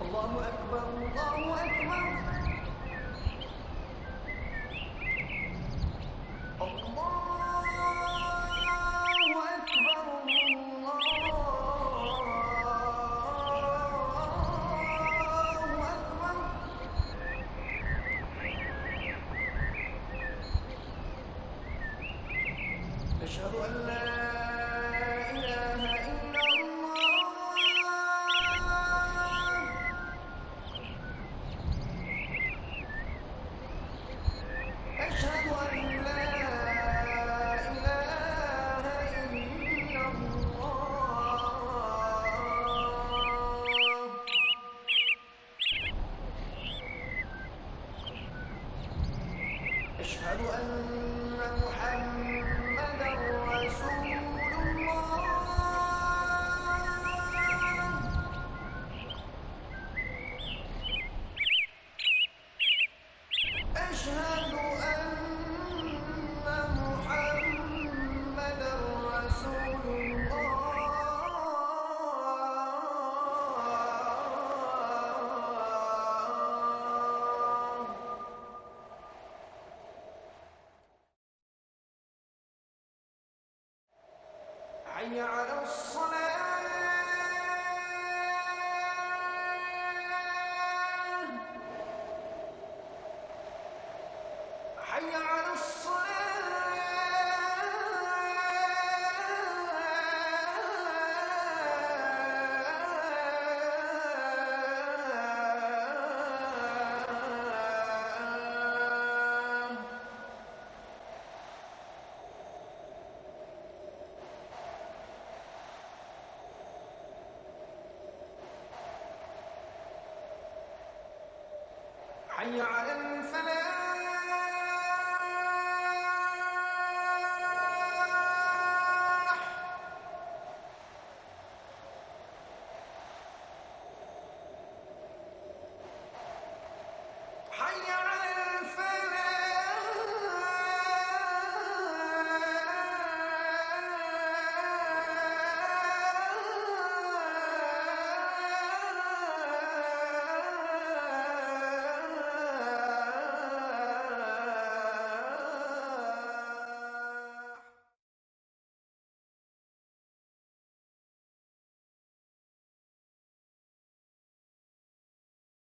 الله أكبر الله أكبر أشهد أن لا إله إلا الله أشهد أن لا إله إلا الله أشهد أن محمدا رسول الله أشهد أن محمدا رسول الله حي على الصلاة حي على الصلاة حي على الفلاح حي على الفلاح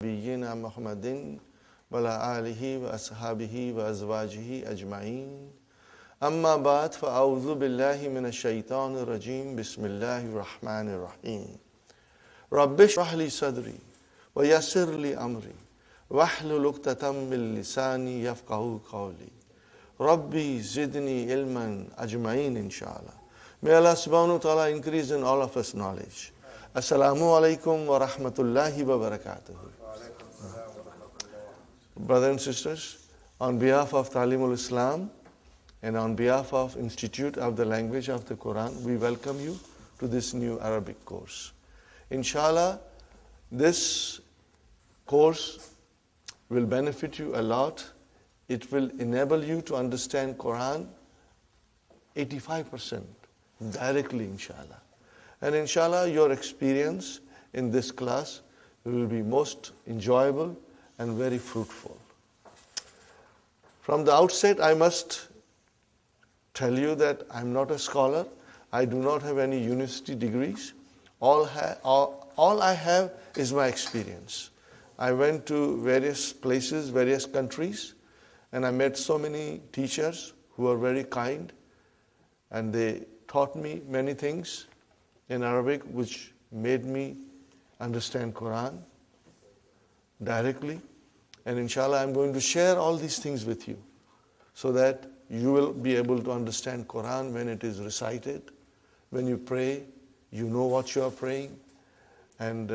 نبينا محمد وعلى آله وأصحابه وأزواجه أجمعين أما بعد فأعوذ بالله من الشيطان الرجيم بسم الله الرحمن الرحيم رب اشرح لي صدري ويسر لي أمري واحلل عقدة من لساني يفقهوا قولي ربي زدني علما أجمعين inshallah. May Allah subhanahu wa ta'ala increase in all of us knowledge. Assalamu alaikum wa rahmatullahi wa barakatuh. Brothers and sisters, on behalf of Talimul Islam and on behalf of Institute of the Language of the Qur'an, we welcome you to this new Arabic course. Inshallah, this course will benefit you a lot. It will enable you to understand Qur'an 85% directly, inshallah. And inshallah, your experience in this class will be most enjoyable and very fruitful. From the outset, I must tell you that I'm not a scholar. I do not have any university degrees. All I have is my experience. I went to various places, various countries, and I met so many teachers who were very kind, and they taught me many things in Arabic which made me understand Quran directly. And inshallah, I'm going to share all these things with you so that you will be able to understand Quran when it is recited. When you pray, you know what you are praying. And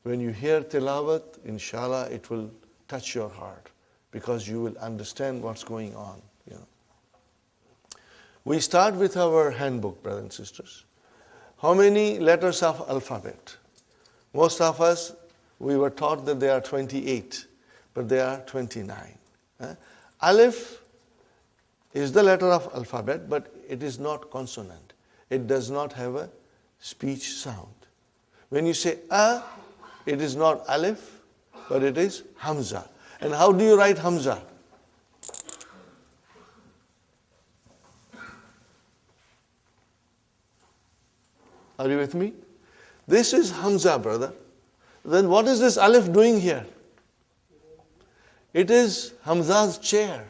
when you hear tilawat, inshallah, it will touch your heart because you will understand what's going on. You know. We start with our handbook, brothers and sisters. How many letters of alphabet? Most of us, we were taught that there are 28, but there are 29. Alif is the letter of alphabet, but it is not consonant. It does not have a speech sound. When you say a, it is not alif, but it is hamza. And how do you write hamza? Are you with me? This is hamza, brother. Then what is this alif doing here? It is Hamza's chair.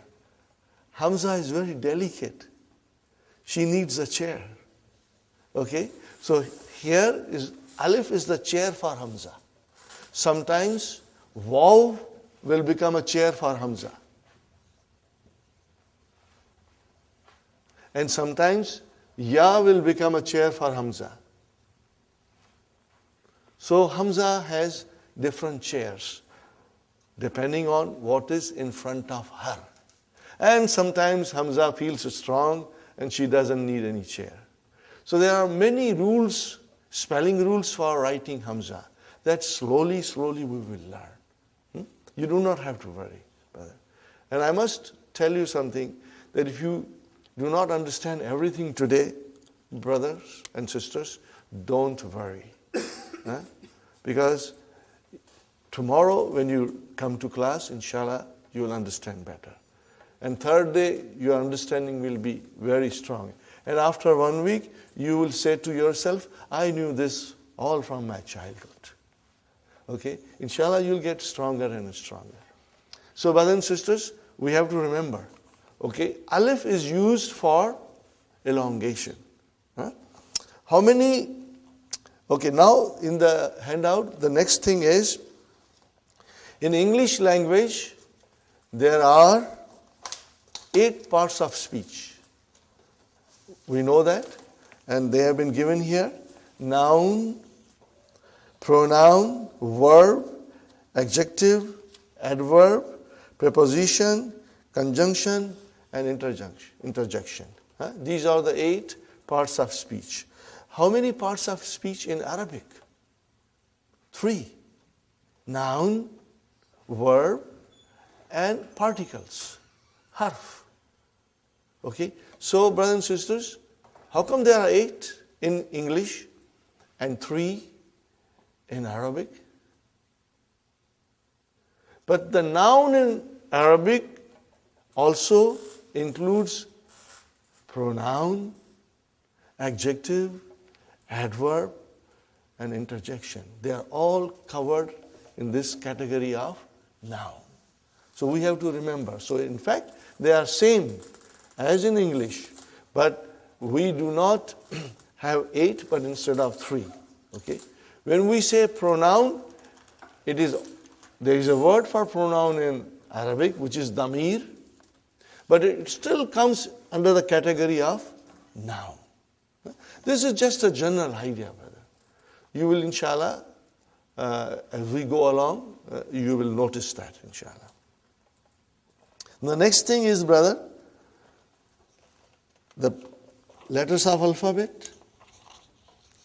Hamza is very delicate. She needs a chair. Okay? So here is alif is the chair for Hamza. Sometimes waw will become a chair for Hamza. And sometimes ya will become a chair for Hamza. So Hamza has different chairs depending on what is in front of her. And sometimes Hamza feels strong and she doesn't need any chair. So there are many rules, spelling rules for writing Hamza that slowly we will learn. You do not have to worry, brother. And I must tell you something, that if you do not understand everything today, brothers and sisters, don't worry. Because tomorrow when you come to class, inshallah, you will understand better. And third day, your understanding will be very strong. And after 1 week, you will say to yourself, I knew this all from my childhood. Okay? Inshallah, you'll get stronger and stronger. So, brothers and sisters, we have to remember, okay, alif is used for elongation. How many? Okay, now in the handout, the next thing is, in English language, there are 8 parts of speech. We know that, and they have been given here. Noun, pronoun, verb, adjective, adverb, preposition, conjunction, and interjection. These are the 8 parts of speech. How many parts of speech in Arabic? 3. Noun, verb, and particles, harf. Okay? So, brothers and sisters, how come there are 8 in English and 3 in Arabic? But the noun in Arabic also includes pronoun, adjective, adverb, and interjection. They are all covered in this category of noun. So we have to remember. So in fact, they are same as in English, but we do not have 8, but instead of 3. Okay? When we say pronoun, there is a word for pronoun in Arabic, which is damir, but it still comes under the category of noun. This is just a general idea, brother. You will, inshallah, as we go along, you will notice that, inshallah. The next thing is, brother, the letters of alphabet.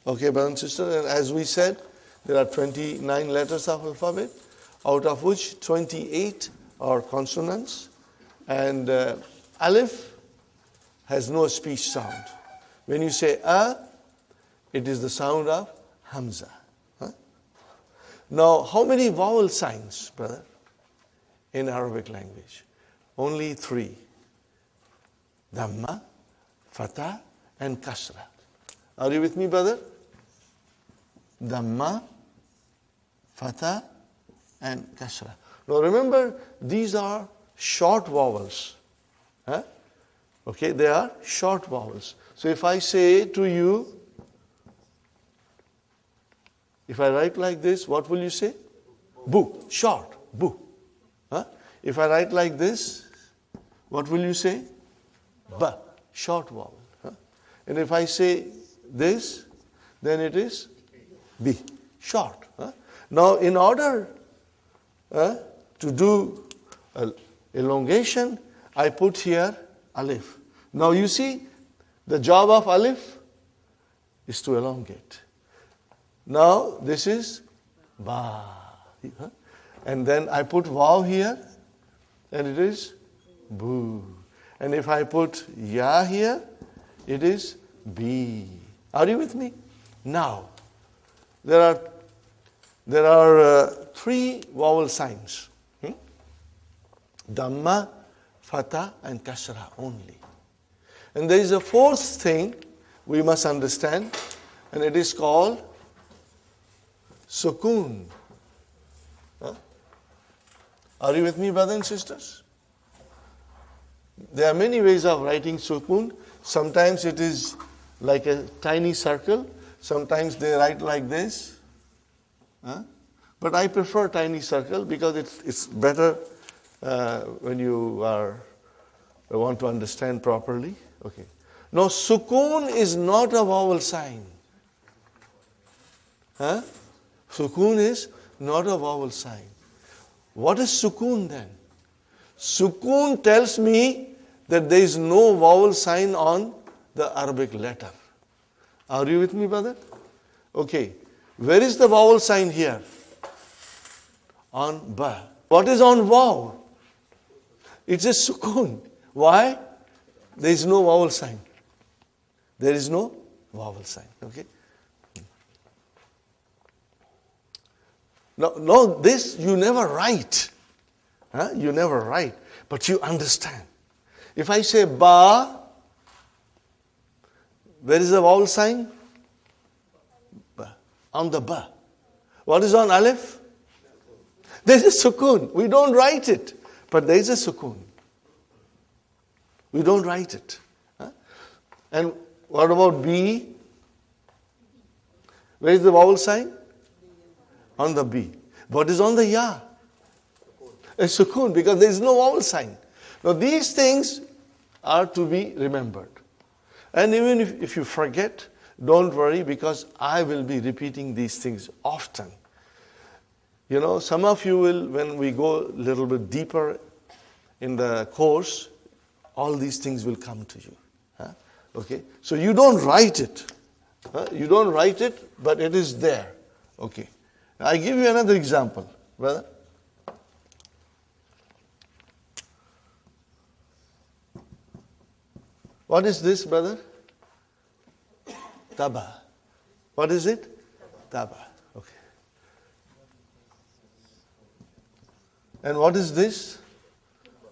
Okay, brother and sister, and as we said, there are 29 letters of alphabet, out of which 28 are consonants, and alif has no speech sound. When you say a, it is the sound of hamza. Now, how many vowel signs, brother, in Arabic language? Only 3. Dhamma, fatha, and kasra. Are you with me, brother? Dhamma, fatha, and kasra. Now remember, these are short vowels. Okay, they are short vowels. So if I say to you, if I write like this, what will you say? Bu, short, bu. If I write like this, what will you say? Ba, short vowel. And if I say this, then it is bi, short. Now in order to do elongation, I put here alif. Now you see, the job of alif is to elongate. Now this is ba. And then I put waw here, and it is boo. And if I put ya here, it is bi. Are you with me? Now, there are there are 3 vowel signs. Dhamma, Fatha and Kasra only. And there is a 4th thing we must understand, and it is called Sukoon. Are you with me, brothers and sisters? There are many ways of writing Sukoon. Sometimes it is like a tiny circle. Sometimes they write like this. But I prefer tiny circle because it's better when you want to understand properly. Okay. Now, Sukoon is not a vowel sign. Sukoon is not a vowel sign. What is Sukoon then? Sukoon tells me that there is no vowel sign on the Arabic letter. Are you with me, brother? Okay. Where is the vowel sign here? On ba. What is on waw? It's a Sukoon. Why? There is no vowel sign. There is no vowel sign. Okay. Now this you never write. You never write. But you understand. If I say ba, where is the vowel sign? Ba. On the ba. What is on alif? There is a sukoon. We don't write it. But there is a sukoon. We don't write it. And what about B? Where is the vowel sign? On the B. What is on the ya? A sukoon, because there is no vowel sign. Now these things are to be remembered. And even if you forget, don't worry, because I will be repeating these things often. You know, some of you will, when we go a little bit deeper in the course, all these things will come to you. Okay? So you don't write it. You don't write it, but it is there. Okay. I give you another example, brother. What is this, brother? Taba. What is it? Taba. Okay. And what is this?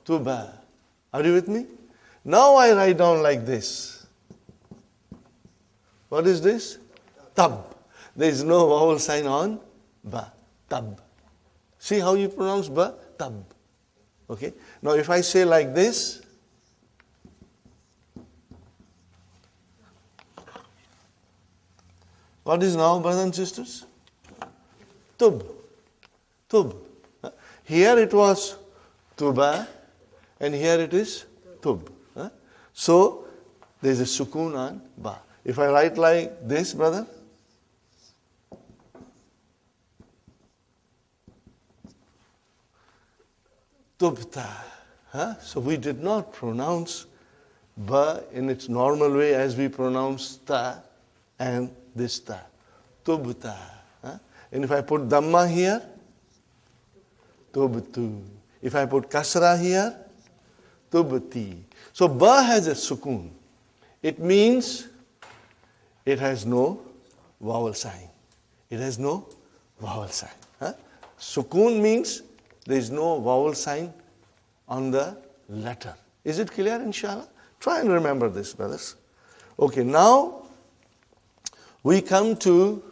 Tuba. Are you with me? Now I write down like this. What is this? Tab. There is no vowel sign on ba. Tab. See how you pronounce ba? Tab. Okay. Now if I say like this, what is now, brothers and sisters? Tub. Tub. Here it was tuba, and here it is tub. So there is a sukoon on ba. If I write like this, brother, tubta. So we did not pronounce ba in its normal way as we pronounce ta and this ta. Tubta. And if I put dhamma here, tubtu. If I put kasra here, tubti. So ba has a sukoon. It means it has no vowel sign. It has no vowel sign. Sukoon means there is no vowel sign on the letter. Is it clear, inshallah? Try and remember this, brothers. Okay, now we come to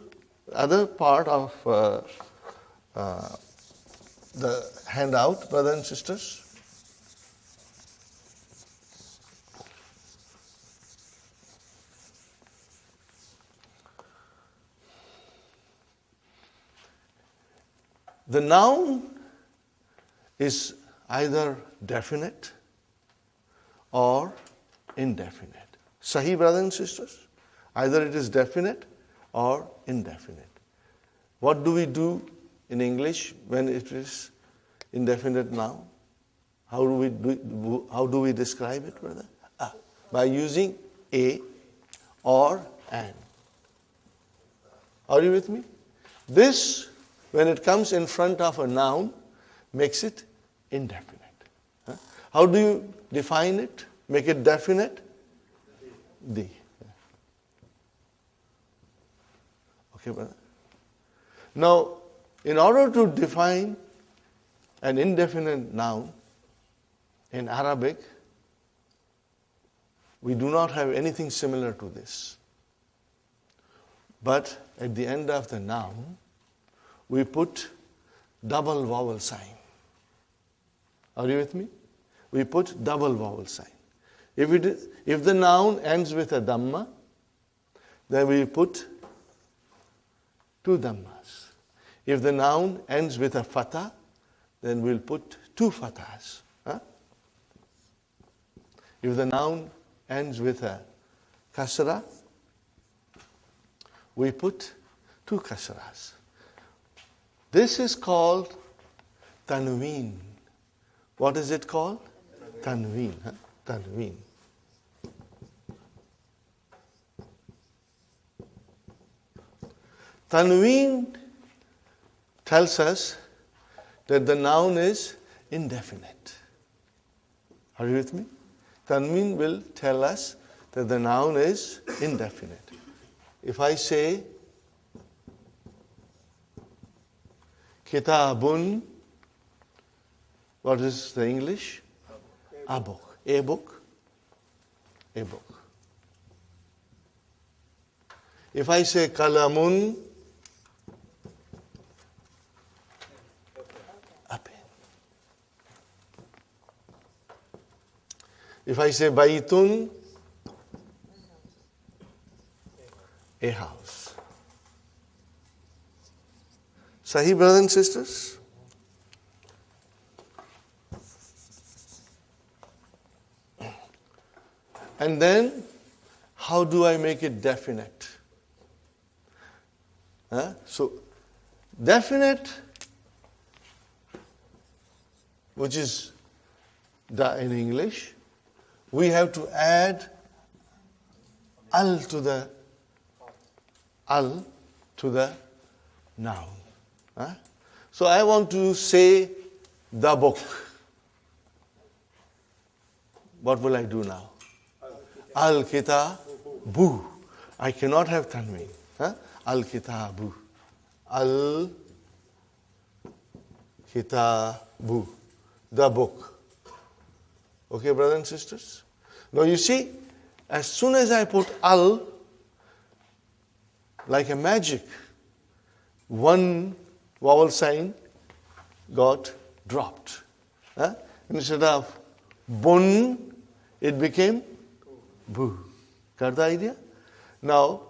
other part of the handout, brothers and sisters. The noun is either definite or indefinite. Sahi, brothers and sisters? Either it is definite or indefinite. What do we do in English when it is indefinite noun? How do we describe it, brother? By using a or an. Are you with me? This, when it comes in front of a noun, makes it indefinite. How do you define it? Make it definite? The. Okay, brother? Now, In order to define an indefinite noun in Arabic, we do not have anything similar to this. But at the end of the noun, we put double vowel sign. Are you with me? We put double vowel sign. If the noun ends with a dhamma, then we put two dhammas. If the noun ends with a fatha, then we'll put two fathas. Huh? If the noun ends with a kasra, we put two kasras. This is called tanween. What is it called? Tanween. Huh? Tanween. Tanween tells us that the noun is indefinite. Are you with me? Tanween will tell us that the noun is indefinite. If I say kitabun, what is the English? A book. A book. A book. If I say kalamun, a pen. If I say baitun, a house. Sahih, brothers and sisters? And then, how do I make it definite? So, definite, which is in English, we have to add al to the noun. So I want to say the book. What will I do now? Al-kitabu. I cannot have tanween. Al-kitabu. Al-kitabu. The book. Okay, brothers and sisters? Now you see, as soon as I put al, like a magic, one vowel sign got dropped. Instead of bun, it became bu. Got the idea? Now,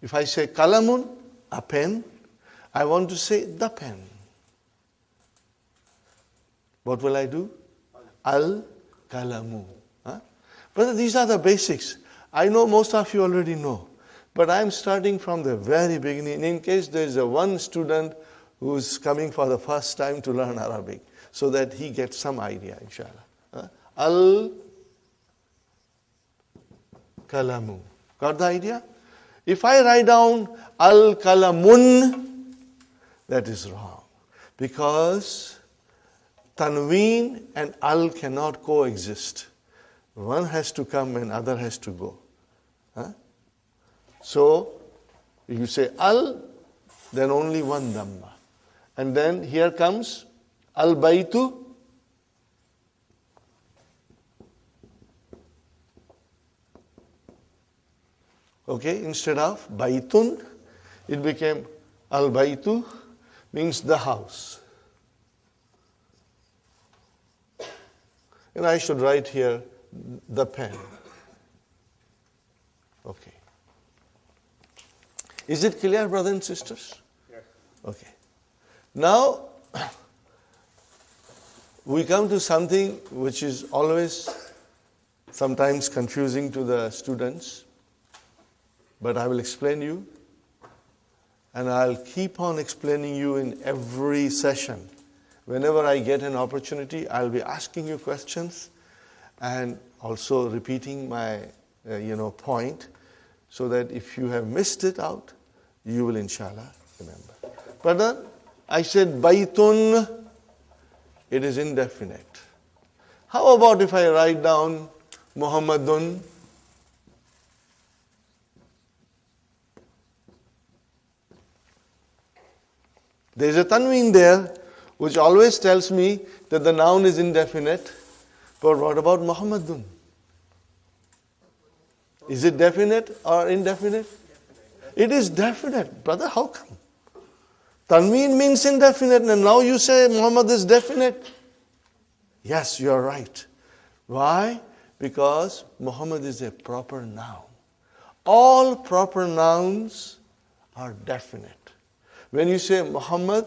if I say kalamun, a pen, I want to say the pen. What will I do? Al-kalamu. Brother, these are the basics. I know most of you already know. But I'm starting from the very beginning in case there is one student who's coming for the first time to learn Arabic, so that he gets some idea, inshallah. Al-kalamu. Got the idea? If I write down al-kalamun, that is wrong. Because tanween and al cannot coexist. One has to come and other has to go. So, if you say al, then only one dhamma. And then here comes al-baytu. Okay, instead of baytun, it became al-baytu, means the house. And I should write here the pen. Okay. Is it clear, brothers and sisters? Yes. Okay. Now, we come to something which is always sometimes confusing to the students, but I will explain you, and I'll keep on explaining you in every session. Whenever I get an opportunity, I'll be asking you questions and also repeating my point, so that if you have missed it out, you will inshallah remember. But I said baytun, it is indefinite. How about if I write down Muhammadun? There is a tanween there, which always tells me that the noun is indefinite. But what about Muhammadun? Is it definite or indefinite? It is definite. Brother, how come? Tanween means indefinite, and now you say Muhammad is definite. Yes, you are right. Why? Because Muhammad is a proper noun. All proper nouns are definite. When you say Muhammad,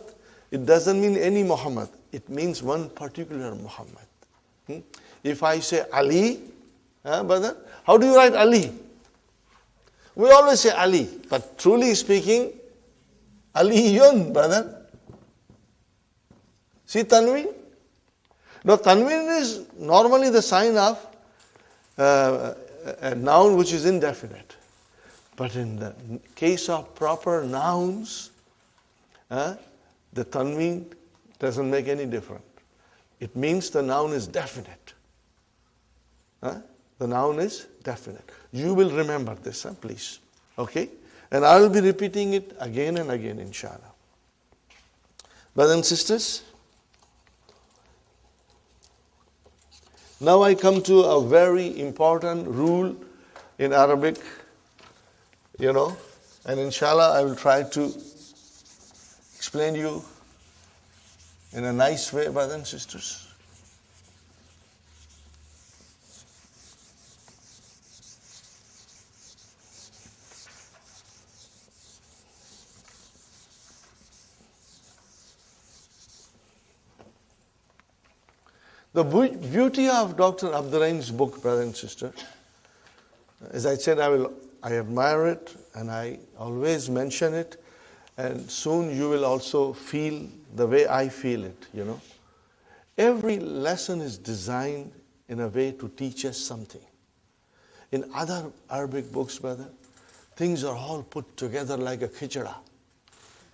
it doesn't mean any Muhammad. It means one particular Muhammad. If I say Ali, brother, how do you write Ali? We always say Ali, but truly speaking, Aliyun, brother. See Tanween? Now Tanween is normally the sign of a noun which is indefinite. But in the case of proper nouns, the Tanween doesn't make any difference. It means the noun is definite. The noun is definite. You will remember this, please. Okay? And I will be repeating it again and again, inshallah. Brothers and sisters, now I come to a very important rule in Arabic, and inshallah I will try to explain you in a nice way, brothers and sisters. The beauty of Dr. Abdur-Raheem's book, brother and sister, as I said, I admire it and I always mention it, and soon you will also feel the way I feel it, Every lesson is designed in a way to teach us something. In other Arabic books, brother, things are all put together like a khichda,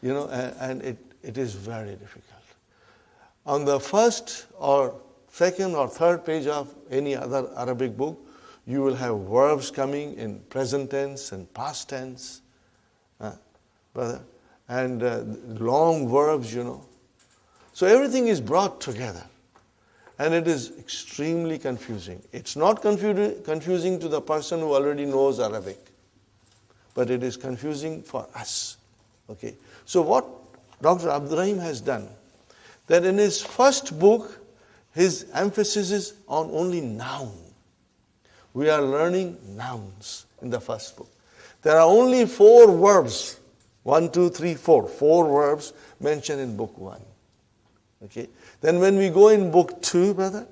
and it is very difficult. On the first or second or third page of any other Arabic book, you will have verbs coming in present tense and past tense, brother, and long verbs, So everything is brought together, and it is extremely confusing. It's not confusing to the person who already knows Arabic, but it is confusing for us. Okay. So what Dr. Abdur-Raheem has done, that in his first book, his emphasis is on only noun. We are learning nouns in the first book. There are only 4 verbs. 1, 2, 3, 4. 4 verbs mentioned in book 1. Okay. Then when we go in book 2, brother,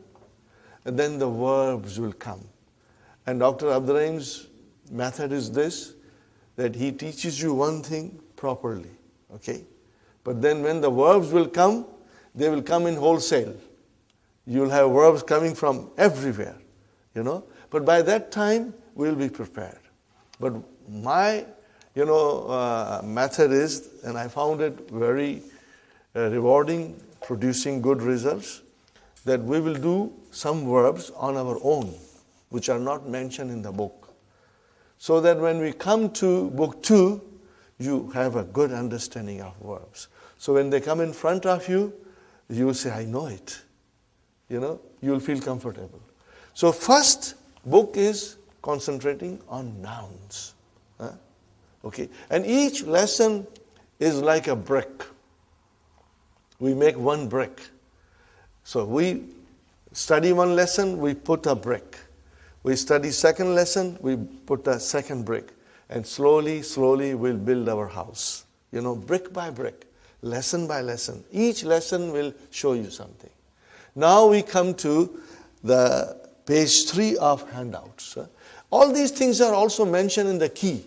then the verbs will come. And Dr. Abdur-Raheem's method is this, that he teaches you one thing properly. Okay. But then when the verbs will come, they will come in wholesale. You'll have verbs coming from everywhere, But by that time, we'll be prepared. But my, method is, and I found it very rewarding, producing good results, that we will do some verbs on our own, which are not mentioned in the book. So that when we come to book 2, you have a good understanding of verbs. So when they come in front of you, you will say, I know it. You will feel comfortable. So first book is concentrating on nouns. Okay. And each lesson is like a brick. We make one brick. So we study one lesson, we put a brick. We study second lesson, we put a second brick. And slowly, slowly we'll build our house. Brick by brick, lesson by lesson. Each lesson will show you something. Now we come to the page 3 of handouts. All these things are also mentioned in the key,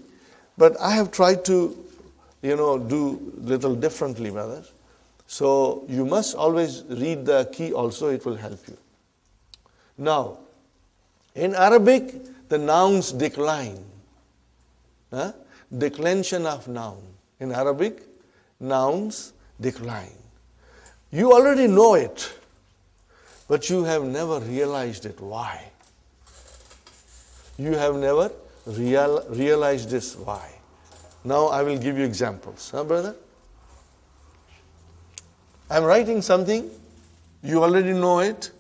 but I have tried to, do little differently, brother. So you must always read the key also, it will help you. Now, in Arabic, the nouns decline. Declension of noun. In Arabic, nouns decline. You already know it, but you have never realized it. Why? You have never realized this. Why? Now I will give you examples. Brother? I'm writing something, you already know it.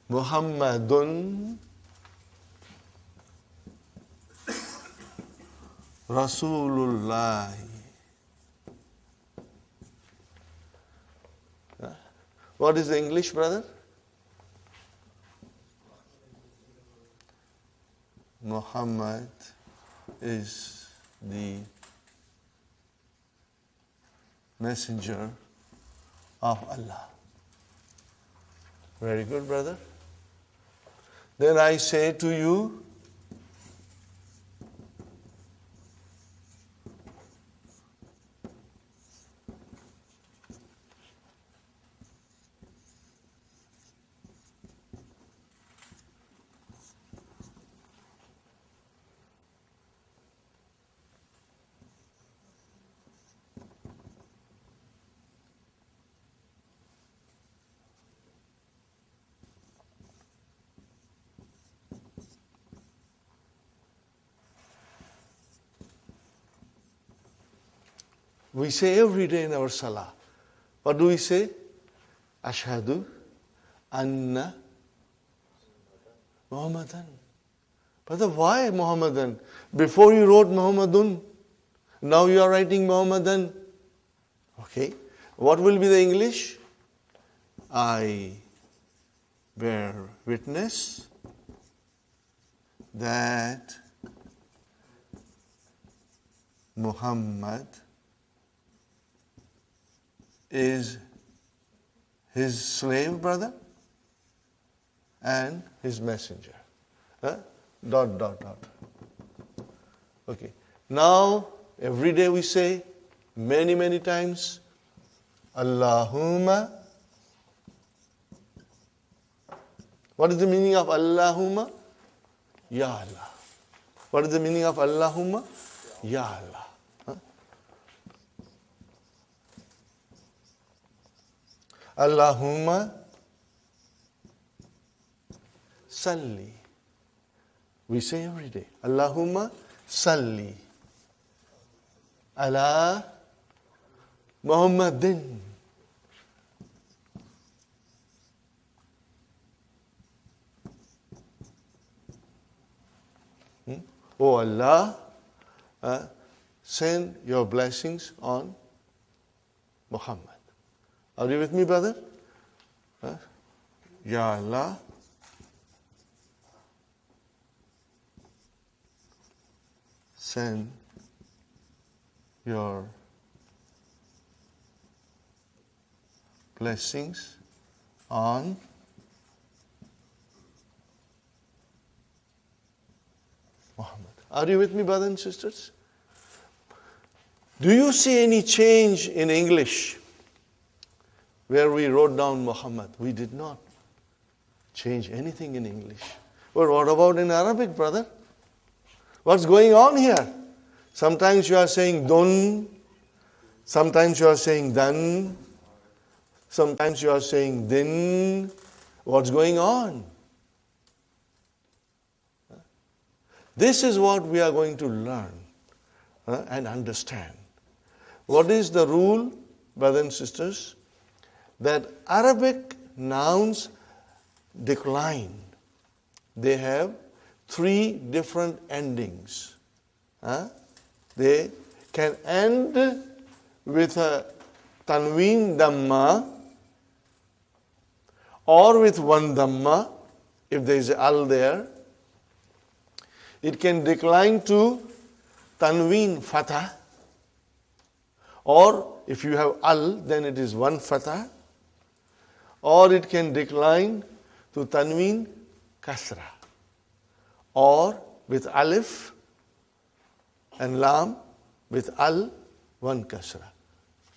Muhammadun Rasulullah. What is the English, brother? Muhammad is the messenger of Allah. Very good, brother. Then I say to you, we say every day in our salah. What do we say? Ashhadu anna Muhammadan. Brother, why Muhammadan? Before you wrote Muhammadun, now you are writing Muhammadan. Okay. What will be the English? I bear witness that Muhammad is his slave, brother, and his messenger. Dot, dot, dot. Okay. Now, every day we say, many, many times, Allahumma. What is the meaning of Allahumma? Ya Allah. What is the meaning of Allahumma? Ya Allah. Allahumma salli. We say every day, Allahumma salli ala Muhammadin. Oh Allah, send your blessings on Muhammad. Are you with me, brother? Ya Allah, send your blessings on Muhammad. Are you with me, brothers and sisters? Do you see any change in English where we wrote down Muhammad? We did not change anything in English. But what about in Arabic, brother? What's going on here? Sometimes you are saying dun, sometimes you are saying dan, sometimes you are saying din. What's going on? This is what we are going to learn and understand. What is the rule, brothers and sisters? That Arabic nouns decline. They have 3 different endings. They can end with a tanween dhamma or with one dhamma if there is al there. It can decline to tanween fatah, or if you have al, then it is one fatah, or it can decline to tanween kasra, or with alif and lam, with al, one kasra.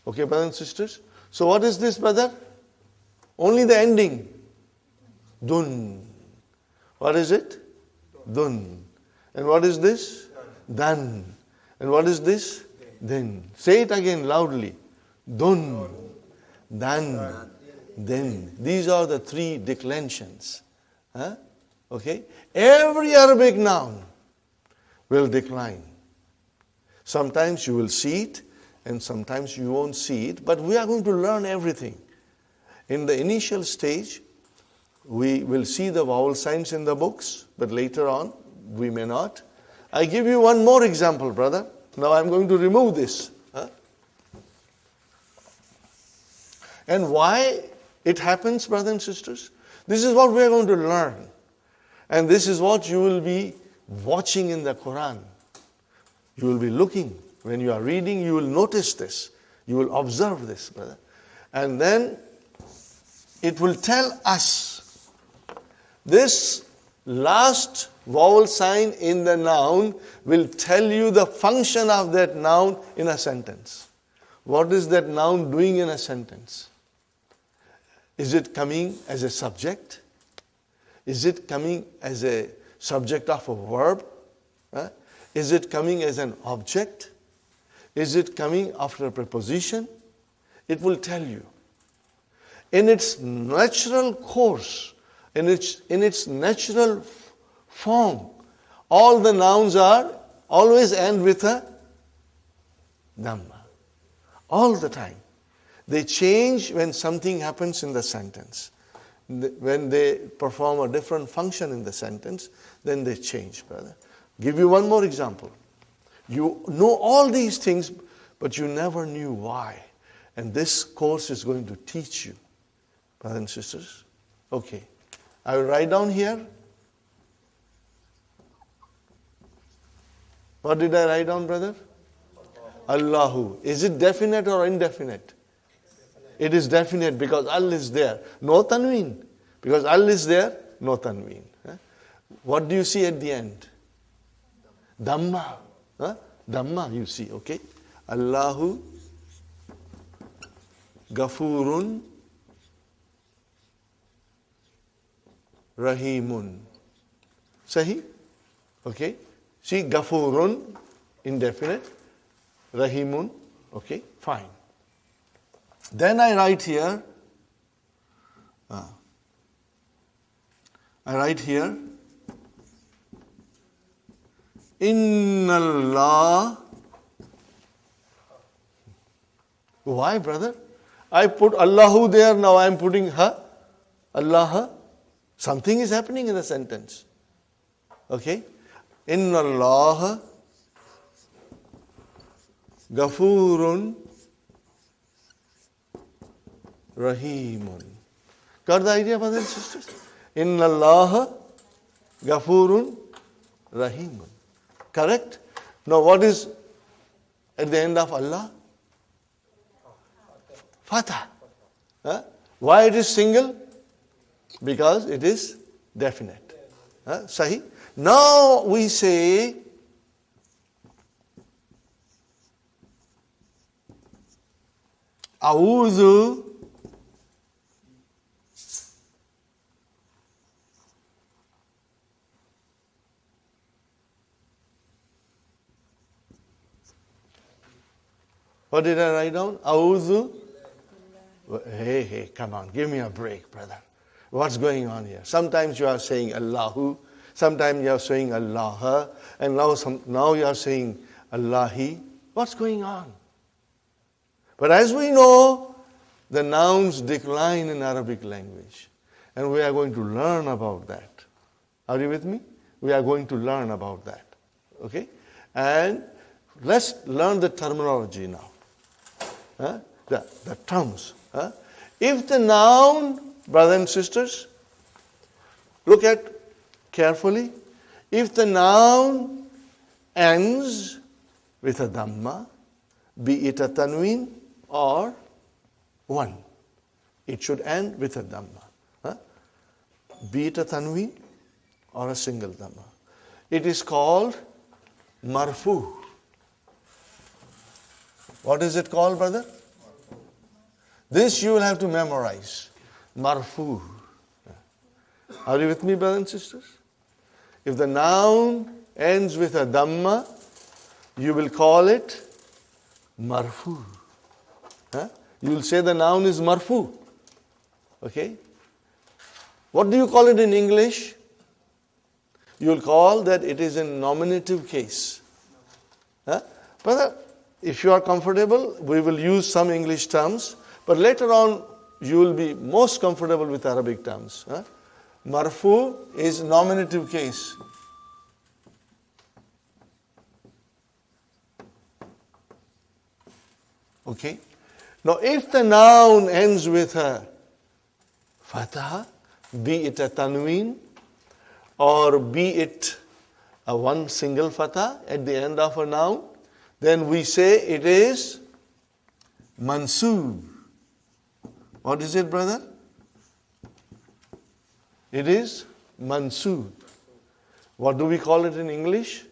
Okay, brothers and sisters? So what is this, brother? Only the ending. Dun. What is it? Dun. And what is this? Dan. And what is this? Then. Say it again loudly. Dun. Dan. Then. These are the 3 declensions. Okay? Every Arabic noun will decline. Sometimes you will see it, and sometimes you won't see it, but we are going to learn everything. In the initial stage, we will see the vowel signs in the books, but later on, we may not. I give you one more example, brother. Now I'm going to remove this. And why it happens, brothers and sisters? This is what we are going to learn. And this is what you will be watching in the Qur'an. You will be looking. When you are reading, you will notice this. You will observe this, brother. And then it will tell us this last vowel sign in the noun will tell you the function of that noun in a sentence. What is that noun doing in a sentence? Is it coming as a subject? Is it coming as a subject of a verb? Is it coming as an object? Is it coming after a preposition? It will tell you. In its natural course, in its natural form, all the nouns are always end with a dhamma. All the time. They change when something happens in the sentence. When they perform a different function in the sentence, then they change, brother. Give you one more example. You know all these things, but you never knew why. And this course is going to teach you, brothers and sisters. Okay. I will write down here. What did I write down, brother? Allahu. Is it definite or indefinite? It is definite because Al is there. No tanween. Because Al is there, no tanween. What do you see at the end? Dhamma. Dhamma you see, okay? Allahu Ghafurun Rahimun. Sahi? Okay? See, Ghafurun, indefinite. Rahimun, okay? Fine. Then I write here, Inna Allah. Why, brother? I put Allahu there, now I am putting ha, Allah. Something is happening in the sentence. Okay? Inna Allah Ghafurun Rahimun. Got the idea, brothers and sisters? Inna Allah Ghafurun Rahimun. Correct? Now what is at the end of Allah? Fatha. Why it is single? Because it is definite. Sahi? Now we say A'udhu What did I write down? A'udhu. Hey, come on, give me a break, brother. What's going on here? Sometimes you are saying Allahu, sometimes you are saying Allah, and now you are saying Allahi. What's going on? But as we know, the nouns decline in Arabic language. And we are going to learn about that. Are you with me? We are going to learn about that. Okay? And let's learn the terminology now. The terms. If the noun, brothers and sisters, look at carefully. If the noun ends with a dhamma, be it a tanween or one, it should end with a dhamma. Be it a tanween or a single dhamma. It is called marfu. What is it called, brother? This you will have to memorize. Marfu. Are you with me, brothers and sisters? If the noun ends with a dhamma, you will call it marfu. You will say the noun is marfu. Okay? What do you call it in English? You will call that it is in nominative case. Brother, if you are comfortable, we will use some English terms, but later on you will be most comfortable with Arabic terms. Marfu is nominative case. Okay? Now if the noun ends with a fatha, be it a tanween or be it a one single fatha at the end of a noun, then we say it is mansoob. What is it, brother? It is mansoob. What do we call it in English?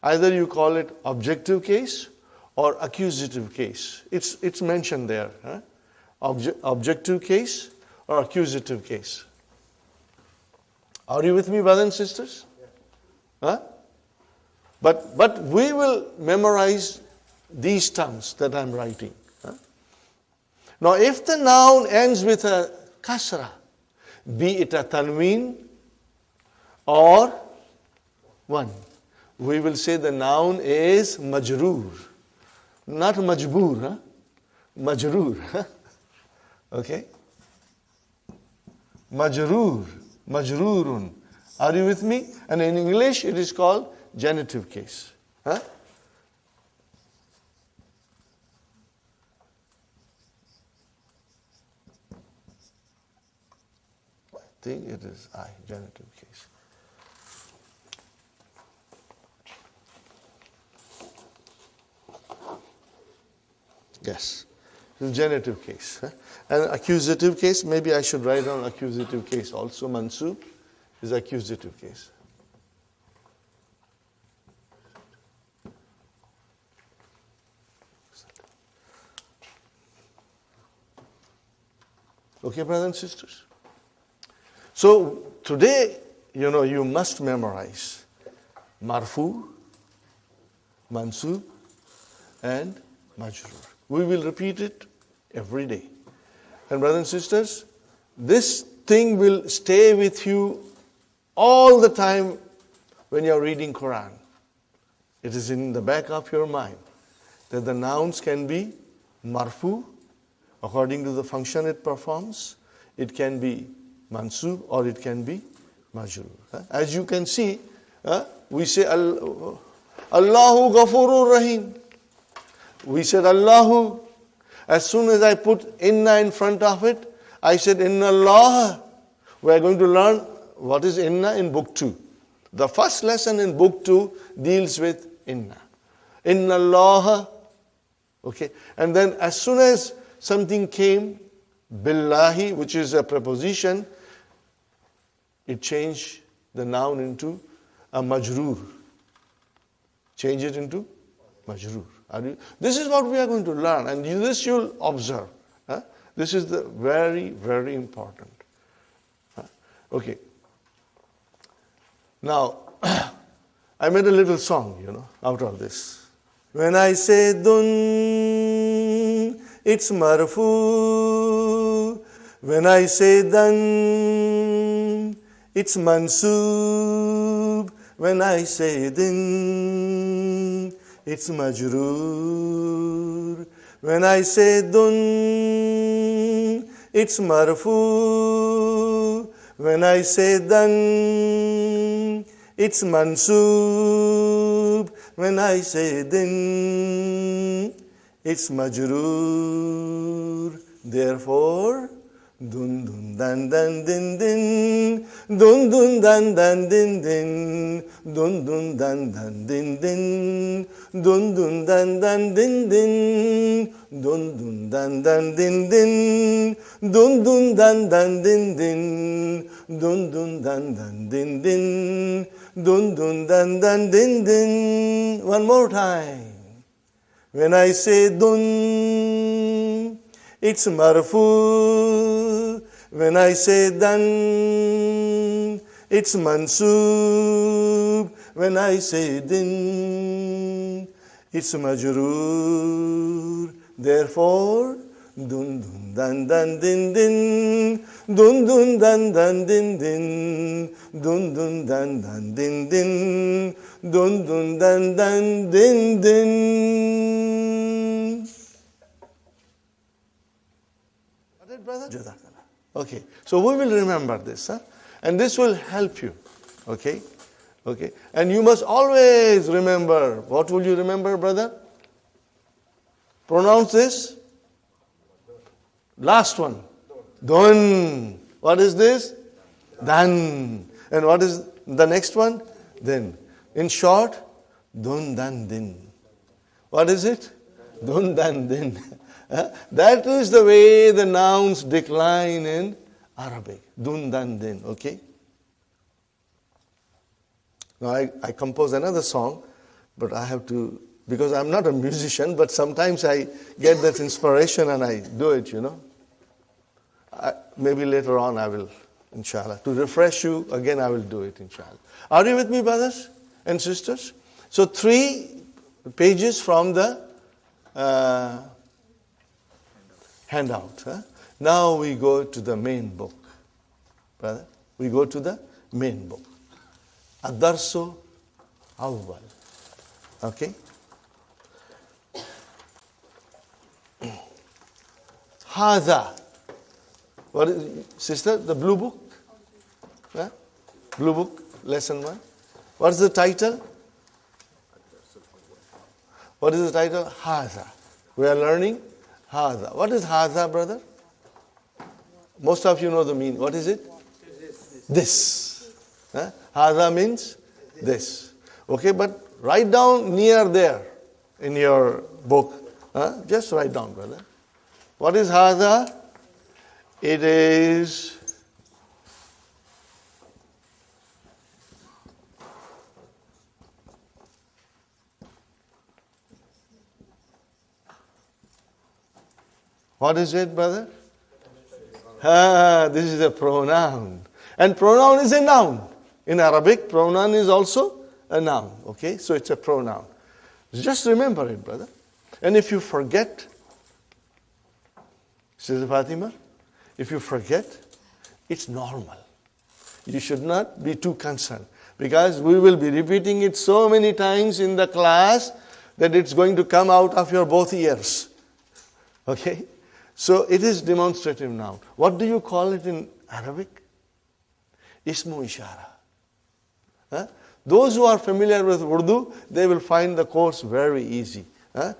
Either you call it objective case or accusative case. It's mentioned there. Objective case or accusative case. Are you with me, brothers and sisters? But we will memorize these terms that I'm writing. Now if the noun ends with a kasra, be it a tanween or one, we will say the noun is majroor. Not majboor, majroor. Okay? Majroor, majroorun. Are you with me? And in English it is called genitive case. I think it is genitive case. Yes, it's genitive case. And accusative case, maybe I should write down accusative case also. Mansoob is accusative case. Okay, brothers and sisters? So today, you must memorize marfu, mansoob, and majroor. We will repeat it every day. And brothers and sisters, this thing will stay with you all the time when you are reading Qur'an. It is in the back of your mind that the nouns can be marfu, according to the function it performs. It can be mansoob or it can be majroor. As you can see, we say Allahu Ghafurur Rahim. We said Allahu. As soon as I put inna in front of it, I said inna Allah. We are going to learn what is inna in book 2. The first lesson in book 2 deals with inna. Inna Allah. Okay. And then as soon as something came, billahi, which is a preposition, it changed the noun into a majroor. Change it into majroor. This is what we are going to learn, and this you'll observe. This is the very, very important. Okay. Now, I made a little song, out of this. When I say dun, it's marfu. When I say dan, it's mansoob. When I say din, it's majroor. When I say dun, it's marfu. When I say dan, it's mansoob. When I say din, it's majroor. Therefore, dun dun dan dan din din, dun dun dan dan din din, dun dun dan dan din din, dun dun dan dan din din, dun dun dan dan din din, dun dun dan dan din din, dun dun dan dan din din, dun dun dan dan din din. One more time. When I say dun, it's marfu. When I say dan, it's mansoob. When I say din, it's majroor. Therefore, dun dun dan dan din din, dun dun dan dan din din, dun dun dan dan din din, dun dun dan dan din din. it, brother? Jazakallah. Okay, so we will remember this, huh? And this will help you. Okay? Okay. And you must always remember. What will you remember, brother? Pronounce this. Last one. Dun. What is this? Dan. And what is the next one? Then. In short, dun dan din. What is it? Dun dan din. That is the way the nouns decline in Arabic. Dun dan din. Okay? Now I compose another song, but I have to, because I'm not a musician, but sometimes I get that inspiration and I do it, you know. Maybe later on I will, inshallah. To refresh you, again I will do it, inshallah. Are you with me, brothers and sisters? So 3 pages from the handout. Huh? Now we go to the main book. Brother, we go to the main book. Ad-Darsu Awwal. Okay? Hadha. What is, sister, the blue book? Huh? Blue book, lesson 1. What is the title? What is the title? Hadha. We are learning Hadha. What is Hadha, brother? Most of you know the meaning. What is it? This. Huh? Hadha means this. Okay, but write down near there in your book. Huh? Just write down, brother. What is Hadha? It is what is it, brother? This is a pronoun. And pronoun is a noun. In Arabic, pronoun is also a noun. Okay, so it's a pronoun. Just remember it, brother. And if you forget, Sister Fatima, if you forget, it's normal. You should not be too concerned, because we will be repeating it so many times in the class that it's going to come out of your both ears. Okay? So it is demonstrative noun. What do you call it in Arabic? Ismu ishara. Huh? Those who are familiar with Urdu, they will find the course very easy. Huh?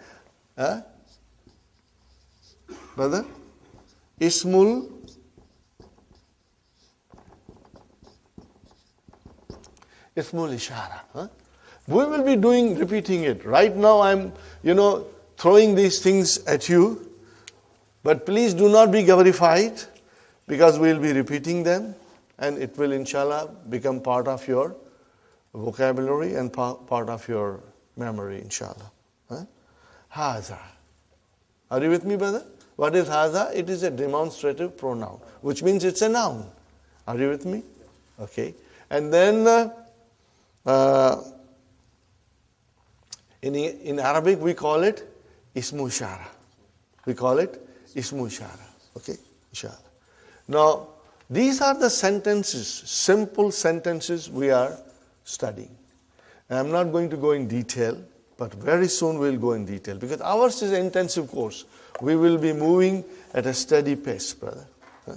Huh? Brother? Ismul ishara. Huh? We will be repeating it. Right now I'm, throwing these things at you. But please do not be gabarified, because we will be repeating them. And it will, inshallah, become part of your vocabulary and part of your memory, inshallah. Huh? Hadha. Are you with me, brother? What is hadha? It is a demonstrative pronoun, which means it's a noun. Are you with me? Okay. And then in Arabic we call it ismu ishara. We call it ismu ishara. Okay? Inshallah. Now, these are the sentences, simple sentences we are studying. And I'm not going to go in detail, but very soon we'll go in detail, because ours is an intensive course. We will be moving at a steady pace, brother. Huh?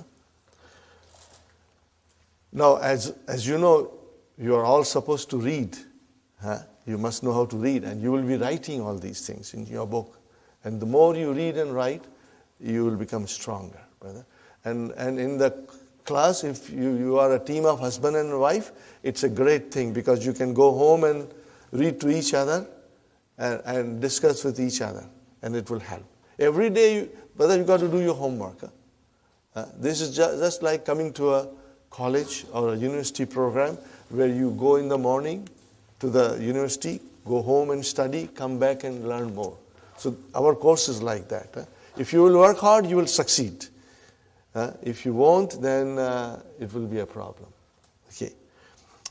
Now, as you know, you are all supposed to read. Huh? You must know how to read, and you will be writing all these things in your book. And the more you read and write, you will become stronger, brother. And in the class, if you are a team of husband and wife, it's a great thing, because you can go home and read to each other and discuss with each other, and it will help. Every day, brother, you got to do your homework. This is just like coming to a college or a university program, where you go in the morning to the university, go home and study, come back and learn more. So our course is like that. If you will work hard, you will succeed. If you won't, then it will be a problem. Okay.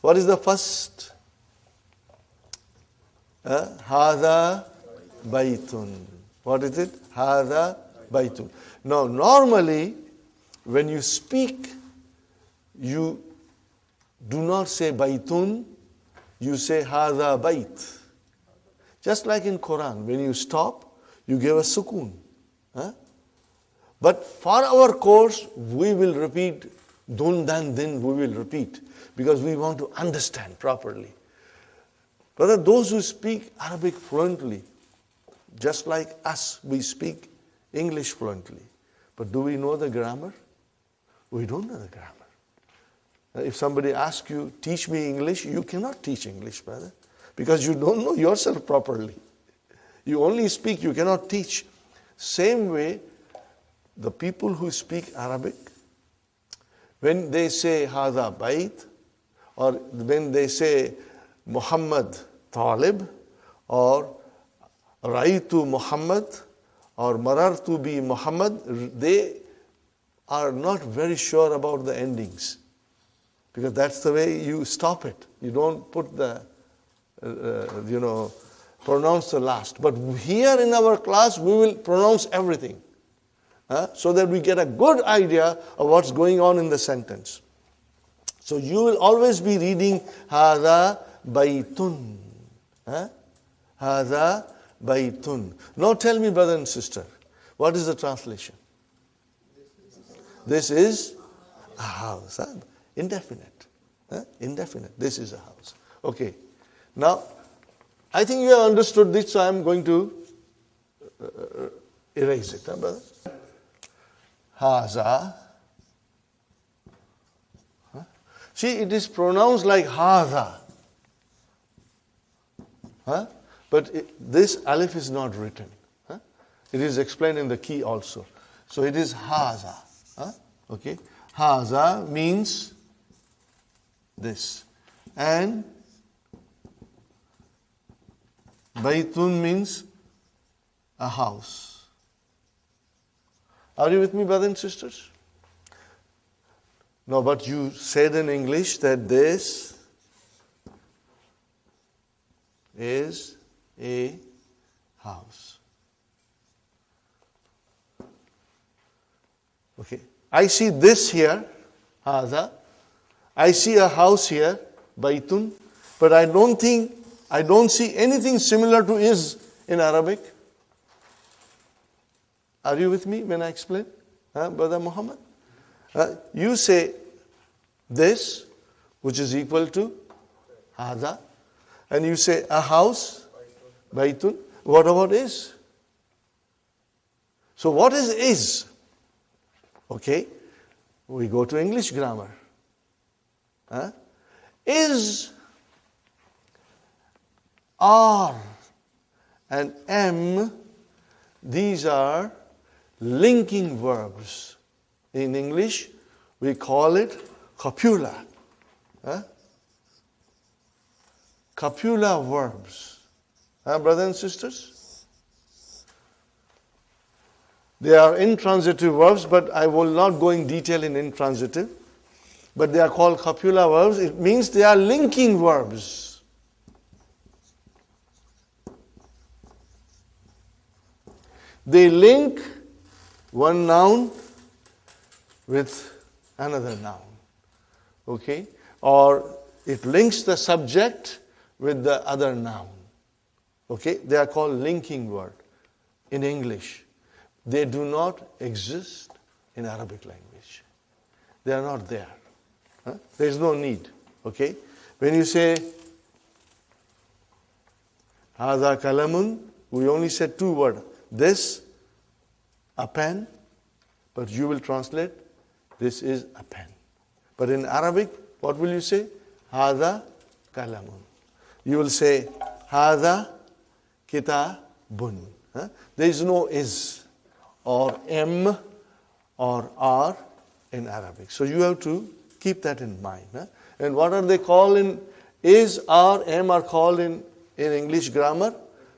What is the first? Hadha baytun. What is it? Hadha baytun. Now, normally, when you speak, you do not say baytun, you say hadha bayt. Just like in Qur'an, when you stop, you give a sukoon. But for our course, we will repeat dun, dan, din, we will repeat because we want to understand properly. Brother, those who speak Arabic fluently, just like us, we speak English fluently. But do we know the grammar? We don't know the grammar. If somebody asks you, teach me English, you cannot teach English, brother, because you don't know yourself properly. You only speak, you cannot teach. Same way, the people who speak Arabic, when they say Hada Bait, or when they say Muhammad Talib, or Raitu Muhammad, or Marartu bi Muhammad, they are not very sure about the endings. Because that's the way you stop it. You don't put the, pronounce the last. But here in our class, we will pronounce everything. So that we get a good idea of what's going on in the sentence. So you will always be reading Hada Baitun. Hada Baitun. Now tell me, brother and sister, what is the translation? This is a house. Indefinite. Indefinite. This is a house. Okay. Now, I think you have understood this, so I am going to erase it, brother. Haza. See, it is pronounced like Haza. But this alif is not written. It is explained in the key also. So it is Haza. Okay. Haza means this. And Baitun means a house. Are you with me, brothers and sisters? No, but you said in English that this is a house. Okay. I see this here, Hada. I see a house here, Baitun. But I don't see anything similar to is in Arabic. Are you with me when I explain? Brother Muhammad? You say this, which is equal to Hada. And you say a house, Baitun. What about is? So what is is? Okay, we go to English grammar. Is, are, and am, these are linking verbs. In English, we call it copula. Copula verbs. Brothers and sisters? They are intransitive verbs, but I will not go in detail in intransitive. But they are called copula verbs. It means they are linking verbs. They link one noun with another noun. Okay? Or it links the subject with the other noun. Okay? They are called linking word in English. They do not exist in Arabic language. They are not there. There is no need. Okay? When you say Hada kalamun, we only said two words. This, a pen, but you will translate, this is a pen. But in Arabic, what will you say? Hada kalamun. You will say Hada kitabun. There is no is or am or are in Arabic. So you have to keep that in mind. And what are they called in is, are, am are called in English grammar?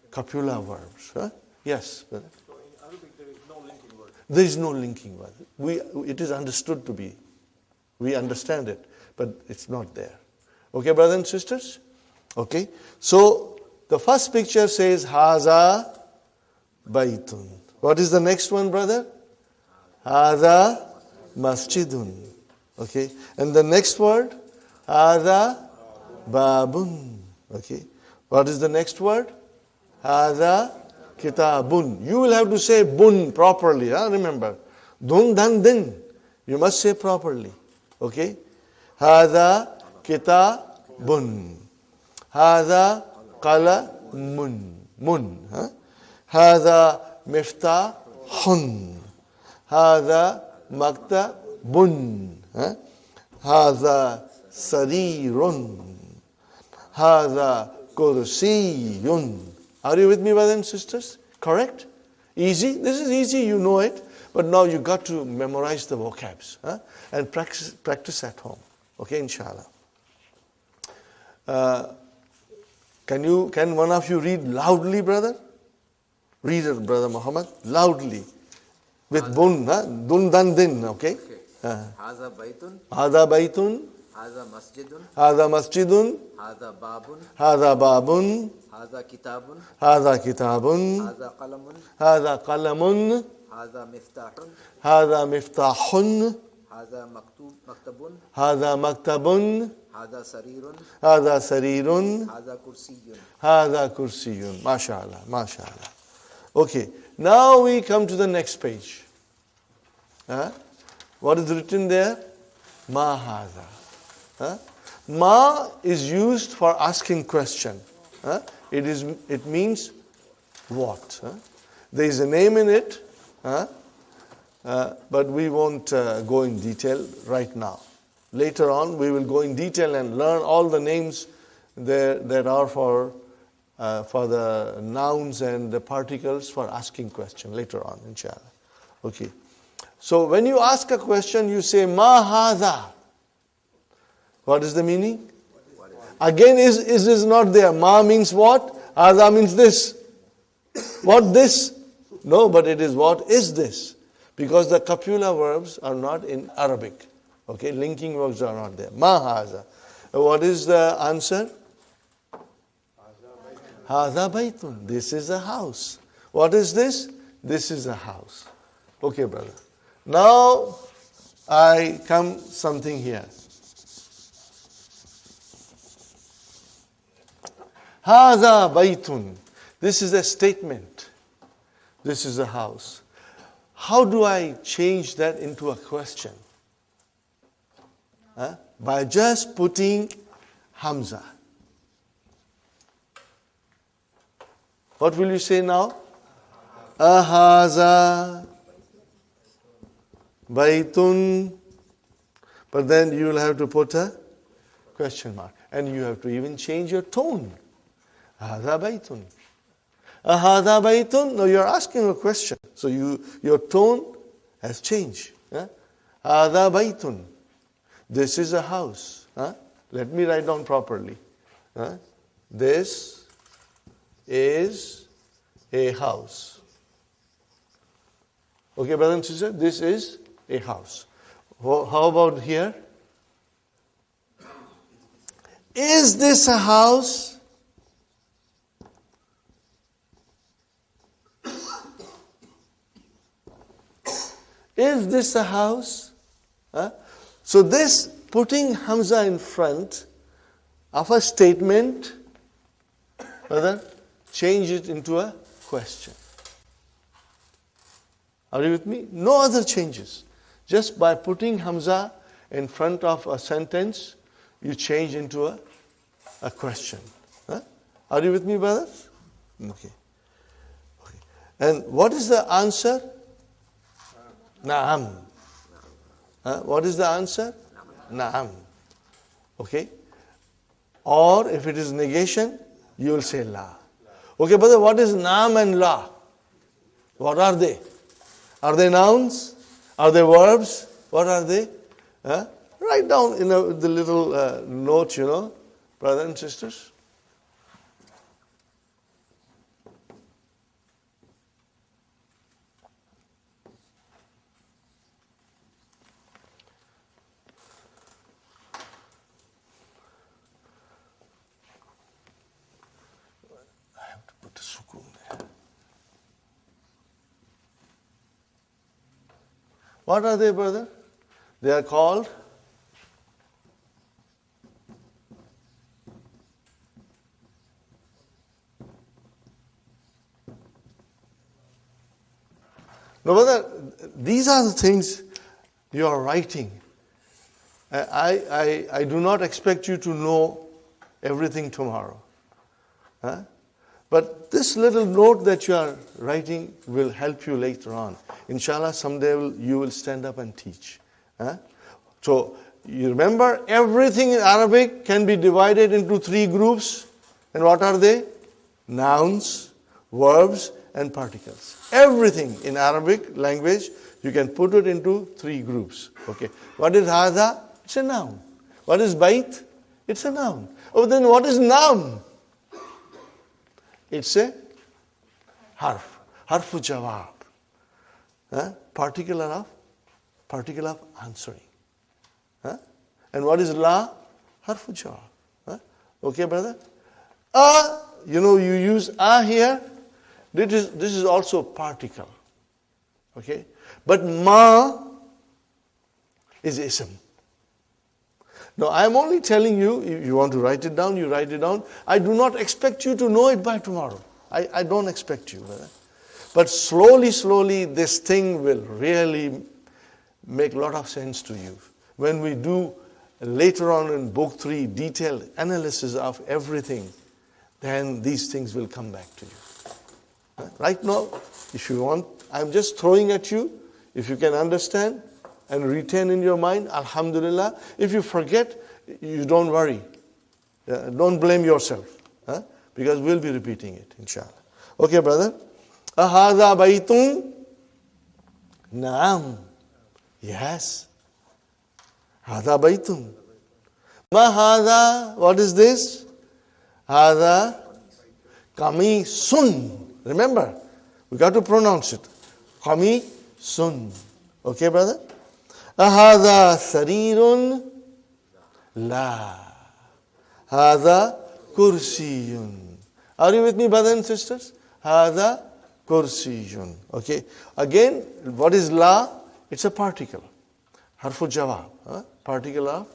Copula verbs. Yes. So in Arabic there is no linking word. There is no linking word. It is understood to be. We understand it, but it's not there. Okay, brothers and sisters? Okay. So the first picture says Haza Baitun. What is the next one, brother? Hada masjidun. Okay. And the next word? Hada babun. Okay. What is the next word? Hada kitabun. You will have to say bun properly. Remember. Dun, dan, din. You must say properly. Okay? Hada kitabun. Hada qalamun. Mun. Hada miftahun. Hada maktabun. Hada sarirun. Hada kursiyun. Are you with me, brothers and sisters? Correct? Easy? This is easy, you know it. But now you got to memorize the vocabs and practice at home. Okay, inshallah. Can one of you read loudly, brother? Read it, brother Muhammad, loudly. With bun, dun dan din, okay? Haza baitun. Hada baitun. Haza masjidun. Hada masjidun. Haza babun. Hada babun. Haza kitabun. Hada kitabun. Haza qalamun. Hada qalamun. Haza miftahun. Hada miftahun. Haza maktabun. Hada maktabun. Haza sarirun. Hada sarirun. Haza kursiyun. Hada kursiyun. MashaAllah, MashaAllah. Okay, now we come to the next page. What is written there? Ma hada. Ma is used for asking question. It means what? There is a name in it, but we won't go in detail right now. Later on, we will go in detail and learn all the names that are for the nouns and the particles for asking question later on, inshallah. Okay. So when you ask a question, you say ma hadha. What is the meaning? Again, is this not there? Ma means what? Hadha means this. What this? No, but it is what is this? Because the copula verbs are not in Arabic. Okay, linking verbs are not there. Ma hadha. What is the answer? Hadha baytun. This is a house. What is this? This is a house. Okay, brother. Now I come something here. Hadha baytun. This is a statement. This is a house. How do I change that into a question? By just putting hamza. What will you say now? Ahaza baytun. But then you will have to put a question mark. And you have to even change your tone. Ahaza baytun. Ahaza baytun. No, you're asking a question. So your tone has changed. Ahaza baytun. This is a house. Let me write down properly. This is a house. Okay, brother and sister, this is a house. How about here? Is this a house? Is this a house? So this putting hamza in front of a statement, brother, change it into a question. Are you with me? No other changes. Just by putting hamza in front of a sentence, you change into a question. Are you with me, brothers? Okay. And what is the answer? Na'am. What is the answer? Na'am. Okay. Or if it is negation, you will say la. Okay, brother, what is naam and la? What are they? Are they nouns? Are they verbs? What are they? Write down in the little note, brothers and sisters. What are they, brother? They are called no, brother. these are the things you are writing. I do not expect you to know everything tomorrow. Huh? But this little note that you are writing will help you later on. Inshallah, someday you will stand up and teach. Huh? So, you remember, everything in Arabic can be divided into 3 groups. And what are they? Nouns, verbs, and particles. Everything in Arabic language, you can put it into 3 groups. Okay. What is hadha? It's a noun. What is bait? It's a noun. Oh, then what is noun? It's a harf. Harfu jawab. Particle of answering. And what is la? Harfu jawab. Okay, brother? You use here. This is also particle. Okay? But ma is ism. Now, I am only telling you, if you want to write it down, you write it down. I do not expect you to know it by tomorrow. I don't expect you, brother. But slowly, this thing will really make a lot of sense to you. When we do later on in book 3, detailed analysis of everything, then these things will come back to you. Right now, if you want, I'm just throwing at you. If you can understand and retain in your mind, alhamdulillah. If you forget, you don't worry. Don't blame yourself. Because we'll be repeating it, inshallah. Okay, brother? Ahadha baytun? Naam. Yes. Hadha baytun. Ma hadha? What is this? Hadha kamisun. Remember, we got to pronounce it. Kamisun. Okay, brother? Ahadha sarirun? La. Hadha kursiyun. Are you with me, brothers and sisters? Hadha kursiyun. Okay. Again, what is la? It's a particle. Harfu jawab. Particle of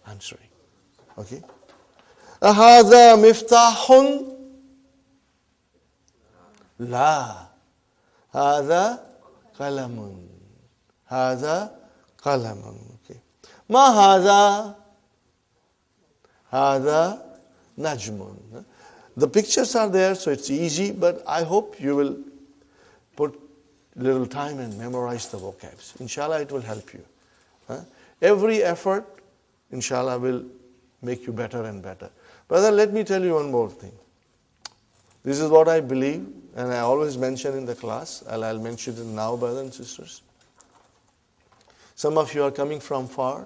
answering. Okay. Ahadha miftahun? La. Hadha qalamun. Hadha qalamun. Okay. Ma hadha? Hadha najmun. The pictures are there, so it's easy, but I hope you will put a little time and memorize the vocabs. Inshallah, it will help you. Every effort, inshallah, will make you better and better. Brother, let me tell you one more thing. This is what I believe, and I always mention in the class, and I'll mention it now, brothers and sisters. Some of you are coming from far,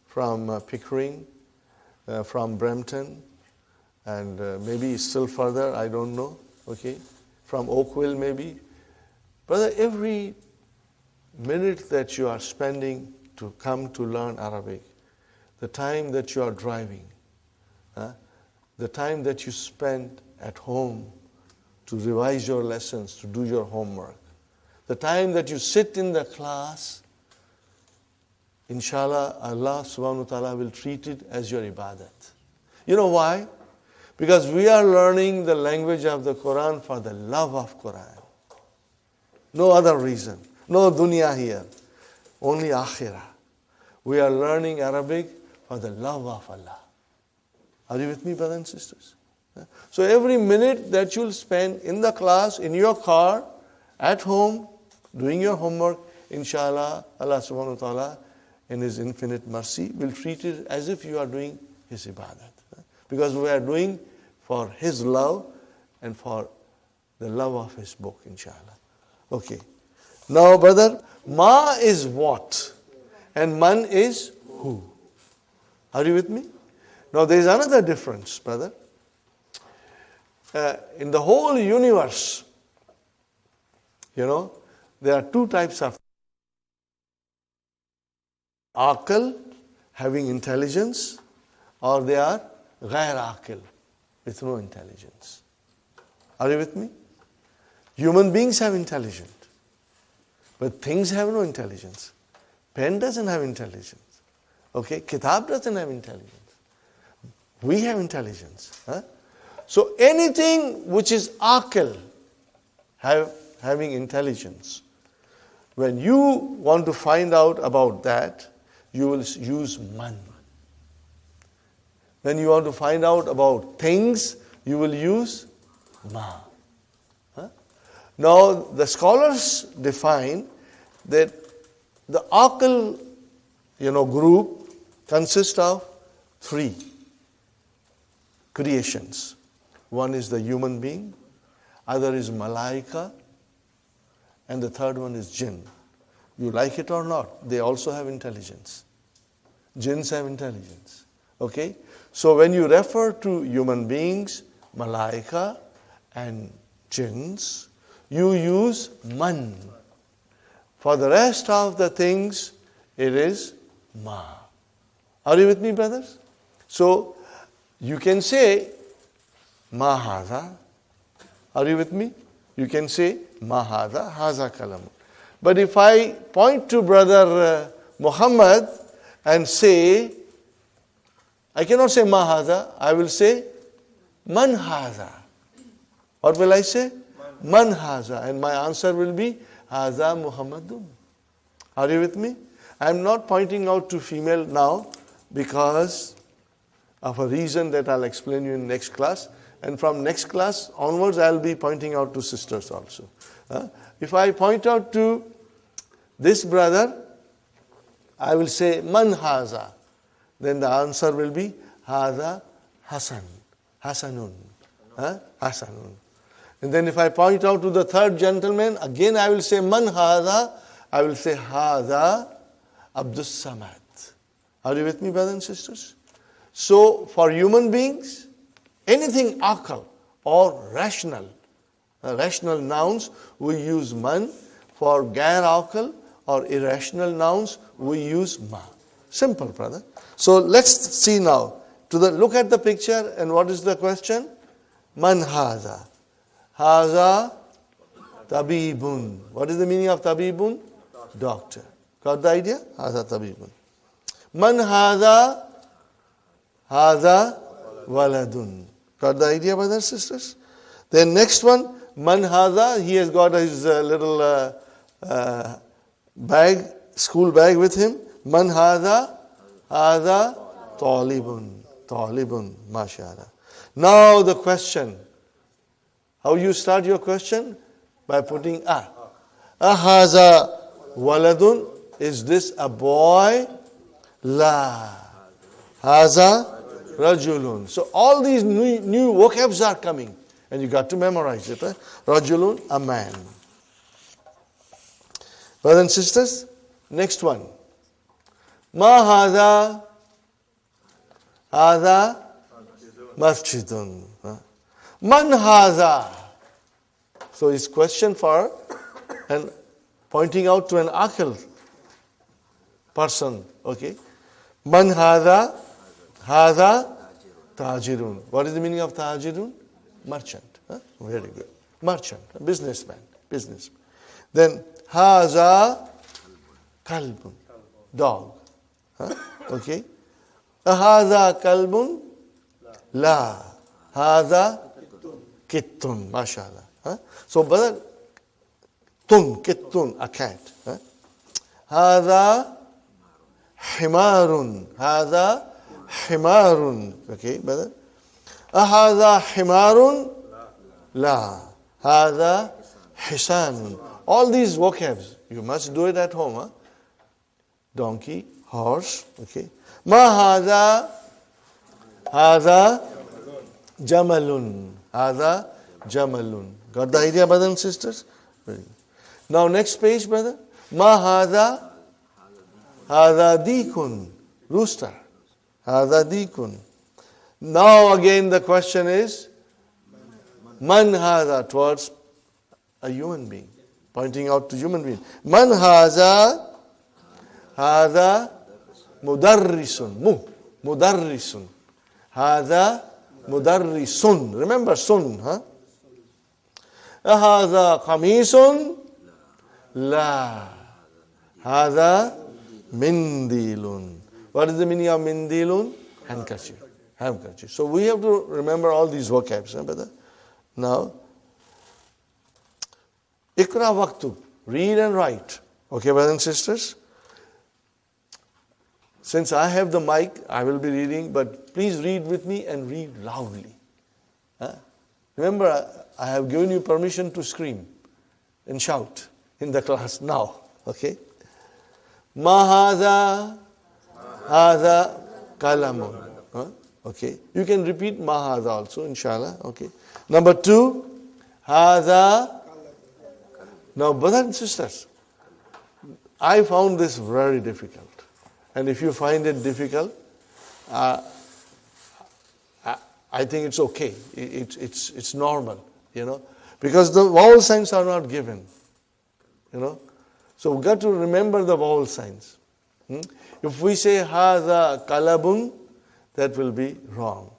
from Pickering, from Brampton, and maybe still further, I don't know, okay, from Oakville maybe. Brother, every minute that you are spending to come to learn Arabic, the time that you are driving, the time that you spend at home to revise your lessons, to do your homework, the time that you sit in the class, inshallah, Allah subhanahu wa ta'ala will treat it as your ibadat. You know why? Because we are learning the language of the Qur'an for the love of Qur'an. No other reason. No dunya here. Only akhirah. We are learning Arabic for the love of Allah. Are you with me, brothers and sisters? So every minute that you'll spend in the class, in your car, at home, doing your homework, inshallah, Allah subhanahu wa ta'ala, in His infinite mercy, will treat it as if you are doing His ibadat. Because we are doing for His love and for the love of His book, inshallah. Okay. Now, brother, ma is what? And man is who? Are you with me? Now, there is another difference, brother. In the whole universe, there are 2 types of aql, having intelligence, or they are ghair aql, with no intelligence. Are you with me? Human beings have intelligence, but things have no intelligence. Pen doesn't have intelligence. Okay, kitab doesn't have intelligence. We have intelligence. So anything which is aql, having intelligence, When you want to find out about that, you will use man. When you want to find out about things, you will use ma. Huh? Now, the scholars define that the aql, group consists of three creations. One is the human being, other is malaika, and the third one is jinn. You like it or not, they also have intelligence. Jinns have intelligence. Okay? So when you refer to human beings, malaika, and jinns, you use man. For the rest of the things, it is ma. Are you with me, brothers? So you can say ma hadha. Are you with me? You can say ma hadha, haza kalam. But if I point to brother Muhammad and say, I cannot say ma hadha, I will say man hadha. What will I say? Man hadha. And my answer will be hadha Muhammadun. Are you with me? I am not pointing out to female now because of a reason that I'll explain you in next class. And from next class onwards, I'll be pointing out to sisters also. If I point out to this brother, I will say man haza. Then the answer will be haza Hasan. Hasanun. Hasanun. And then if I point out to the third gentleman, again I will say man haza. I will say haza Abdus-Samad. Are you with me, brothers and sisters? So for human beings, anything aql or rational nouns, we use man. For gair aql or irrational nouns, we use ma. Simple, brother. So let's see now. Look at the picture, and what is the question? Man haza. Haza tabibun. What is the meaning of tabibun? Doctor. Got the idea? Haza tabibun. Man haza. Haza waladun. Got the idea, brothers and sisters? Then next one, man haza, he has got his little bag, school bag with him. Man haza, haza talibun. Talibun, mashallah. Now the question. How you start your question? By putting a. Haza waladun. Is this a boy? La. Haza rajulun. So all these new vocabs are coming. And you got to memorize it. Rajulun, a man. Brothers and sisters, next one. Ma hadha. Hadha masjidun. Man hadha. So his question for and pointing out to an aql person. Okay. Man hadha. Hadha tajirun. What is the meaning of tajirun? Merchant. Very good. Merchant, businessman. Then haza kalbun. Dog. Okay. Haza kalbun. La. Haza kittun. Mashallah. So brother, kittun, a cat. Haza himarun. Haza himarun. Okay, brother. Ahadha himarun? La. Hadha hisanun. All these vocabs, you must do it at home. Donkey, horse, okay. Ma hadha? Hadha jamalun. Hadha jamalun. Got the idea, brothers and sisters? Now next page, brother. Ma hadha? Hadha dikun. Rooster. Hadha dikun. Now again the question is, man hadha, towards a human being, pointing out to human being. Man hadha, hadha mudarrisun, mudarrisun. Hadha mudarrisun. Remember sun, huh? Hadha qamisun, la. Hadha mindilun. What is the meaning of mindilun? Handkerchief. Handkerchief. So we have to remember all these vocabs, brother. Now, ikra waktub, read and write. Okay, brothers and sisters? Since I have the mic, I will be reading, but please read with me and read loudly. Huh? Remember, I have given you permission to scream and shout in the class now. Okay? Mahaza, haza, kalamun. Huh? Okay. You can repeat mahaza also, inshallah. Okay. Number 2, haza. Now, brothers and sisters, I found this very difficult. And if you find it difficult, I think it's okay. It's normal, because the vowel signs are not given, So we've got to remember the vowel signs. If we say haza kalabun, that will be wrong.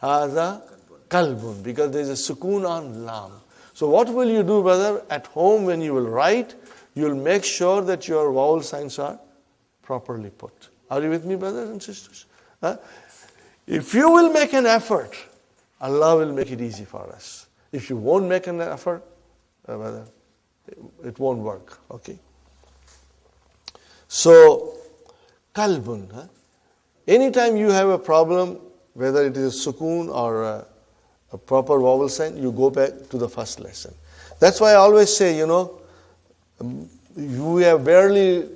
Haza kalbun, because there is a sukoon on lam. So what will you do, brother? At home when you will write, you will make sure that your vowel signs are properly put. Are you with me, brothers and sisters? If you will make an effort, Allah will make it easy for us. If you won't make an effort, brother, it won't work. Okay? So, kalbun. Anytime you have a problem, whether it is a sukoon or a proper vowel sign, you go back to the first lesson. That's why I always say, we are barely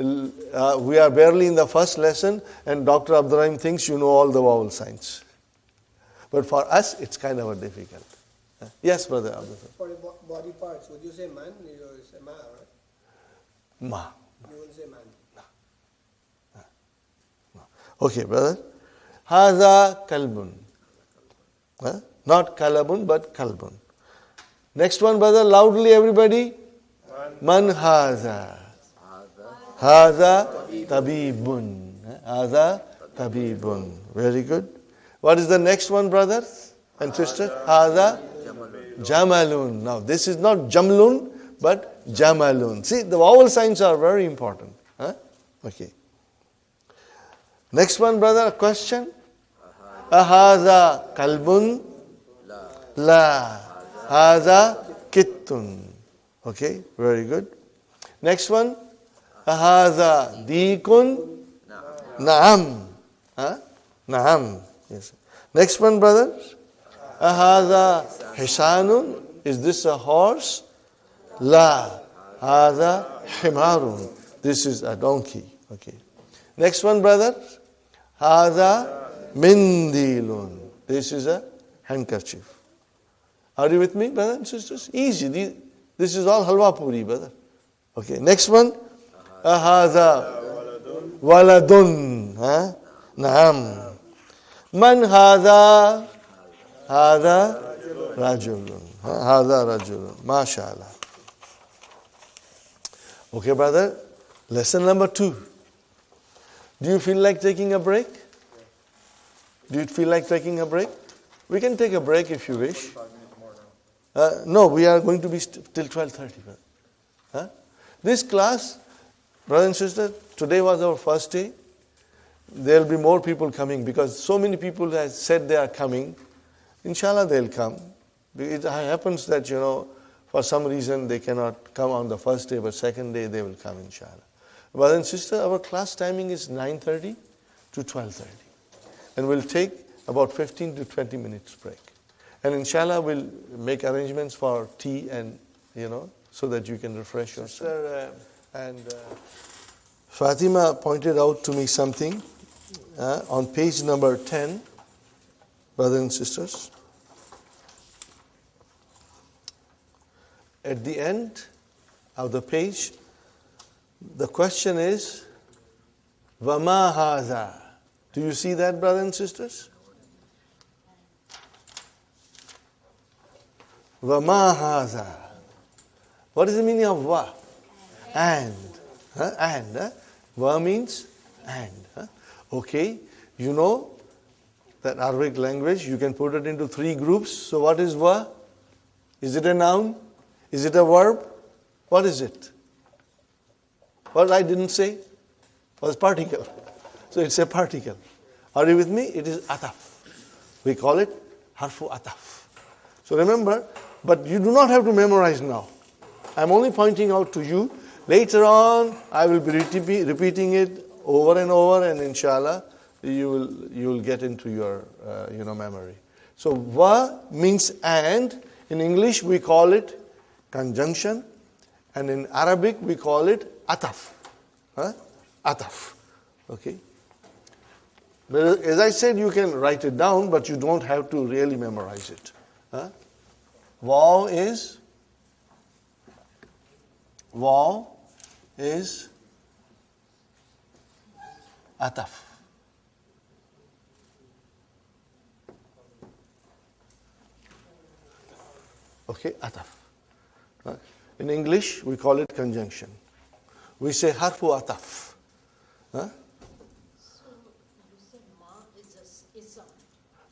in the first lesson, and Dr. Abdur-Raheem thinks you know all the vowel signs. But for us, it's kind of difficult. Yes, brother Abdur-Raheem. For the body parts, would you say man? You will say ma, right? Ma. You wouldn't say man. Okay, brother. Haza kalbun. Not kalabun, but kalbun. Next one, brother, loudly, everybody. Man haza. Haza tabibun. Haza tabibun. Very good. What is the next one, brothers and sisters? Haza jamalun. Now, this is not jamlun, but jamalun. See, the vowel signs are very important. Okay. Next one, brother, a question. Ahaza kalbun? La. Haza kittun. Okay, very good. Next one. Ahaza dikun? Naam. Naam. Yes. Next one, brothers. Ahaza hisanun? Is this a horse? La. Haza himarun. This is a donkey. Okay. Next one, brother. Haza mindilun. This is a handkerchief. Are you with me, brothers and sisters? Easy. This is all halwa puri, brother. Okay. Next one. Haza waladun. Naam. Man haza? Haza rajulun. Haza rajulun. MashaAllah. Okay, brother. Lesson number 2. Do you feel like taking a break? Do you feel like taking a break? We can take a break if you wish. No, we are going to be till 12:30. This class, brothers and sisters, today was our first day. There will be more people coming because so many people have said they are coming. Inshallah, they'll come. It happens that, for some reason they cannot come on the first day, but second day they will come, inshallah. Brothers and sisters, our class timing is 9:30 to 12:30. And we'll take about 15 to 20 minutes break. And inshallah, we'll make arrangements for tea and, so that you can refresh yourself. And Fatima pointed out to me something on page number 10, brothers and sisters. At the end of the page, the question is, Vama haza. Do you see that, brothers and sisters? Vama haza. What is the meaning of va? And. And. Va means and. Okay. You know that Arabic language, you can put it into 3 groups. So what is va? Is it a noun? Is it a verb? What is it? What I didn't say was particle. So it's a particle. Are you with me? It is ataf. We call it harfu ataf. So remember, but you do not have to memorize now. I'm only pointing out to you Later on, I will be repeating it over and over, and inshallah, you will get into your memory. So wa means and. In English, we call it conjunction, and in Arabic, we call it ataf. Ataf. Okay. But as I said, you can write it down, but you don't have to really memorize it. Waw is ataf. Okay, ataf. In English, we call it conjunction. We say harfu ataf.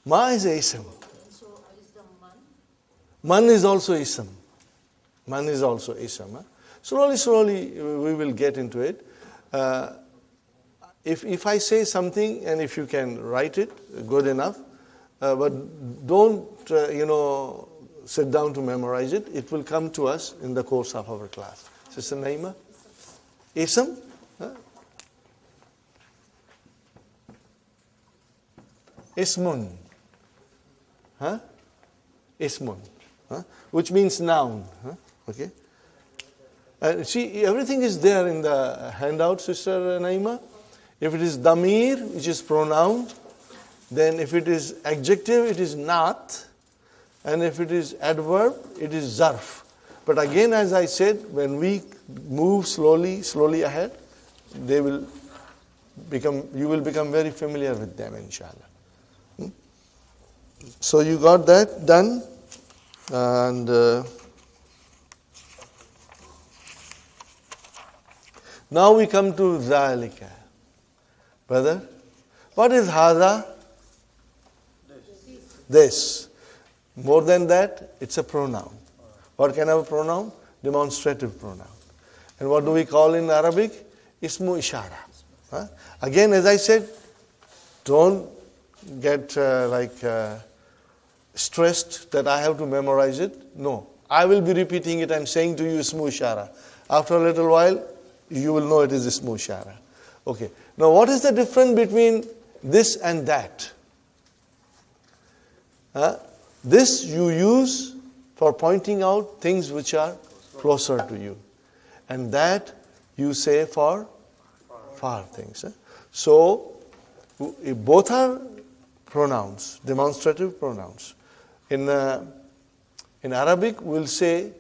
Ma is a ism. So is the man? Man is also ism. Man is also ism. Slowly, we will get into it. If I say something and if you can write it, good enough. But don't, sit down to memorize it. It will come to us in the course of our class. Sister Naima? Ism? Ismun. Ismun. Which means noun. Okay? See, everything is there in the handout, Sister Naima. If it is damir, which is pronoun, then if it is adjective, it is not. And if it is adverb, it is zarf. But again, as I said, when we move slowly ahead, you will become very familiar with them, inshallah. So you got that done. And now we come to zalika. Brother, what is hadha? This. More than that, it's a pronoun. What kind of a pronoun? Demonstrative pronoun. And what do we call in Arabic? Ismu ishara. Again, as I said, don't get stressed that I have to memorize it. No. I will be repeating it and saying to you ismu ishara. After a little while, you will know it is ismu ishara. Okay. Now, what is the difference between this and that? This you use for pointing out things which are closer to you. And that you say for far things. So, both are pronouns, demonstrative pronouns. In Arabic, we'll say,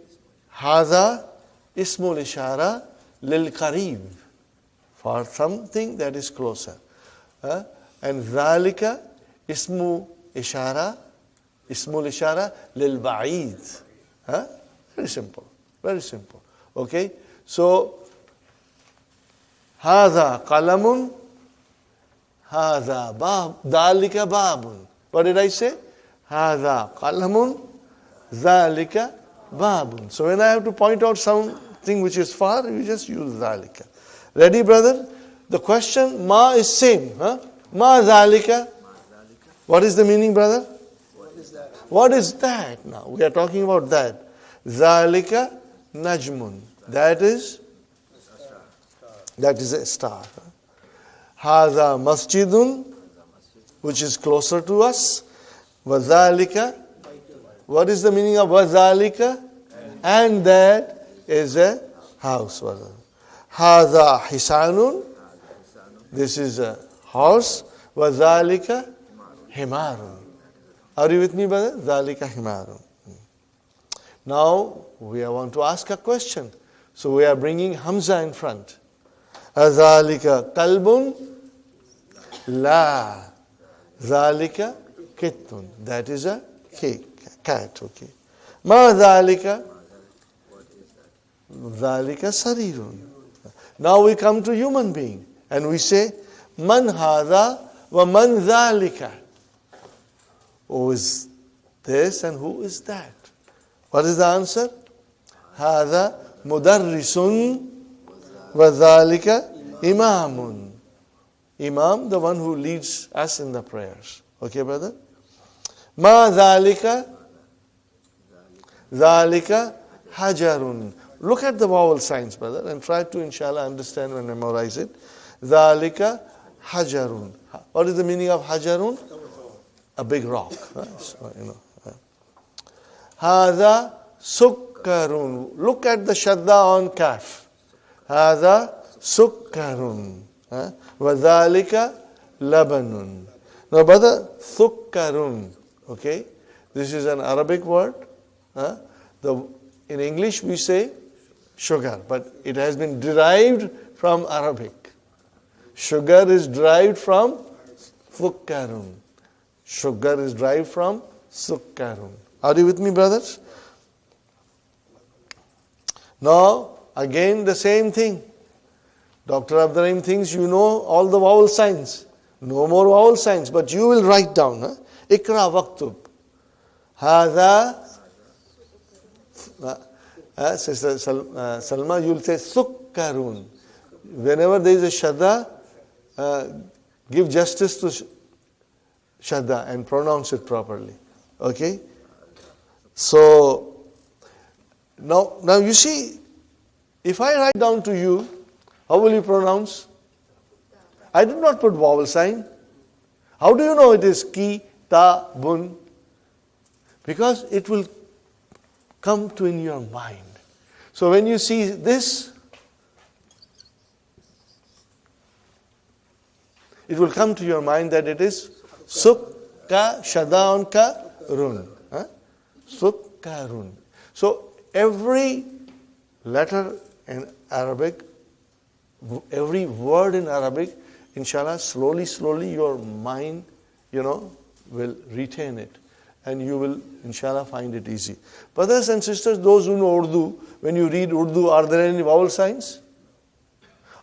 Hadha ismul ishara lil qarib, for something that is closer. And Zalika ismul ishara lil ba'id. Very simple. Very simple. Okay? So, Hadha qalamun, Hadha bab, Dhalika babun. What did I say? Hadha qalamun, Dhalika babun. So when I have to point out something which is far, you just use Dhalika. Ready, brother? The question, ma is same. Ma Dhalika. What is the meaning, brother? What is that now? We are talking about that. Zalika najmun. That is a star. Hadha masjidun, which is closer to us. Wazalika. What is the meaning of wazalika? And that is a house. Hadha hisanun. This is a horse. Wazalika himarun. Are you with me, brother? Zalika himarun. Now, we want to ask a question. So we are bringing Hamza in front. Azalika kalbun? La. Zalika kittun. That is a cat. Okay. Ma zalika? Zalika sarirun. Now we come to human being. And we say, Man hadha wa man zalika. Who is this and who is that? What is the answer? Hadha mudarrisun wa dhalika imamun. Imam, the one who leads us in the prayers. Okay, brother? Ma dhalika? Dhalika hajarun. look at the vowel signs, brother, and try to, inshallah, understand and memorize it. ذَلِكَ hajarun. What is the meaning of hajarun? A big rock. So, هَذَا sukkarun. Look at the shadda on kaf. هَذَا sukkarun. وَذَلِكَ labanun. Now, brother, sukkarun. Okay? This is an Arabic word. In English we say sugar, but it has been derived from Arabic. Sugar is derived from sukkarun. Sugar is derived from sukkarun. Are you with me, brothers? Now, again the same thing. Dr. Abdur-Raheem thinks you know all the vowel signs. No more vowel signs, but you will write down. Ikra waktub. Hada. Sister Salma, you will say sukkarun. Whenever there is a shadda, give justice to shadda and pronounce it properly. Okay? So, now you see, if I write down to you, how will you pronounce? I did not put vowel sign. How do you know it is ki, ta, bun? Because it will come to in your mind. So when you see this, it will come to your mind that it is sukka, shadda on ka, run. Sukkarun. So every letter in Arabic, every word in Arabic, inshallah, slowly your mind, will retain it. And you will, inshallah, find it easy. Brothers and sisters, those who know Urdu, when you read Urdu, are there any vowel signs?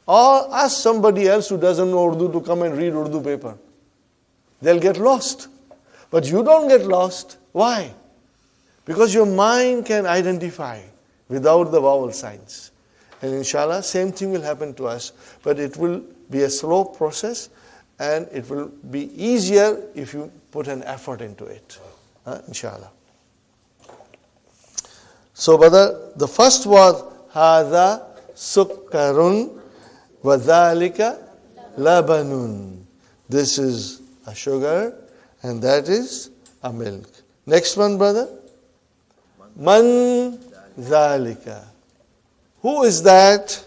Or ask somebody else who doesn't know Urdu to come and read Urdu paper. They'll get lost. But you don't get lost. Why? Because your mind can identify without the vowel signs. And inshallah, same thing will happen to us. But it will be a slow process and it will be easier if you put an effort into it. Inshallah. So, brother, the first was هذا sukkarun wa dhalika labanun. This is a sugar and that is a milk. Next one, brother. Man dhalika. Who is that?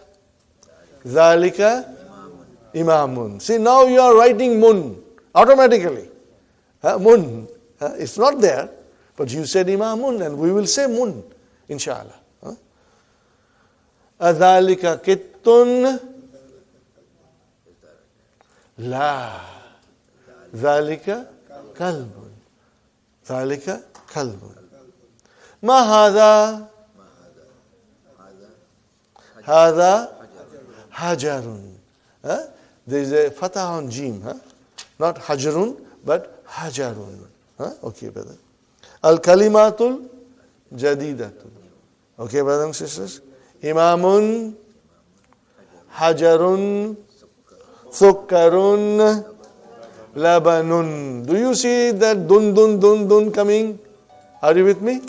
Dhalika imamun. See, now you are writing mun automatically. Mun. It's not there, but you said imamun and we will say mun, inshallah. Adhalika kittun? La. Dhalika kalbun. Dhalika kalbun. Ma hadha? Hadha hajarun. There is a fatah on jim. Not hajarun, but hajarun. Okay, brother. Al-kalimatul jadidatul. Okay, brothers and sisters. Imamun, hajarun, sukkarun, labanun. Do you see that dun coming? Are you with me?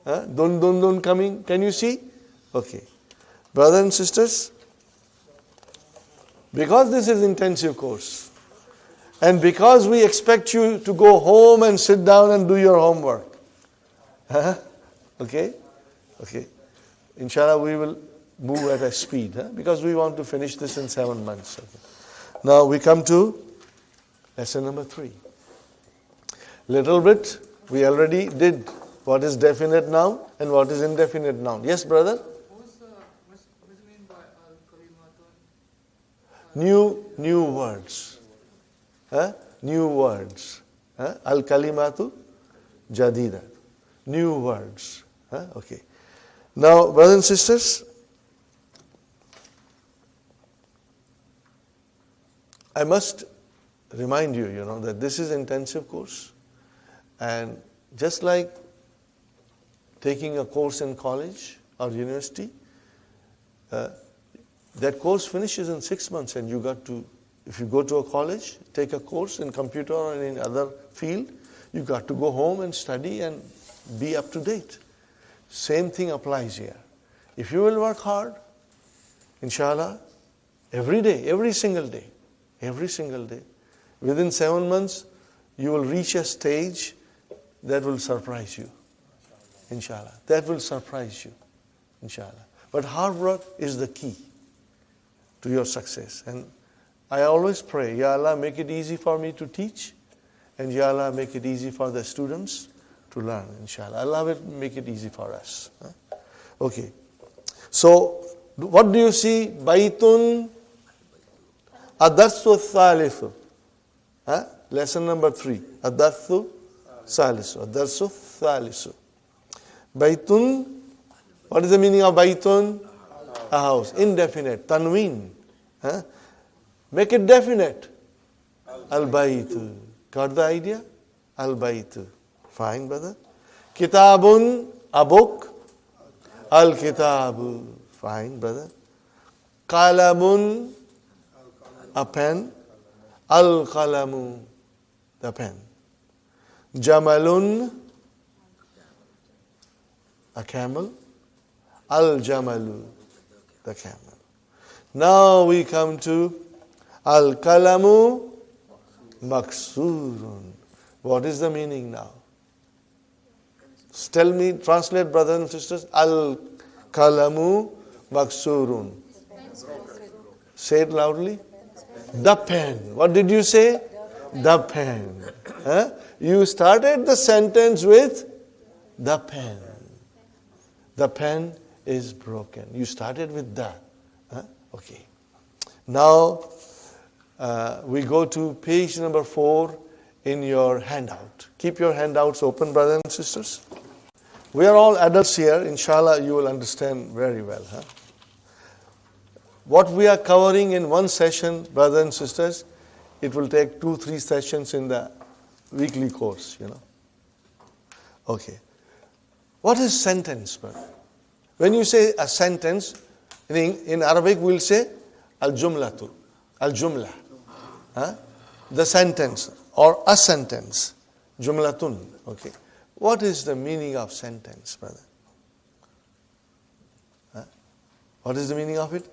Dun coming. Can you see? Okay. Brothers and sisters, because this is intensive course, and because we expect you to go home and sit down and do your homework. Okay? Okay. Inshallah, we will move at a speed, because we want to finish this in 7 months. Okay. Now we come to lesson number 3. Little bit, we already did what is definite noun and what is indefinite noun. Yes, brother? What's do you mean by al-kalimatun? New words. New words. Al-kalimatu jadida. New words. Okay. Now, brothers and sisters, I must remind you, that this is intensive course. And just like taking a course in college or university, that course finishes in 6 months and you got to, if you go to a college, take a course in computer or in other field, you got to go home and study and be up to date. Same thing applies here. If you will work hard, inshallah, every day, every single day, within 7 months, you will reach a stage that will surprise you. Inshallah. That will surprise you. Inshallah. But hard work is the key to your success. And I always pray, Ya Allah, make it easy for me to teach, and Ya Allah, make it easy for the students to learn, inshallah. Allah will make it easy for us. Okay. So, what do you see? Baitun Adarsu Thalithu. Lesson number 3. Adarsu Thalithu. Adarsu Thalithu. Baitun, what is the meaning of Baitun? A house. Indefinite. Tanween. Make it definite. Al-Baitu. Got the idea? Al-Baitu. Fine, brother. Kitabun, a book. Al-Kitabu. Fine, brother. Qalamun, a pen. Al-Qalamu, the pen. Jamalun, a camel. Al-Jamalu, the camel. Now we come to Al-Kalamu Maksurun. What is the meaning now? Tell me, translate, brothers and sisters. Al-Kalamu Maksurun. Say it loudly. The pen. What did you say? The pen. You started the sentence with the pen. The pen is broken. You started with the. Okay. Now we go to page number 4 in your handout. Keep your handouts open, brothers and sisters. We are all adults here. Inshallah, you will understand very well. What we are covering in one session, brothers and sisters, it will take 2-3 sessions in the weekly course, Okay. What is sentence, brother? When you say a sentence, in Arabic we'll say al-jumlatu, al-jumla. The sentence or a sentence. Jumlatun. Okay. What is the meaning of sentence, brother? What is the meaning of it?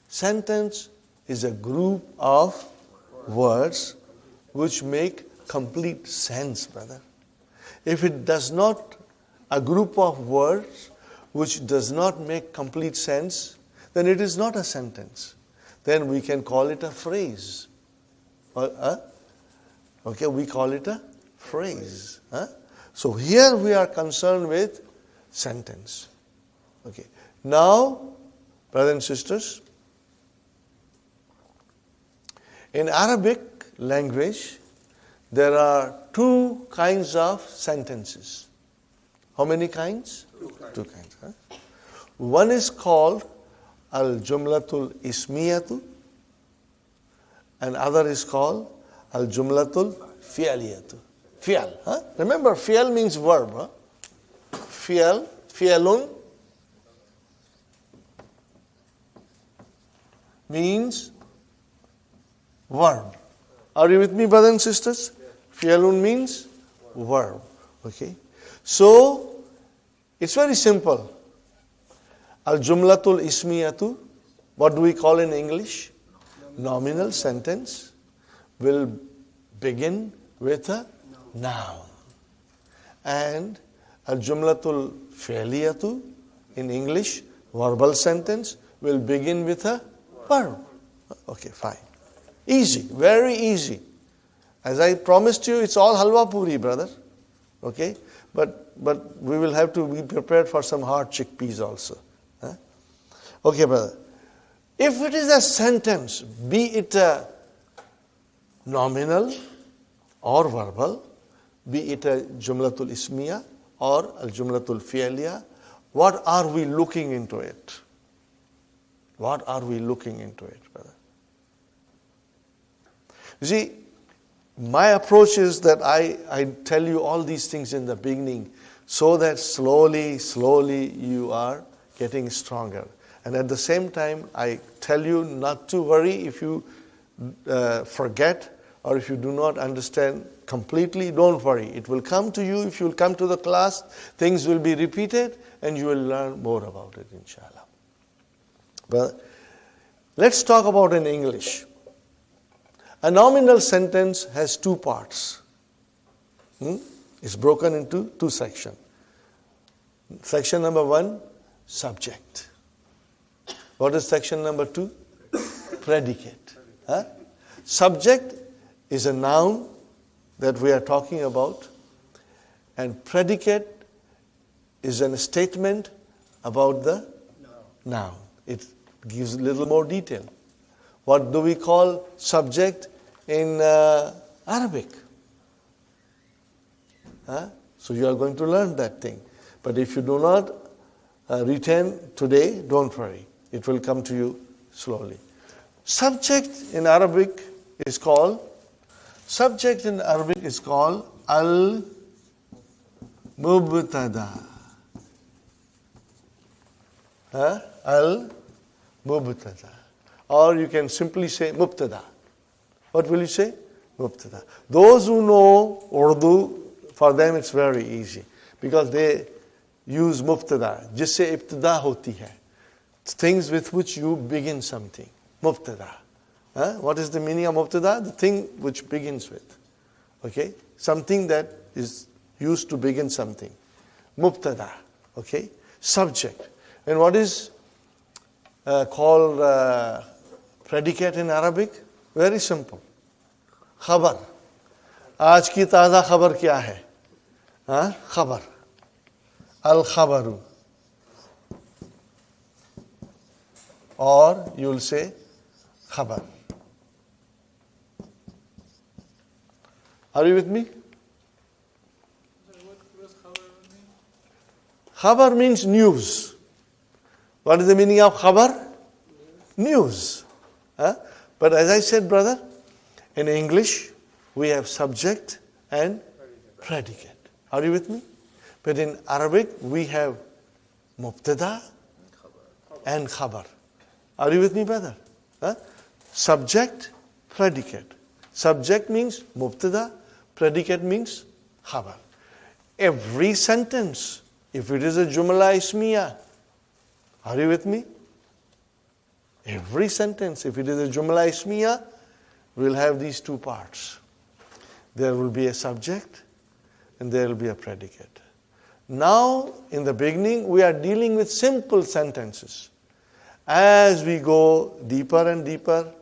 Sentence is a group of words which make complete sense, brother. If it does not, a group of words which does not make complete sense, then it is not a sentence. Then we can call it a phrase. Okay, we call it a phrase. So here we are concerned with sentence. Okay. Now, brothers and sisters, in Arabic language, there are 2 kinds of sentences. How many kinds? 2 kinds. One is called al-jumlatul ismiyatu, and other is called al-jumlatul fi'aliyatu. Fi'al. Remember, fi'al means verb. Fi'al, fi'alun means verb. Are you with me, brothers and sisters? Fi'alun means verb. Okay. So, it's very simple. Al-jumlatul ismiyatu, what do we call in English? Nominal sentence will begin with a noun. And al-jumlatul fi'liyatu, in English, verbal sentence will begin with a verb. Okay, fine. Easy, very easy. As I promised you, it's all halwa puri, brother. Okay? But we will have to be prepared for some hard chickpeas also. Okay, brother. If it is a sentence, be it a nominal or verbal, be it a jumlatul ismiya or al-jumlatul fi'liya, what are we looking into it? What are we looking into it, brother? You see, my approach is that I tell you all these things in the beginning so that slowly you are getting stronger. And at the same time, I tell you not to worry if you forget or if you do not understand completely, don't worry. It will come to you. If you will come to the class, things will be repeated and you will learn more about it, inshallah. But let's talk about in English. A nominal sentence has two parts. It's broken into two sections. Section number 1, subject. What is section number 2? Predicate. Subject is a noun that we are talking about, and predicate is a statement about the noun. It gives a little more detail. What do we call subject in Arabic? So you are going to learn that thing. But if you do not retain today, don't worry. It will come to you slowly. Subject in Arabic is called al-mubtada. Al-mubtada. Or you can simply say mubtada. What will you say? Mubtada. Those who know Urdu, for them it's very easy. Because they use mubtada. Jisse ibtida hoti hai. Things with which you begin something. Mubtada. What is the meaning of mubtada? The thing which begins with. Okay? Something that is used to begin something. Mubtada. Okay? Subject. And what is called predicate in Arabic? Very simple. Khabar. Aaj ki taza khabar kya hai? Khabar. Al-khabaru. Or you will say khabar. Are you with me? What does khabar mean? Khabar means news. What is the meaning of khabar? News. But as I said, brother, in English, we have subject and predicate. Are you with me? But in Arabic, we have mubtada and khabar. Are you with me, brother? Subject, predicate. Subject means mubtada, predicate means khabar. Every sentence, if it is a jumla ismiya, are you with me? Every sentence, if it is a jumla ismiya, will have these two parts. There will be a subject and there will be a predicate. Now, in the beginning, we are dealing with simple sentences. As we go deeper and deeper,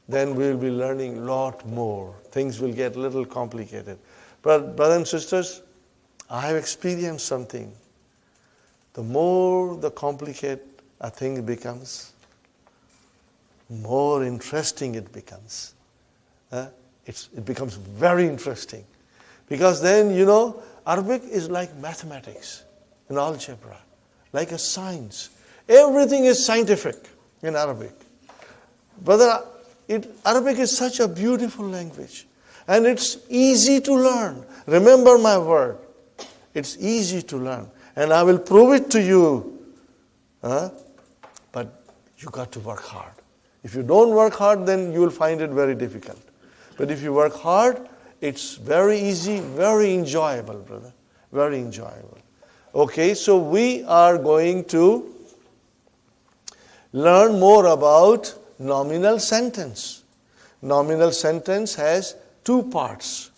then we will be learning a lot more. Things will get a little complicated. But brothers and sisters, I have experienced something. The more the complicated a thing becomes, more interesting it becomes. It becomes very interesting. Because then, Arabic is like mathematics and algebra, like a science. Everything is scientific in Arabic. Brother, Arabic is such a beautiful language. And it's easy to learn. Remember my word. It's easy to learn. And I will prove it to you. But you got to work hard. If you don't work hard, then you will find it very difficult. But if you work hard, it's very easy, very enjoyable, brother. Very enjoyable. Okay, so we are going to learn more about nominal sentence. Nominal sentence has two parts.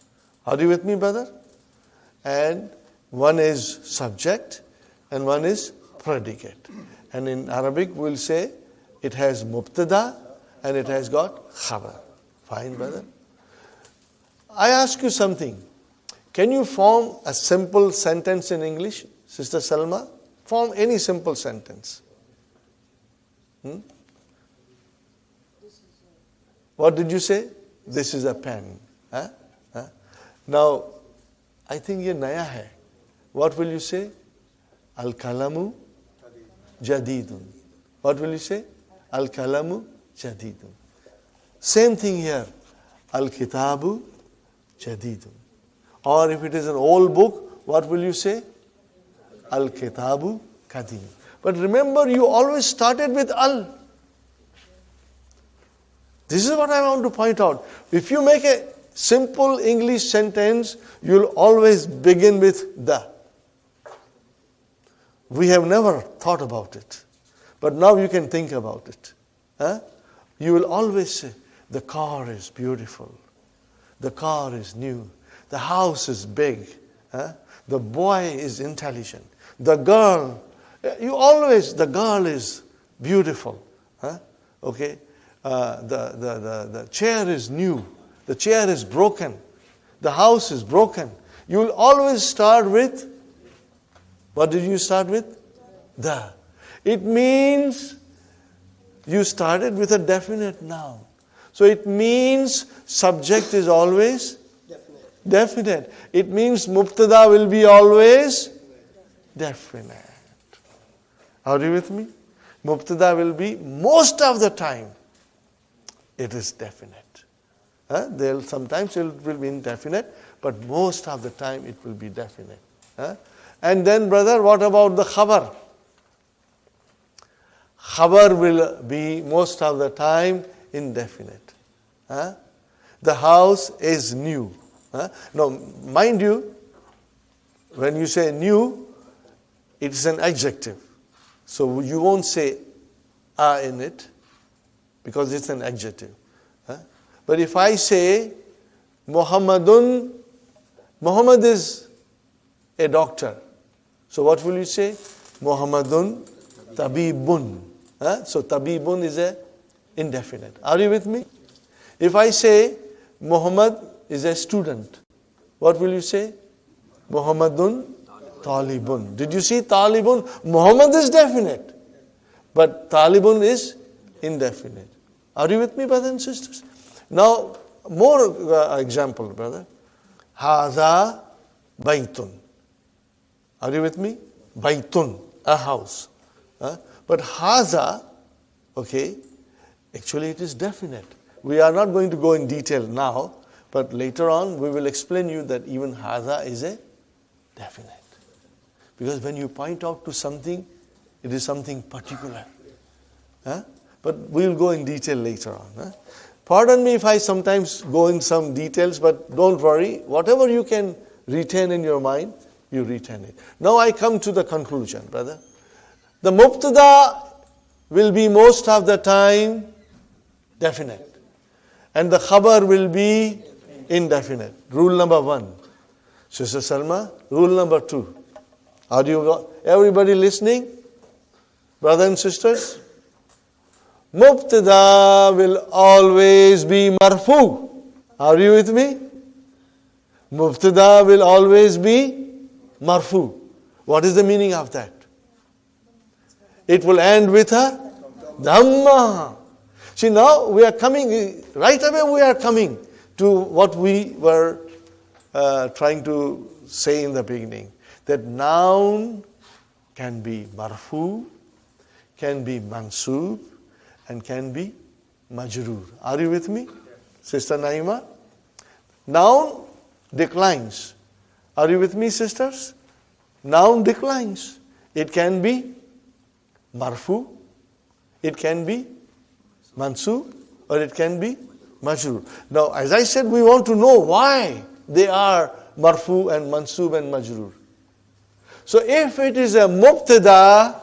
Are you with me, brother? And one is subject and one is predicate. And in Arabic, we'll say it has mubtada and it has got khabar. Fine, brother? I ask you something. Can you form a simple sentence in English, Sister Salma? Form any simple sentence. What did you say? This is a pen. Now, I think ye naya hai. What will you say? Al-kalamu jadidun. What will you say? Al-kalamu jadidun. Same thing here. Al-kitabu jadidun. Or if it is an old book, what will you say? Al-kitabu kadim. But remember, you always started with al. This is what I want to point out. If you make a simple English sentence, you'll always begin with the. We have never thought about it. But now you can think about it. You will always say, the car is beautiful. The car is new. The house is big. The boy is intelligent. The girl, the girl is beautiful. Okay? The chair is new. The chair is broken. The house is broken. You will always start with, what did you start with? The. It means you started with a definite noun. So it means subject is always definite. It means mubtada will be always definite. Are you with me? Mubtada will be, most of the time, it is definite. Sometimes it will be indefinite, but most of the time it will be definite. And then, brother, what about the khabar? Khabar will be most of the time indefinite. The house is new. Now, mind you, when you say new, it is an adjective. So you won't say a in it because it's an adjective. But if I say Muhammadun, Muhammad is a doctor. So what will you say? Muhammadun tabibun. So tabibun is a indefinite. Are you with me? If I say Muhammad is a student, what will you say? Muhammadun talibun. Did you see talibun? Muhammad is definite, but talibun is indefinite. Are you with me, brothers and sisters? Now, more example, brother. Haza baytun. Are you with me? Baytun, a house. But haza, okay, actually it is definite. We are not going to go in detail now, but later on we will explain you that even haza is a definite. Because when you point out to something, it is something particular. But we will go in detail later on. Pardon me if I sometimes go in some details, but don't worry. Whatever you can retain in your mind, you retain it. Now I come to the conclusion, brother. The mubtada will be most of the time definite. And the khabar will be indefinite. Rule number 1. Sister Salma, rule number 2. Are you everybody listening? Brothers and sisters? Mubtada will always be marfu. Are you with me? Mubtada will always be marfu. What is the meaning of that? It will end with a dhamma. See, now we are coming, right away we are coming to what we were trying to say in the beginning. That noun can be marfu, can be mansub, and can be majroor. Are you with me, Sister Naima? Noun declines. Are you with me, sisters? Noun declines. It can be marfu, it can be mansub, or it can be majroor. Now, as I said, we want to know why they are marfu and mansub and majroor. So if it is a mubtada,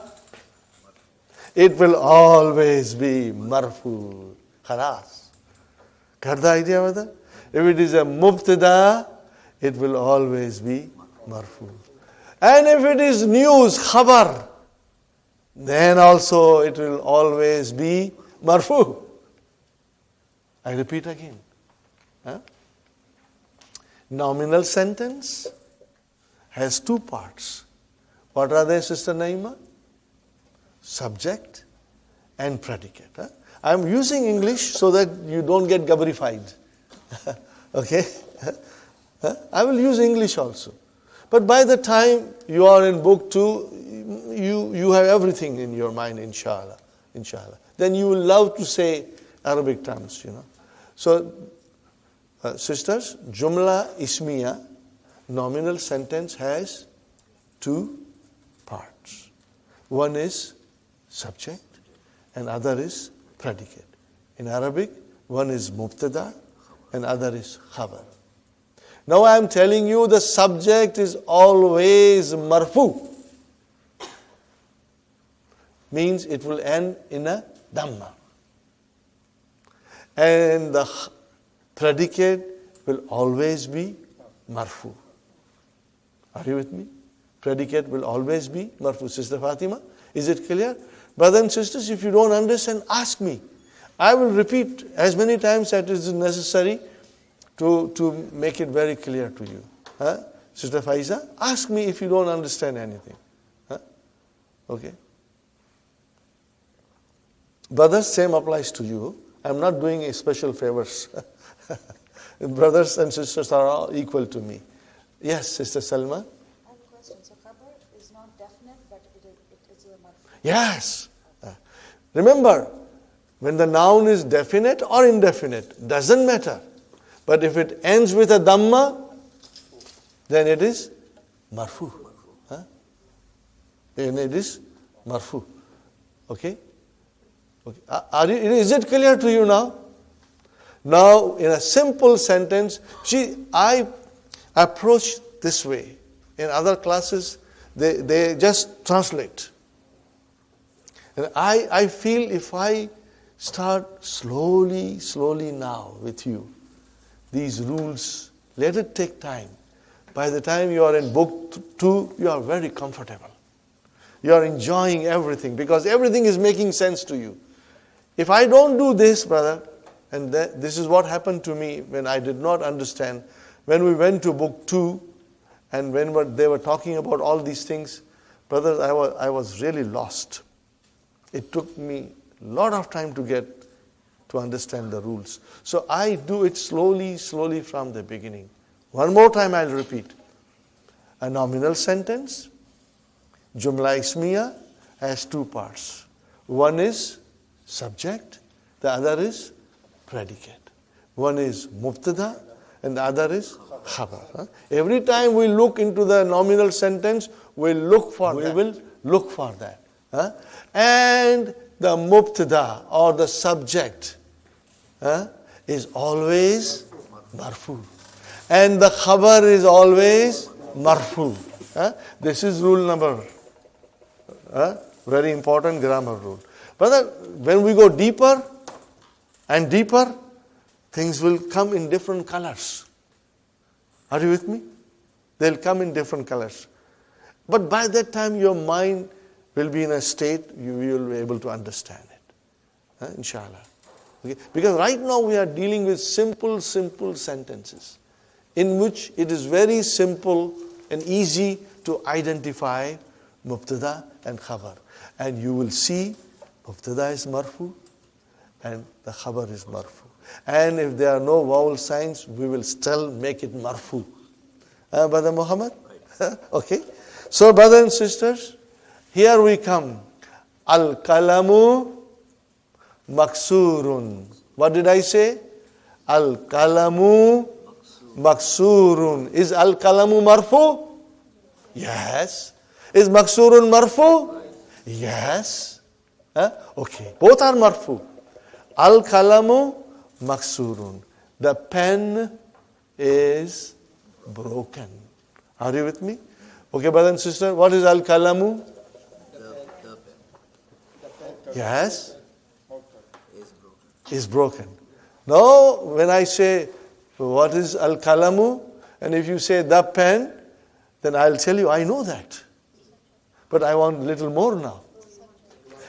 it will always be marfu. Khalas. Got the idea, brother? If it is a mubtada, it will always be marfu. And if it is news, khabar, then also it will always be marfu. I repeat again. Nominal sentence has 2 parts. What are they, Sister Naima? Subject and predicate. I am using English so that you don't get gabbarified. Okay? I will use English also. But by the time you are in book 2, you have everything in your mind, inshallah. Then you will love to say Arabic terms, So, sisters, Jumla Ismiya, nominal sentence has 2 parts. One is subject and other is predicate. In Arabic, One is mubtada and other is khabar. Now I am telling you the subject is always marfu. Means it will end in a dhamma. And the predicate will always be marfu. Are you with me? Predicate will always be marfu. Sister Fatima, is it clear? Brothers and sisters, if you don't understand, ask me. I will repeat as many times as is necessary to make it very clear to you. Huh? Sister Faiza, ask me if you don't understand anything. Huh? Okay. Brothers, same applies to you. I'm not doing a special favors. Brothers and sisters are all equal to me. Yes, Sister Salma? I have a question. So khabar is not definite, but it is a marfu. Yes. Remember, when the noun is definite or indefinite, doesn't matter. But if it ends with a dhamma, then it is marfu. Huh? Then it is marfu. Okay? Okay. Is it clear to you now? Now, in a simple sentence, I approach this way. In other classes, they just translate. And I feel if I start slowly now with you, these rules, let it take time. By the time you are in book 2, you are very comfortable. You are enjoying everything because everything is making sense to you. If I don't do this, brother, and this is what happened to me when I did not understand, when we went to book 2 and when they were talking about all these things, brothers, I was really lost. It took me a lot of time to understand the rules. So I do it slowly from the beginning. One more time I'll repeat. A nominal sentence, Jumla Ismiya, has 2 parts. One is subject, the other is predicate. One is mubtada and the other is khabar. Every time we look into the nominal sentence, we will look for that. And the mubtada or the subject is always marfu. And the khabar is always marfu. This is rule number, very important grammar rule. Brother, when we go deeper and deeper, things will come in different colors. Are you with me? They'll come in different colors. But by that time, your mind will be in a state you will be able to understand it. Inshallah. Okay? Because right now we are dealing with simple sentences in which it is very simple and easy to identify mubtada and khabar. And you will see mubtada is marfu and the khabar is marfu. And if there are no vowel signs, we will still make it marfu. Brother Muhammad? Okay. So, brothers and sisters, here we come. Al-kalamu maksurun. What did I say? Al-kalamu maksurun. Is al-kalamu marfu? Yes. Is maksurun marfu? Yes. Okay. Both are marfu. Al-kalamu maksurun. The pen is broken. Are you with me? Okay, brother and sister, what is al-kalamu? Yes? Is broken. Now, when I say, what is al-kalamu? And if you say the pen, then I'll tell you, I know that. But I want a little more now.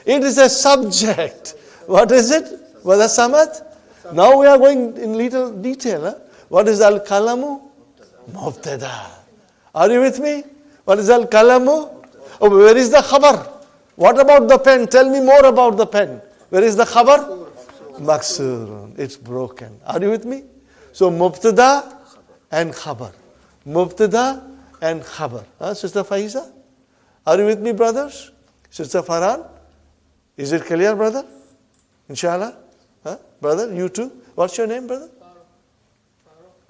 It is a subject. What is it? What is samat? Now we are going in little detail. What is al-kalamu? Mubtada. Are you with me? What is al-kalamu? Oh, where is the khabar? What about the pen? Tell me more about the pen. Where is the khabar? Maksurun. It's broken. Are you with me? So mubtada and khabar. Mubtada and khabar. Sister Faiza? Are you with me, brothers? Sister Farhan? Is it clear, brother? Inshallah? Brother, you too? What's your name, brother?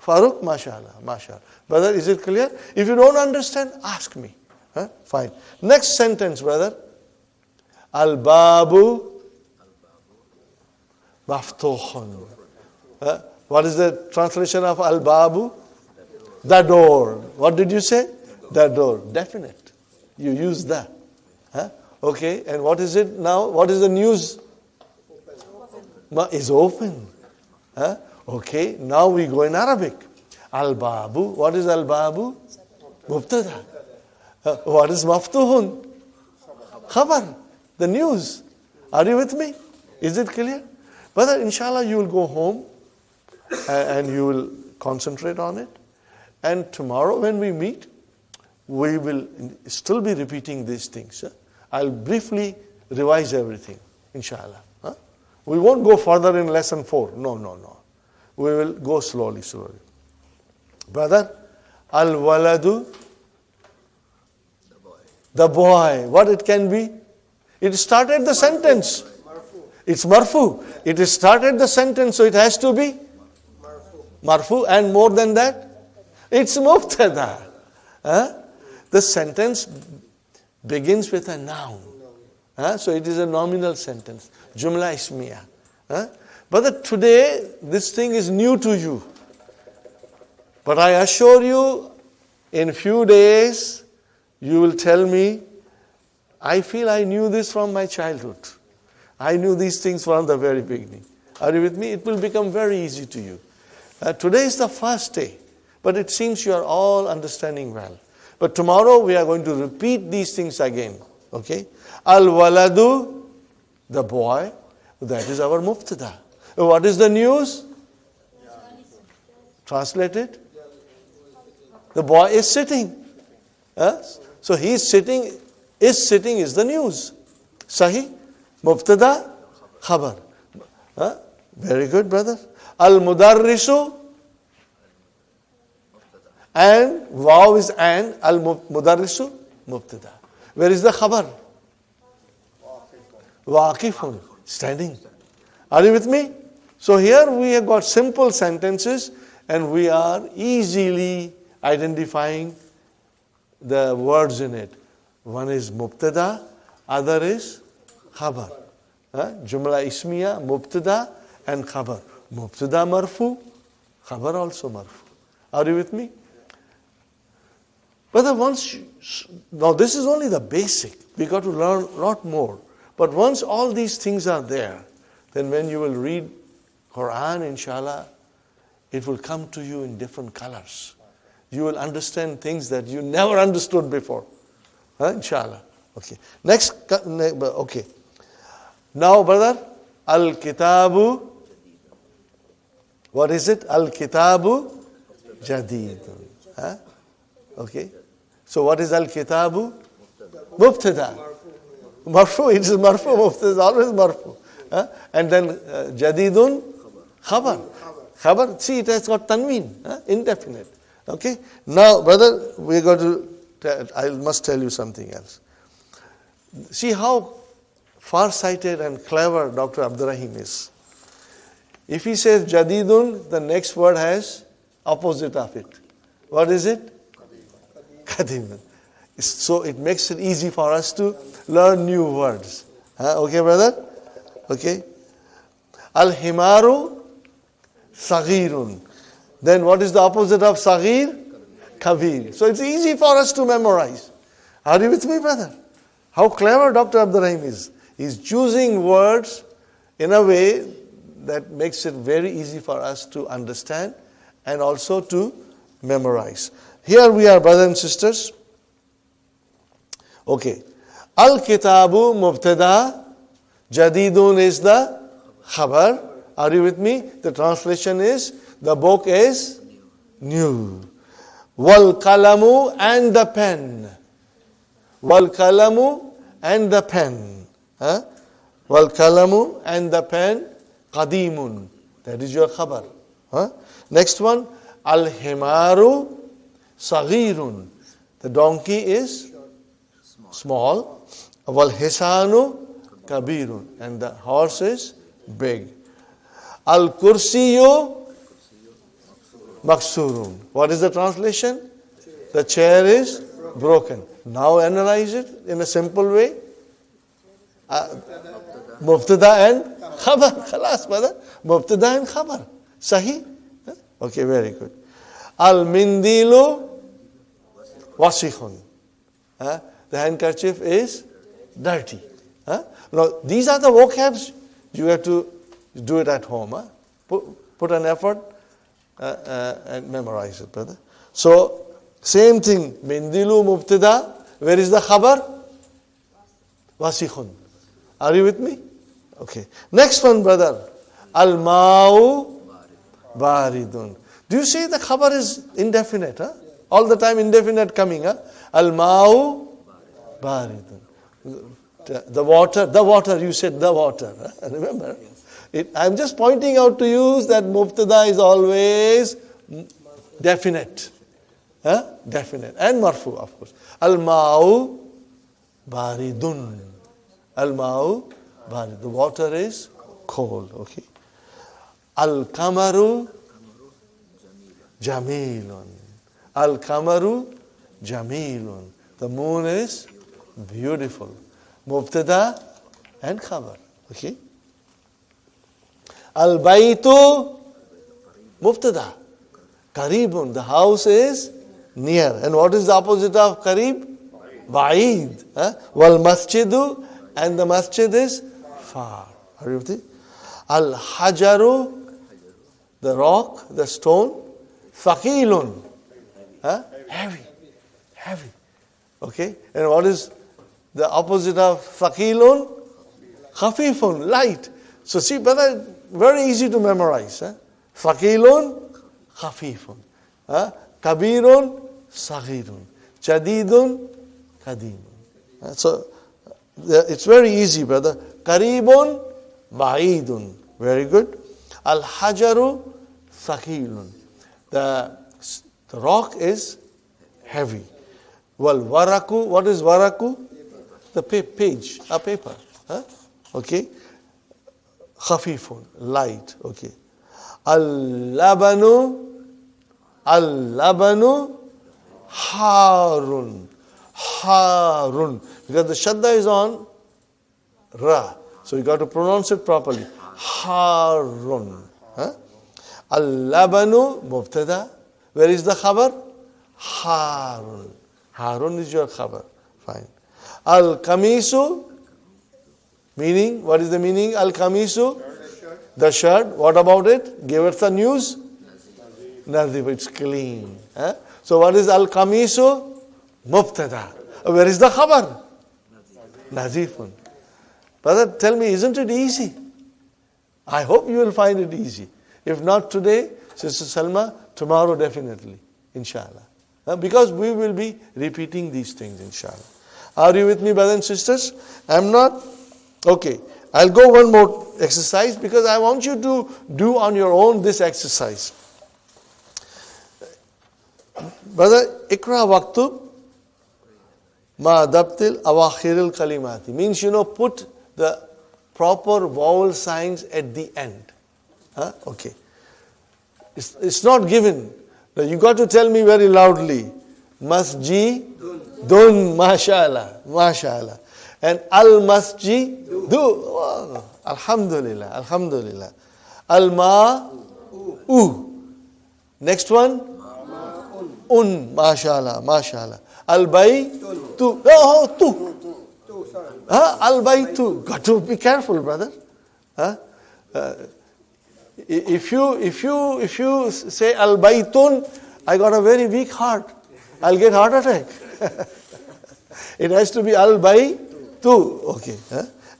Farooq? MashaAllah. MashaAllah. Brother, is it clear? If you don't understand, ask me. Fine. Next sentence, brother. Al-babu maftuhun. What is the translation of al-babu? The door. What did you say? The door. Definite. You use the. Okay, and what is it now? What is the news? Is open. Okay, now we go in Arabic. Al-babu. What is al-babu? Mubtada. What is maftuhun? Khabar. The news. Are you with me? Is it clear? Brother, inshallah, you will go home and you will concentrate on it. And tomorrow when we meet, we will still be repeating these things. I'll briefly revise everything, inshallah. We won't go further in lesson 4. No. We will go slowly. Brother, al-waladu, the boy. What it can be? It started the sentence. It's marfu. It started the sentence, so it has to be marfu. And more than that, it's mubtada. The sentence begins with a noun. So it is a nominal sentence. Jumla ismiya. But today, this thing is new to you. But I assure you, in few days, you will tell me, I feel I knew this from my childhood. I knew these things from the very beginning. Are you with me? It will become very easy to you. Today is the first day, but it seems you are all understanding well. But tomorrow we are going to repeat these things again. Okay? Al-waladu, the boy, that is our mubtada. What is the news? Translate it. The boy is sitting. So he is sitting. Is sitting is the news. Sahih? Mubtada, khabar. Very good, brother. Al-mudarrisu, and waw is and, al-mudarrisu, mubtada. Where is the khabar? Waqifun, standing. Are you with me? So here we have got simple sentences and we are easily identifying the words in it. One is mubtada, other is khabar. Jumla ismiya, mubtada and khabar. Mubtada marfu, khabar also marfu. Are you with me? But now this is only the basic. We got to learn a lot more. But once all these things are there, then when you will read Qur'an, inshallah, it will come to you in different colors. You will understand things that you never understood before. Inshallah. Okay. Next, okay. Now, brother, al-kitabu, what is it? Al-kitabu jadidun. Okay. So what is al-kitabu? Mubtada. Marfu, it is marfu, mubtada is always marfu. And then jadidun, khabar. Khabar, see, it has got tanween, indefinite. Okay. Now, brother, we got to, I must tell you something else. See how far-sighted and clever Dr. Abdur-Raheem is. If he says jadidun, the next word has opposite of it. What is it? Qadimun. So it makes it easy for us to learn new words. Okay, brother? Okay. Al-himaru saghirun. Then what is the opposite of saghir? Kabir. So it's easy for us to memorize. Are you with me, brother? How clever Dr. Abdur-Raheem is. He's choosing words in a way that makes it very easy for us to understand and also to memorize. Here we are, brothers and sisters. Okay. Al-kitabu mubtada, jadidun is the khabar. Are you with me? The translation is, the book is new. Wal kalamu and the pen. Wal kalamu and the pen. Wal kalamu and the pen, qadimun. That is your khabar. Next one, al-himaru saghirun. The donkey is small. Wal hisanu kabirun. And the horse is big. Al-kursiyu maksurun. What is the translation? The chair is broken. Now analyze it in a simple way. Mubtada and khabar. Khalas, brother. Mubtada and khabar. Sahi? Huh? Okay, very good. Al-mindilu wasikhun. The handkerchief is dirty. Now, these are the vocabs. You have to do it at home. Put an effort and memorize it, brother. So, same thing. Mindilu mubtada. Where is the khabar? Wasikhun. Are you with me? Okay. Next one, brother. Al-ma'u baridun. Do you see the khabar is indefinite? All the time indefinite coming. Al-ma'u baridun. The water, you said the water. Remember? I'm just pointing out to you that mubtada is always definite. Definite. And marfu, of course. Al-ma'u baridun. Al-ma'u baridun. The water is cold. Okay. Al-kamaru jamilun. Al-kamaru jamilun. The moon is beautiful. Mubtada and khabar. Okay. Al-baytu mubtada. Qaribun. The house is near. And what is the opposite of qarib? Ba'id. Wal masjidu. And the masjid is far. Are you with it? Al-hajaru. The rock, the stone. Thaqilun. Heavy. Heavy. Okay. And what is the opposite of thaqilun? Khafifun. Light. So see, brother, very easy to memorize. Thaqilun, khafifun. Kabirun, saghirun. Jadidun, kadimun. So it's very easy, brother. Qaribun, ba'idun. Very good. Al-hajaru, thaqilun. The rock is heavy. Well, waraku, what is waraku? The page, a paper. Okay. Khafifun, light. Okay. Al-labanu harun. Harun. Because the shadda is on ra. So you got to pronounce it properly. Harun. Al-labanu mubtada. Where is the khabar? Harun. Harun is your khabar. Fine. Al-kamisu. Meaning, what is the meaning? Al-kamisu? The shirt. What about it? Give us the news. Nazif. It's clean. So what is al-kamisu? Mubtada. Where is the khabar? Nazifun. Brother, tell me, isn't it easy? I hope you will find it easy. If not today, Sister Salma, tomorrow definitely. Inshallah. Because we will be repeating these things, inshallah. Are you with me, brothers and sisters? I'm not. Okay. I'll go one more exercise because I want you to do on your own this exercise. Brother, ikra waktub ma dabtil awakhiril kalimati. Means, put the proper vowel signs at the end. Okay. It's not given. You got to tell me very loudly. Masjidun, mashallah, mashallah. And al-masjidu, oh, alhamdulillah, alhamdulillah. Al-ma'u. Next one? Mashallah, mashallah. Al-baytu, oh, tu. Al-baytu. Got to be careful, brother. If you say al-baytun, I got a very weak heart. I'll get heart attack. It has to be al-baytu. Okay.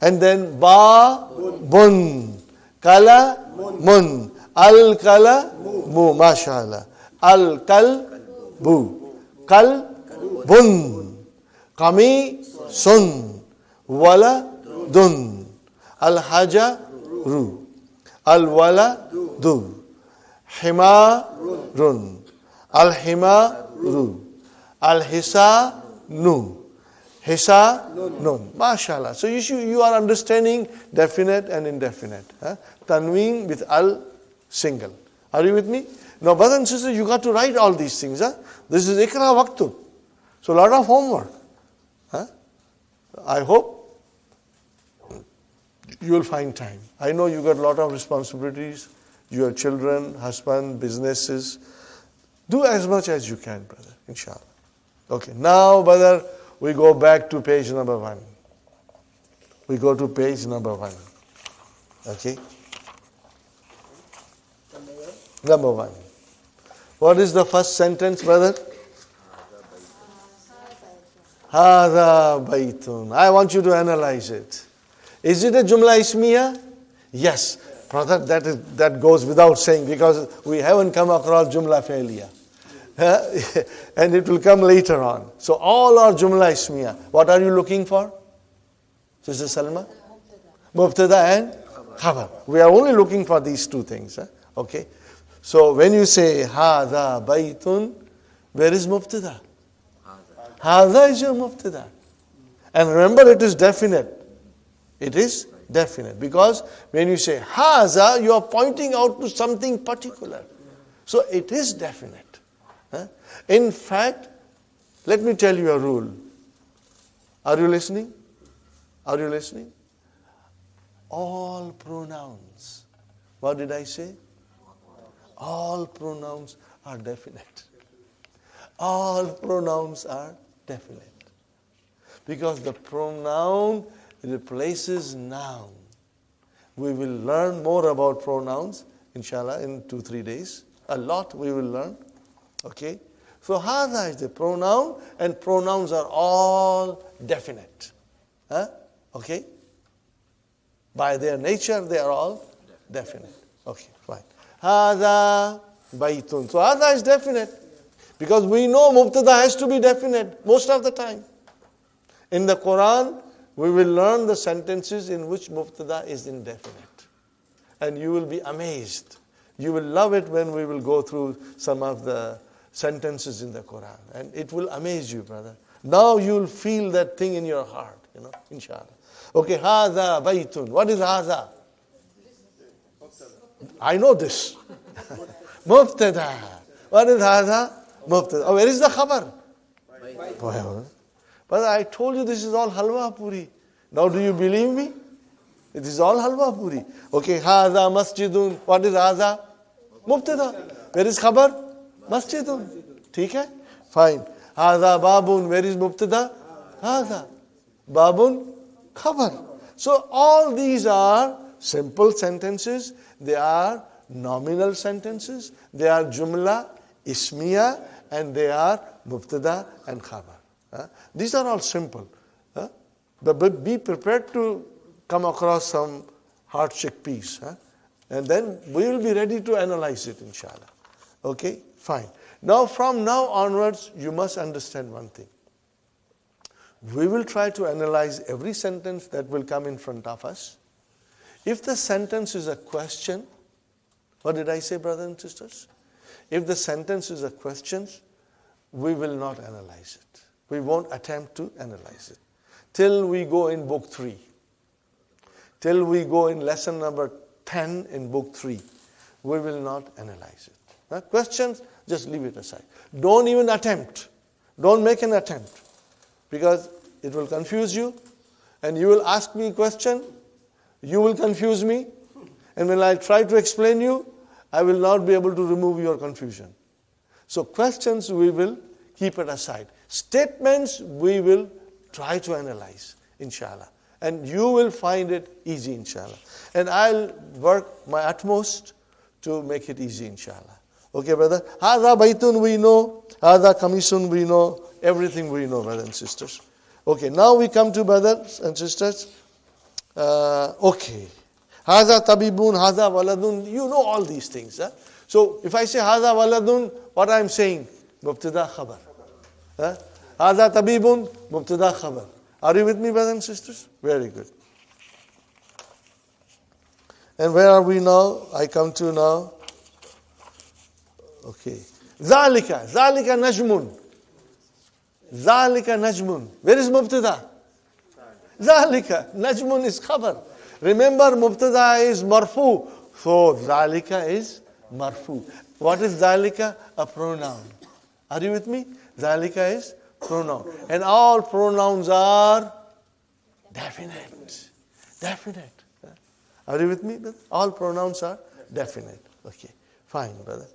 And then ba-bun. Kala-mun. Al-kala-mu. Mashallah. Al-kal-bu. Kal-bun. Kami-sun. Wala-dun. Al-haja-ru. Al-wala-du. Himarun. Al-himaru. Al-hisa-nu. Hisa-nun. Mashallah. So you are understanding definite and indefinite. Tanween with al single. Are you with me? Now, brothers and sisters, you got to write all these things. This is ikra waktub. So a lot of homework. I hope you will find time. I know you got a lot of responsibilities, your children, husband, businesses. Do as much as you can, brother, inshallah. Okay, now, brother, we go back to page number 1. We go to page number 1. Okay? Number 1. What is the first sentence, brother? Hada baytun. I want you to analyze it. Is it a Jumla Ismiya? Yes. Brother, that goes without saying because we haven't come across Jumla Failure. And it will come later on. So all are Jumla Ismiya. What are you looking for? Sister Salma? Mubtada and Khabar. We are only looking for these two things. Okay. So when you say Hada Baytun, where is Mubtada? Hada is your Mubtada. And remember, it is definite. It is definite. Because when you say Haza, you are pointing out to something particular. So it is definite. In fact, let me tell you a rule. Are you listening? Are you listening? All pronouns. What did I say? All pronouns are definite. All pronouns are definite. Because the pronoun replaces noun. We will learn more about pronouns, inshallah, in 2-3 days. A lot we will learn. Okay? So, hada is the pronoun, and pronouns are all definite. Okay? By their nature, they are all definite. Okay, fine. Hada baytun. So, hada is definite. Because we know mubtada has to be definite most of the time. In the Qur'an, we will learn the sentences in which mubtada is indefinite. And you will be amazed. You will love it when we will go through some of the sentences in the Qur'an. And it will amaze you, brother. Now you will feel that thing in your heart, inshallah. Okay, hadha baytun. What is hadha? I know this. Mubtada. What is hadha? Mubtada. Oh, where is the khabar? But I told you this is all halwa puri. Now do you believe me? It is all halwa puri. Okay, hadha masjidun. What is hadha? Mubtada. Where is khabar? Masjidun. ठीक है? Fine. Hadha babun. Where is mubtada? Hadha. Babun khabar. So all these are simple sentences. They are nominal sentences. They are jumla, ismiya, and they are mubtada and khabar. These are all simple. But be prepared to come across some hard chickpeas. And then we will be ready to analyze it, inshallah. Okay, fine. Now, from now onwards, you must understand one thing. We will try to analyze every sentence that will come in front of us. If the sentence is a question, what did I say, brothers and sisters? If the sentence is a question, we will not analyze it. We won't attempt to analyze it. Till we go in book 3. Till we go in lesson number 10 in book 3. We will not analyze it. Questions, just leave it aside. Don't even attempt. Don't make an attempt. Because it will confuse you. And you will ask me a question. You will confuse me. And when I try to explain you, I will not be able to remove your confusion. So questions, we will keep it aside. Statements, we will try to analyze, inshallah. And you will find it easy, inshallah. And I'll work my utmost to make it easy, inshallah. Okay, brother? Hadha baytun we know. Hadha kamisun we know. Everything we know, brothers and sisters. Okay, now we come to brothers and sisters. Okay. Hadha tabibun, hadha waladun. You know all these things. So, if I say hadha waladun, what I'm saying? Mubtada khabar. Hadha tabibun, mubtada khabar. Are you with me, brothers and sisters? Very good. And where are we now? I come to now. Okay. Zalika najmun. Zalika najmun. Where is mubtada? Zalika. Najmun is khabar. Remember, mubtada is marfu. So, zalika is marfu. What is zalika? A pronoun. Are you with me? Zalika is pronoun. And all pronouns are definite. Definite. Are you with me? All pronouns are definite. Okay, fine, brother.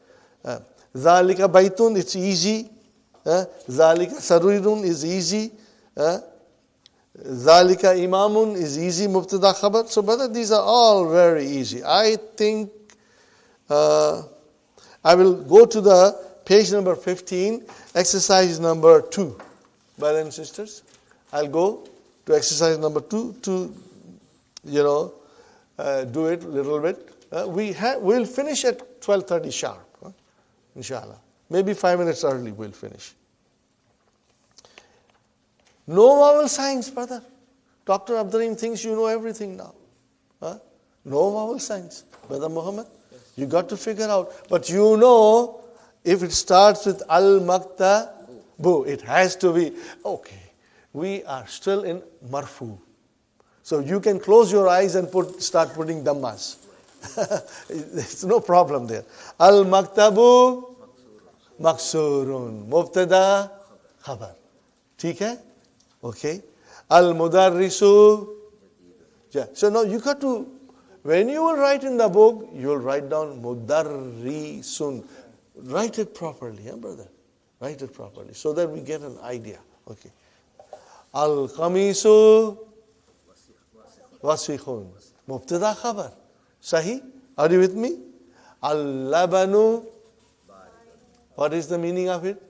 Zalika baitun, it's easy. Zalika sarirun is easy. Zalika imamun is easy, mubtada khabar. So, brother, these are all very easy. I think I will go to the page number 15, exercise number 2. Brothers and sisters, I'll go to exercise number 2 to, do it a little bit. We'll finish at 12:30 sharp, inshallah. Maybe 5 minutes early we'll finish. No vowel signs, brother. Dr. Abdur-Raheem thinks you know everything now. No vowel signs. Brother Muhammad, you got to figure out. But you know, if it starts with al-maktabu, it has to be, okay, we are still in marfu. So you can close your eyes and start putting dhammas. There's no problem there. Al-maktabu maksurun. Mubtada khabar. ठीक है? Okay. Al-mudarrisu. So now you got to, when you will write in the book, you will write down mudarrisun. Write it properly, brother. Write it properly so that we get an idea. Okay. Al-qamisu wasikhun. Mubtada khabar. Sahi? Are you with me? Al-labanu. What is the meaning of it?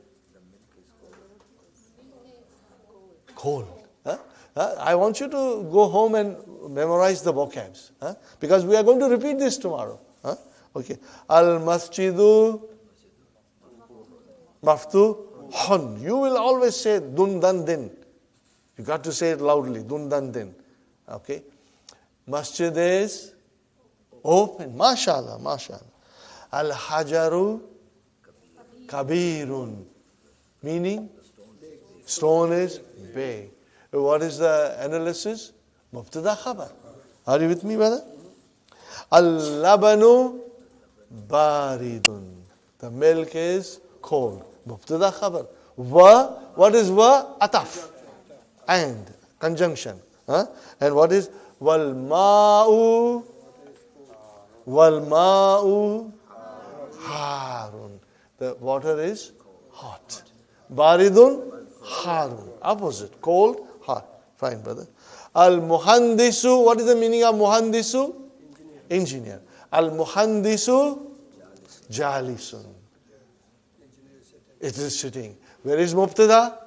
Cold. I want you to go home and memorize the vocabs. Because we are going to repeat this tomorrow. Okay. Al-masjidu maftuhun. You will always say dun dan din. You got to say it loudly. Dun dan din. Okay. Masjid is open. MashaAllah, MashaAllah. Al-hajaru kabirun. Meaning, stone is big. What is the analysis? Mubtada khabar. Are you with me, brother? Al-labanu baridun. The milk is cold. Mubtada khabar. Wa, what is wa? Ataf. And, conjunction. And what is wal ma'u? Wal ma'u harun. The water is hot. Baridun harun. Opposite. Cold, hot. Fine, brother. Al-muhandisu. What is the meaning of muhandisu? Engineer. Al-muhandisu jalisun. It is sitting. Where is mubtada?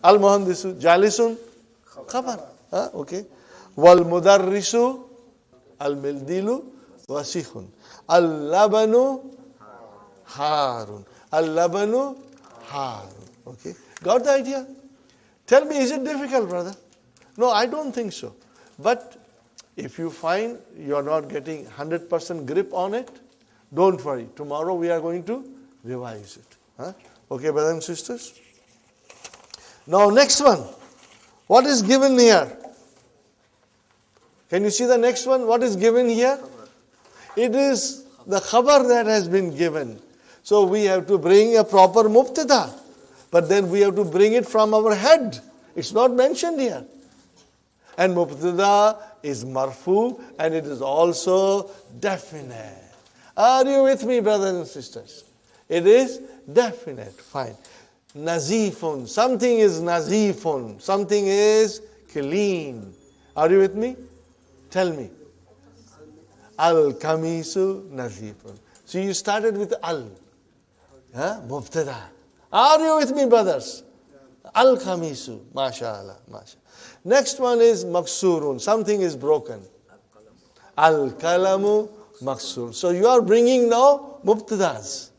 Al-muhandisu jalisun khabar. Okay. Wal-mudarrisu al-mildilu wasikhun. Al-labanu harun. Al-labanu harun. Okay. Got the idea? Tell me, is it difficult, brother? No, I don't think so. But if you find you are not getting 100% grip on it, don't worry. Tomorrow we are going to revise it. Okay, brothers and sisters? Now, next one. What is given here? Can you see the next one? What is given here? It is the khabar that has been given. So we have to bring a proper mubtada. But then we have to bring it from our head. It's not mentioned here. And mubtada is marfu and it is also definite. Are you with me, brothers and sisters? It is definite. Fine. Nazifun. Something is nazifun. Something is clean. Are you with me? Tell me. Al-kamisu nazifun. So you started with al. Mubtada. Are you with me, brothers? Al-kamisu. MashaAllah. MashaAllah. Next one is maksurun. Something is broken. Al-kalamu maksur. So you are bringing now mubtadas.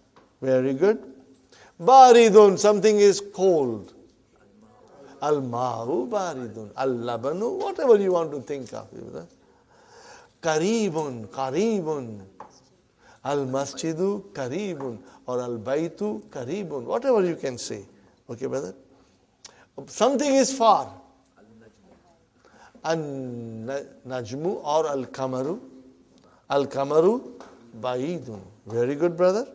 Very good. Baridun. Something is cold. Al-ma'u baridun. Al-labanu. Whatever you want to think of. Karibun. Karibun. Al-masjidu karibun. Or al-baytu karibun. Whatever you can say. Okay, brother? Something is far. An-najmu or al-kamaru. Al-kamaru baidun. Very good, brother.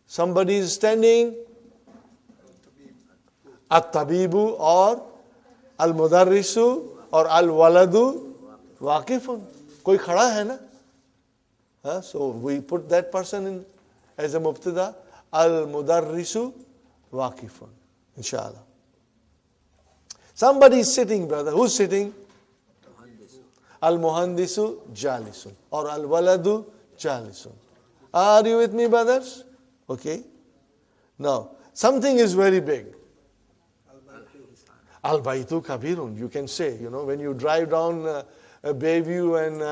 Somebody is standing. At-tabibu or al-mudarrisu or al-waladu waqifun. कोई खड़ा है ना? So we put that person in as a mubtada. Al-mudarrisu waqifun. Inshallah. Somebody is sitting, brother. Who's sitting? Al-muhandisu jalisun. Or al-waladu jalisun. Are you with me, brothers? Okay. Now, something is very big. Al-baytu kabirun. You can say, when you drive down Bayview and,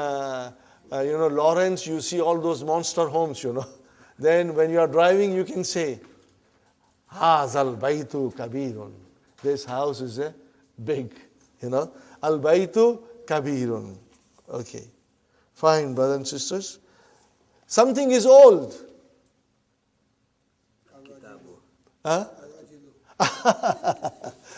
Lawrence, you see all those monster homes, Then when you are driving, you can say, Hazal baytu kabirun. This house is big, Al-baytu kabirun. Okay. Fine, brothers and sisters. Something is old. Huh?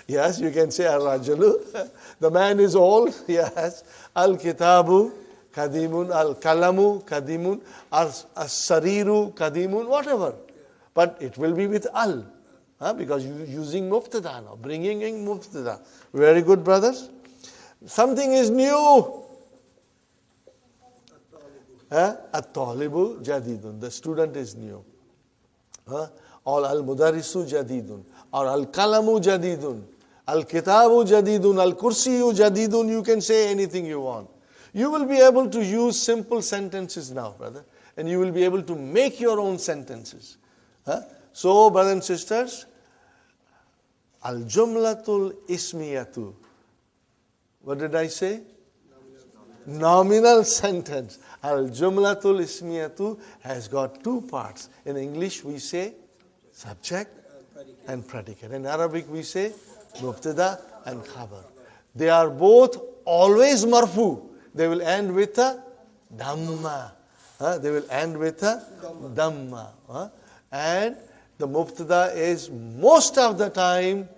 Yes, you can say al-rajulu. The man is old. Yes. Al-kitabu kadimun, al-kalamu kadimun, as-sariru kadimun, whatever. But it will be with al. Because you're using mubtada now, bringing in mubtada. Very good, brothers. Something is new. At-talibu jadidun. The student is new. Or al-mudarrisu jadidun. Or al-kalamu jadidun. Al-kitabu jadidun. Al-kursiyu jadidun. You can say anything you want. You will be able to use simple sentences now, brother. And you will be able to make your own sentences. So, brothers and sisters, al-jumlatul ismiyatu. What did I say? Nominal sentence. Al-jumlatul ismiyatu has got two parts. In English we say subject and predicate. In Arabic we say mubtada and khabar. They are both always marfu. They will end with a dhamma. They will end with a dhamma. And the mubtada is most of the time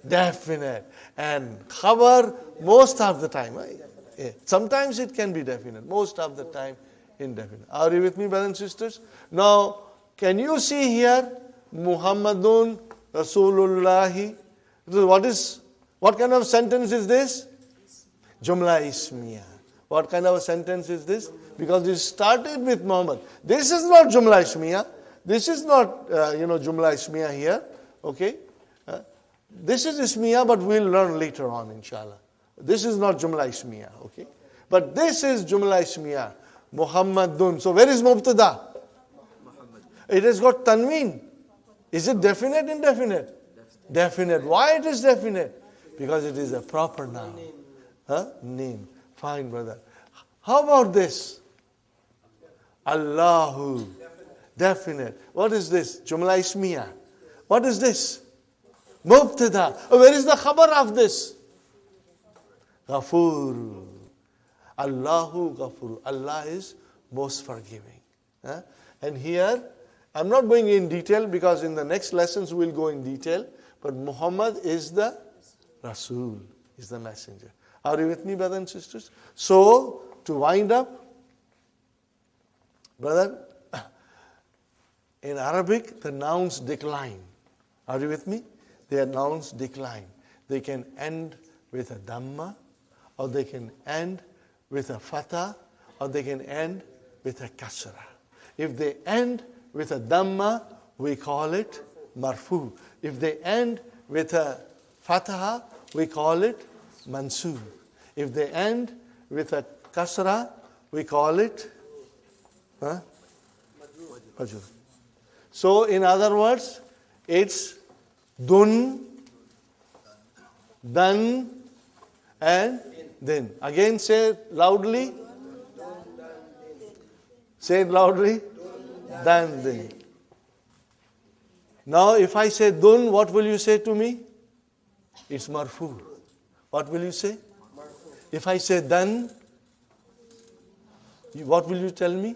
definite. And khabar most of the time. Sometimes it can be definite. Most of the time indefinite. Are you with me, brothers and sisters? Now, can you see here Muhammadun Rasulullahi? What kind of sentence is this? Jumla ismiya. What kind of a sentence is this? Because it started with Muhammad. This is not Jumla ismiya. This is not, Jumla ismiya here. Okay? This is ismiya, but we'll learn later on, inshallah. This is not Jumla ismiya. Okay? But this is Jumla ismiya. Muhammadun. So where is Mubtada? It has got tanween. Is it definite, indefinite? Definite. Why it is definite? Because it is a proper noun. Name. Fine, brother. How about this? Allahu. Definite. What is this? Jumla ismiya. What is this? Mubtada. Where is the khabar of this? Ghafur. Allahu Ghafur. Allah is most forgiving. And here, I'm not going in detail because in the next lessons we'll go in detail. But Muhammad is the Rasul, is the messenger. Are you with me, brothers and sisters? So, to wind up, brother, in Arabic, the nouns decline. Are you with me? Their nouns decline. They can end with a dhamma, or they can end with a fatha, or they can end with a kasra. If they end with a dhamma, we call it marfu. If they end with a fatha, we call it mansub. If they end with a kasra, we call it majur. So, in other words, it's dun, dan, and then. Again, say it loudly. Say it loudly. Dan, then. Now, if I say dun, what will you say to me? It's marfu. What will you say? If I say dan, what will you tell me?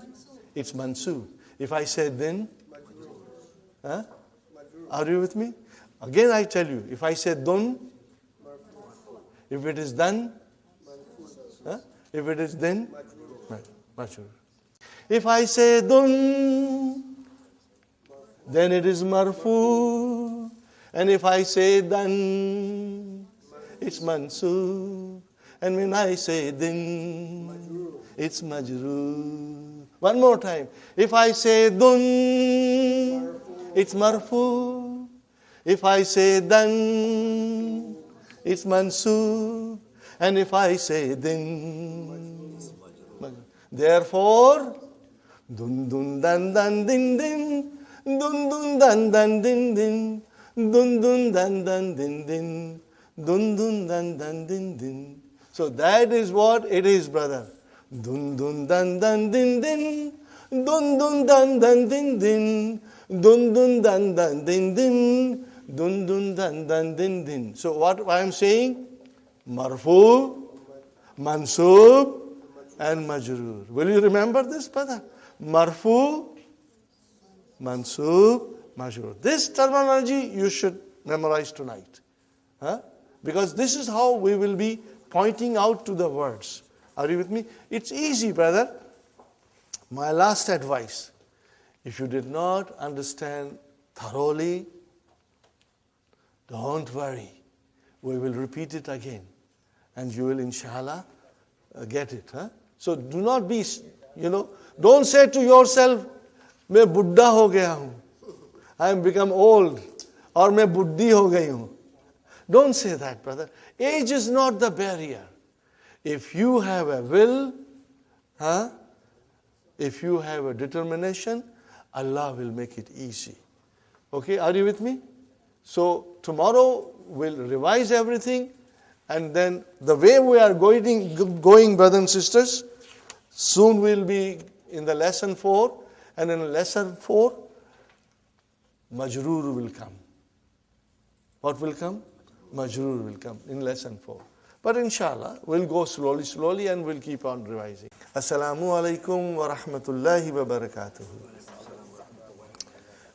It's mansub. If I say then, are you with me? Again I tell you, if I say dun, if it is done, if it is then, majur. If I say dun, then it is marfu. And if I say dan, it's mansub. And when I say then, it's majrur. One more time. If I say dun, it's marfu. If I say dan, it's mansub. And if I say din, therefore, dun dun dan dan din din, dun dun dan dan din din, dun dun dan dan din din, dun dun dan dan din din. So that is what it is, brother. Dun dun dan dan din din, dun dun dan dan din din, dun dun dan dan din din, dun dun dan dan din din. So what I am saying? Marfu, mansub, and majroor. Will you remember this, brother? Marfu, mansub, majroor. This terminology you should memorize tonight. Huh? Because this is how we will be pointing out to the words. Are you with me? It's easy, brother. My last advice, if you did not understand thoroughly, don't worry. We will repeat it again. And you will, inshallah, get it. Huh? So do not be, don't say to yourself, मैं बुड्ढा हो गया हूँ. I am become old. Or मैं बुड्ढी हो गई हूँ. Don't say that, brother. Age is not the barrier. If you have a will, if you have a determination, Allah will make it easy. Okay, are you with me? So tomorrow we'll revise everything, and then the way we are going, brothers and sisters, soon we'll be in the lesson 4, and in lesson 4, majroor will come. What will come? Majroor will come in lesson 4. But inshallah, we'll go slowly, and we'll keep on revising. Assalamu alaikum wa rahmatullahi wa barakatuh.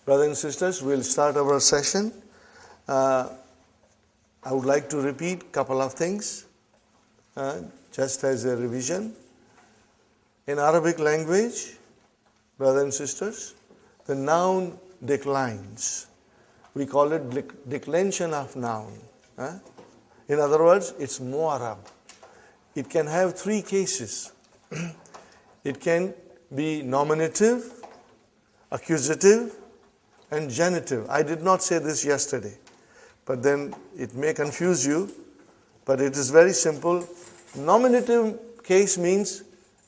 Brothers and sisters, we'll start our session. I would like to repeat a couple of things, just as a revision. In Arabic language, brothers and sisters, the noun declines. We call it declension of noun. In other words, it's mu'arab. It can have 3 cases. It can be nominative, accusative, and genitive. I did not say this yesterday, but then it may confuse you, but it is very simple. Nominative case means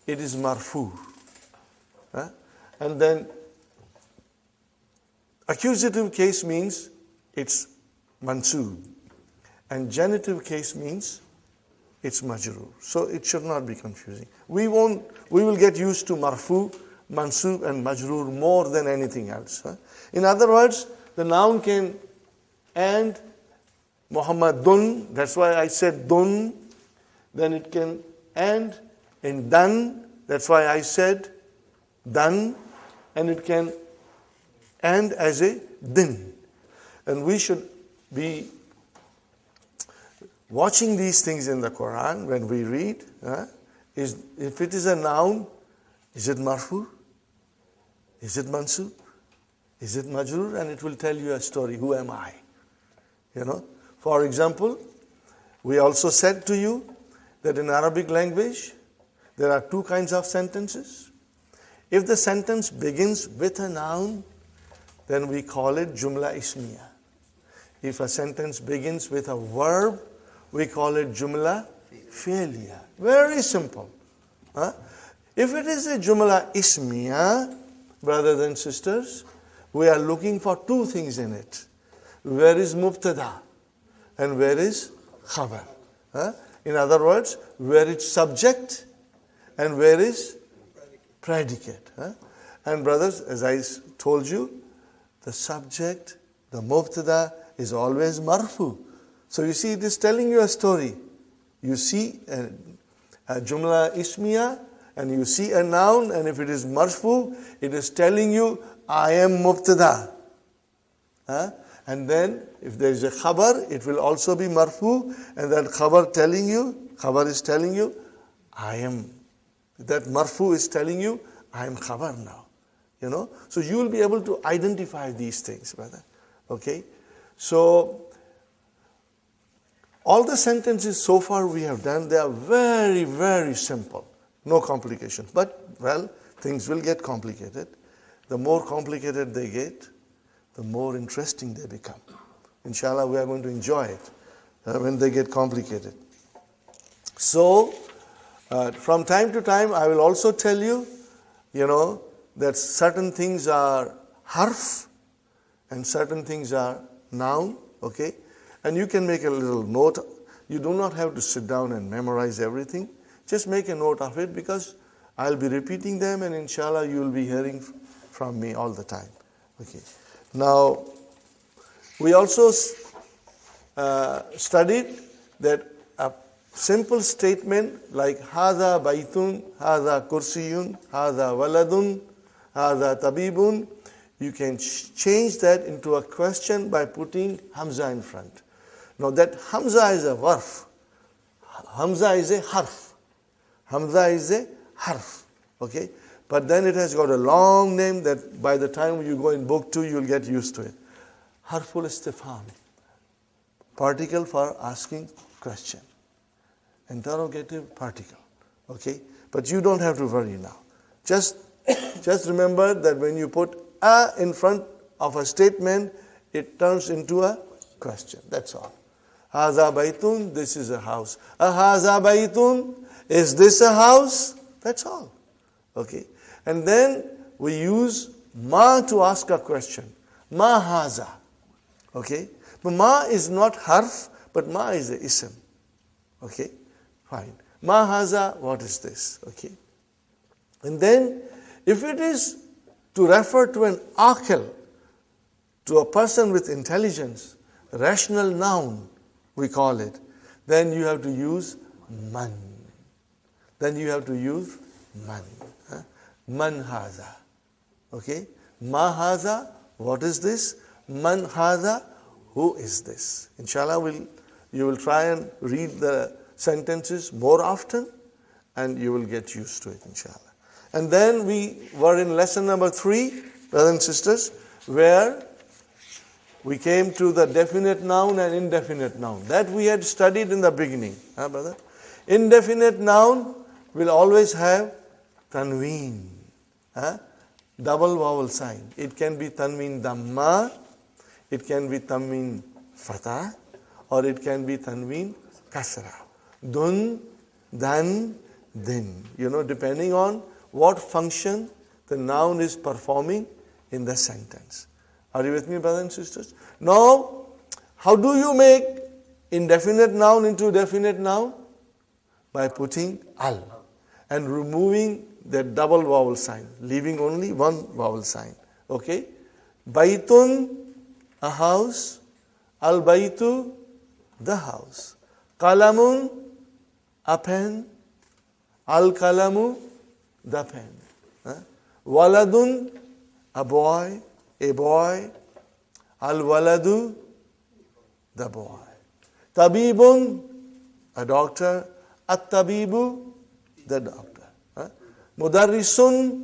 it is marfu. And then accusative case means it's mansub. And genitive case means it's majroor. So it should not be confusing. We will get used to marfu, mansub, and majroor more than anything else. In other words, the noun can end Muhammadun, that's why I said dun. Then it can end in dan, that's why I said dan. And it can end as a din. And we should be watching these things in the Qur'an when we read. If it is a noun, is it marfu? Is it mansub? Is it majroor? And it will tell you a story. Who am I? For example, we also said to you that in Arabic language, there are 2 kinds of sentences. If the sentence begins with a noun, then we call it jumla ismiya. If a sentence begins with a verb, we call it jumla fi'liya. Very simple. If it is a jumla ismiya, brothers and sisters, we are looking for 2 things in it. Where is mubtada and where is khabar? In other words, where is subject and where is predicate. And brothers, as I told you, the subject, the mubtada, is always marfu. So you see, it is telling you a story. You see a jumla ismiya, and you see a noun, and if it is marfu, it is telling you, I am mubtada. And then, if there is a khabar, it will also be marfu, and that khabar is telling you, I am. That marfu is telling you, I am khabar now. So you will be able to identify these things, brother. Okay? So, all the sentences so far we have done, they are very, very simple. No complications. But, things will get complicated. The more complicated they get, the more interesting they become. Inshallah, we are going to enjoy it when they get complicated. So, from time to time, I will also tell you, that certain things are harf and certain things are noun, okay? And you can make a little note. You do not have to sit down and memorize everything. Just make a note of it because I'll be repeating them and inshallah you will be hearing from me all the time. Okay. Now, we also studied that a simple statement like Hada Baitun, Hada Kursiyun, Hada Waladun, Hada Tabibun, you can change that into a question by putting Hamza in front. Now that Hamza is a varf. Hamza is a harf. Hamza is a harf. Okay? But then it has got a long name that by the time you go in book 2, you'll get used to it. Harful istifham. Particle for asking question. Interrogative particle. Okay? But you don't have to worry now. Just remember that when you put a in front of a statement, it turns into a question. That's all. Haza baitun, this is a house. Haza baitun, is this a house? That's all. Okay. And then we use ma to ask a question. Ma haza. Okay. But ma is not harf, but ma is a ism. Okay. Fine. Ma haza, what is this? Okay. And then if it is to refer to an aqil, to a person with intelligence, rational noun, we call it, then you have to use man. Then you have to use man. Man haza. Okay? Ma haza, what is this? Man haza, who is this? Inshallah, you will try and read the sentences more often and you will get used to it, inshallah. And then we were in lesson number 3, brothers and sisters, where we came to the definite noun and indefinite noun. That we had studied in the beginning. Huh, brother? Indefinite noun will always have tanween. Double vowel sign. It can be tanween dhamma, it can be tanween fatah, or it can be tanween kasra. Dun, dan, din. Depending on what function the noun is performing in the sentence. Are you with me, brothers and sisters? Now, how do you make indefinite noun into definite noun? By putting al and removing that double vowel sign, leaving only one vowel sign. Okay? Baitun, a house. Al baitu, the house. Kalamun, a pen. Al kalamu, the pen. Waladun, a boy. Al waladu, the boy. Tabibun, a doctor. At tabibu, the doctor. Mudarrisun,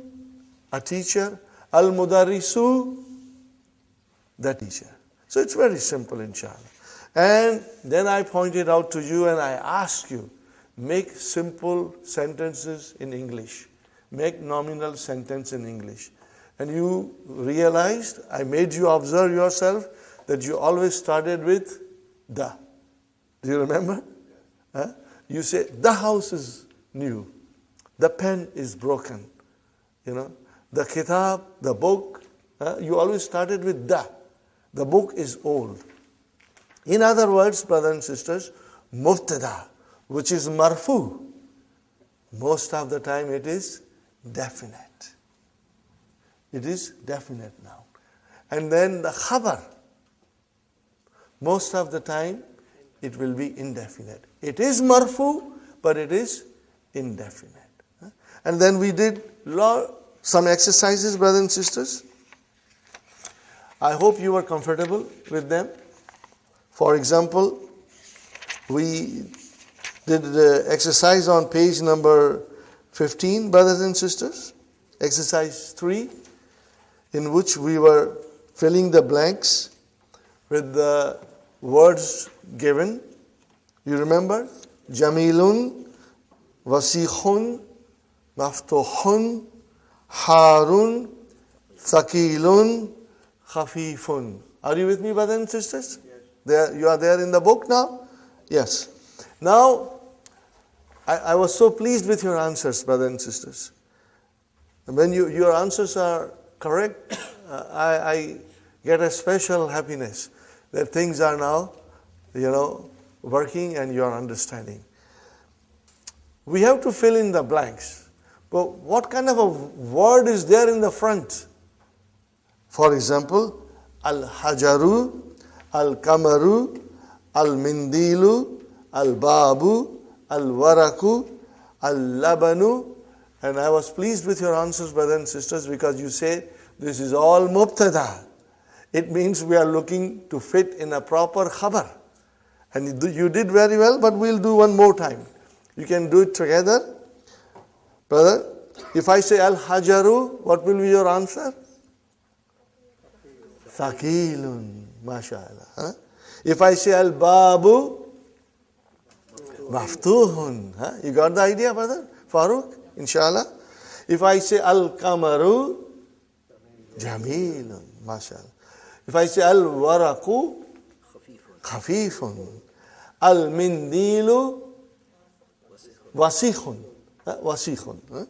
a teacher. Al mudarrisu, the teacher. So it's very simple, inshallah. And then I pointed out to you and I asked you, make simple sentences in English. Make nominal sentence in English. And you realized, I made you observe yourself, that you always started with the. Do you remember? You say, the house is new. The pen is broken. The kitab, the book, you always started with the. The book is old. In other words, brothers and sisters, mubtada, which is marfu, most of the time it is definite. It is definite now. And then the khabar, most of the time it will be indefinite. It is marfu, but it is indefinite. And then we did some exercises, brothers and sisters. I hope you were comfortable with them. For example, we did the exercise on page number 15, brothers and sisters. Exercise 3, in which we were filling the blanks with the words given. You remember? Jamilun, wasikhun, maftuhun, Harun, Thaqilun, Khafifun. Are you with me, brothers and sisters? Yes. There, you are there in the book now? Yes. Now, I was so pleased with your answers, brothers and sisters. When your answers are correct, I get a special happiness that things are now, working and you are understanding. We have to fill in the blanks. But what kind of a word is there in the front? For example, al-hajaru, al-kamaru, al-mindilu, al-babu, al-waraku, al-labanu. And I was pleased with your answers, brothers and sisters, because you say this is all mubtada. It means we are looking to fit in a proper khabar. And you did very well, but we'll do one more time. You can do it together. Brother, if I say al-hajaru, what will be your answer? Thaqilun, mashallah. Huh? If I say al-babu, maftuhun. Huh? You got the idea, brother? Farooq, inshallah. If I say al-kamaru, jamilun, mashallah. If I say al-waraku, khafifun. Al-mindilu, wasikhun. Wasikhun.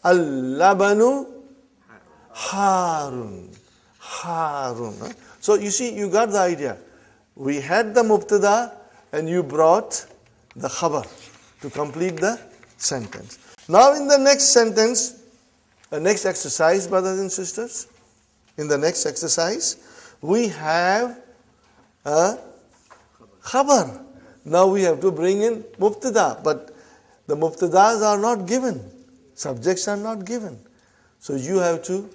Al-labanu, harun. Harun. So you see, you got the idea. We had the mubtada and you brought the khabar to complete the sentence. Now in the next sentence, the next exercise, brothers and sisters, in the next exercise, we have a khabar. Now we have to bring in mubtada, but the mubtadas are not given. Subjects are not given. So you have to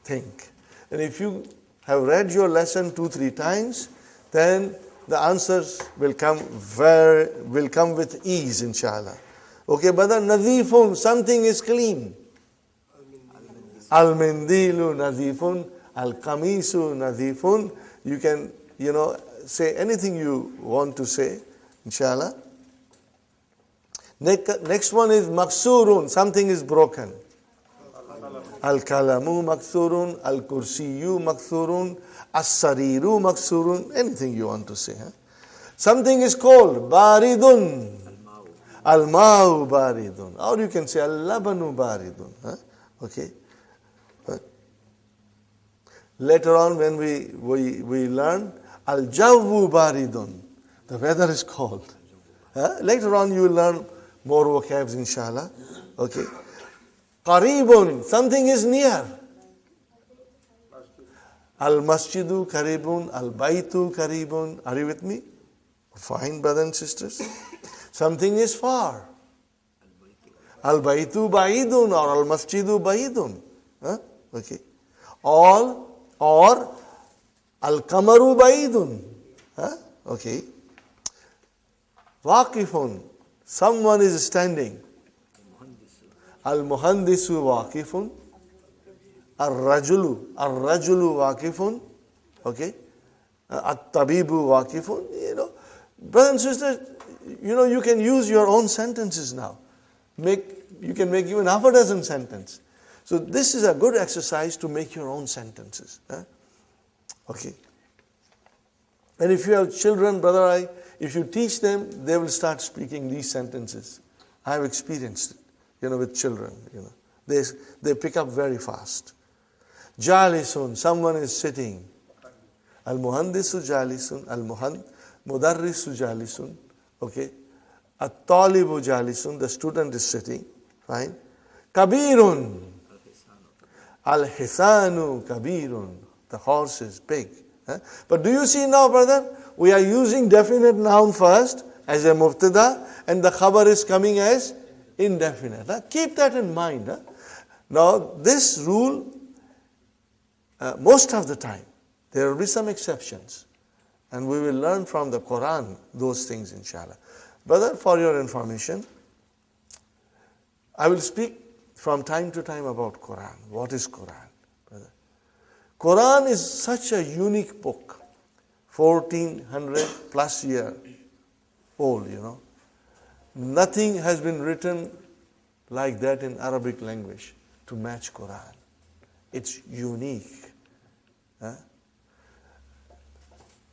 think. And if you have read your lesson 2-3 times, then the answers will come with ease, inshallah. Okay, brother, nadifun, something is clean. Al-mindilu nadifun, al-kamisu nadifun. You can, say anything you want to say, inshallah. Next one is maksurun, something is broken. Al-kalamu maksurun, al-kursiyu maksurun, as-sariru maksurun, anything you want to say. Huh? Something is cold, baridun. Al-ma'u baridun. Or you can say al-labanu baridun. Huh? Okay. Later on when we learn al-jawwu baridun, the weather is cold. Later on you will learn more vocabs, inshallah. Okay. Qaribun, something is near. Al-masjidu qaribun, al-baytu qaribun. Are you with me? Fine, brothers and sisters. Something is far. Al-baytu ba'idun or al-masjidu ba'idun. Okay. Or al-kamaru ba'idun. Okay. Waqifun, someone is standing. Al-muhandisu waqifun. Ar-rajulu waqifun. Okay. At-tabibu waqifun. Brothers and sisters, you can use your own sentences now. You can make even half a dozen sentences. So this is a good exercise to make your own sentences. Okay. And if you have children, brother, if you teach them, they will start speaking these sentences. I have experienced it, with children. They pick up very fast. Jalisun, someone is sitting. Al-muhandisu jalisun, mudarrisu jalisun. Okay. At-talibu jalisun, the student is sitting. Fine. Kabirun. Al-hisanu kabirun, the horse is big. But do you see now, brother? We are using definite noun first as a mubtada, and the khabar is coming as indefinite. Keep that in mind. Now, this rule, most of the time, there will be some exceptions. And we will learn from the Qur'an those things, inshallah. Brother, for your information, I will speak from time to time about Qur'an. What is Qur'an, brother? Qur'an is such a unique book, 1400 plus year old, Nothing has been written like that in Arabic language to match Qur'an. It's unique.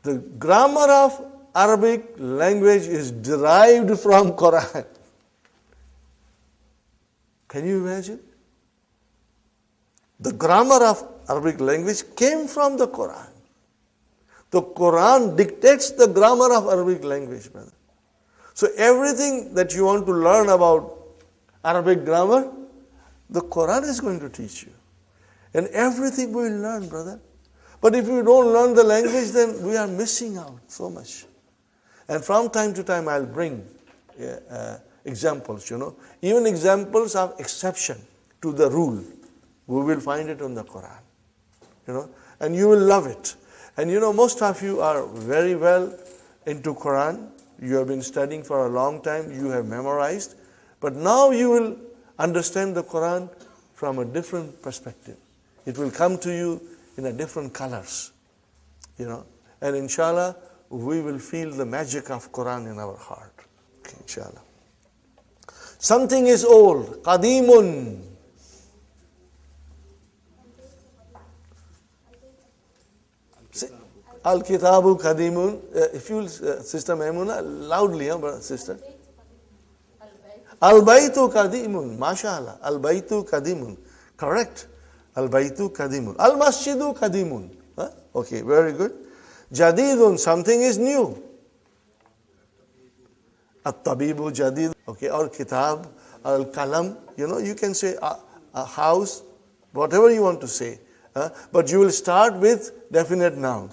The grammar of Arabic language is derived from Qur'an. Can you imagine? The grammar of Arabic language came from the Qur'an. The Qur'an dictates the grammar of Arabic language, brother. So everything that you want to learn about Arabic grammar, the Qur'an is going to teach you. And everything we will learn, brother. But if you don't learn the language, then we are missing out so much. And from time to time, I'll bring examples, Even examples of exception to the rule. We will find it in the Quran, And you will love it. And most of you are very well into Quran. You have been studying for a long time. You have memorized. But now you will understand the Quran from a different perspective. It will come to you in a different colors, And inshallah, we will feel the magic of Quran in our heart. Okay, inshallah. Something is old. Qadimun. Al-Kitabu Qadimun. If you, Sister Maimuna, loudly, sister. Al-Baytu Qadimun. MashaAllah. Al-Baytu Qadimun. Correct. Al-Baytu Qadimun. Al-Masjidu Qadimun. Okay, very good. Jadidun, something is new. At-Tabibu Jadid. Okay, or Kitab, Al-Kalam. You can say a house, whatever you want to say. But you will start with definite noun,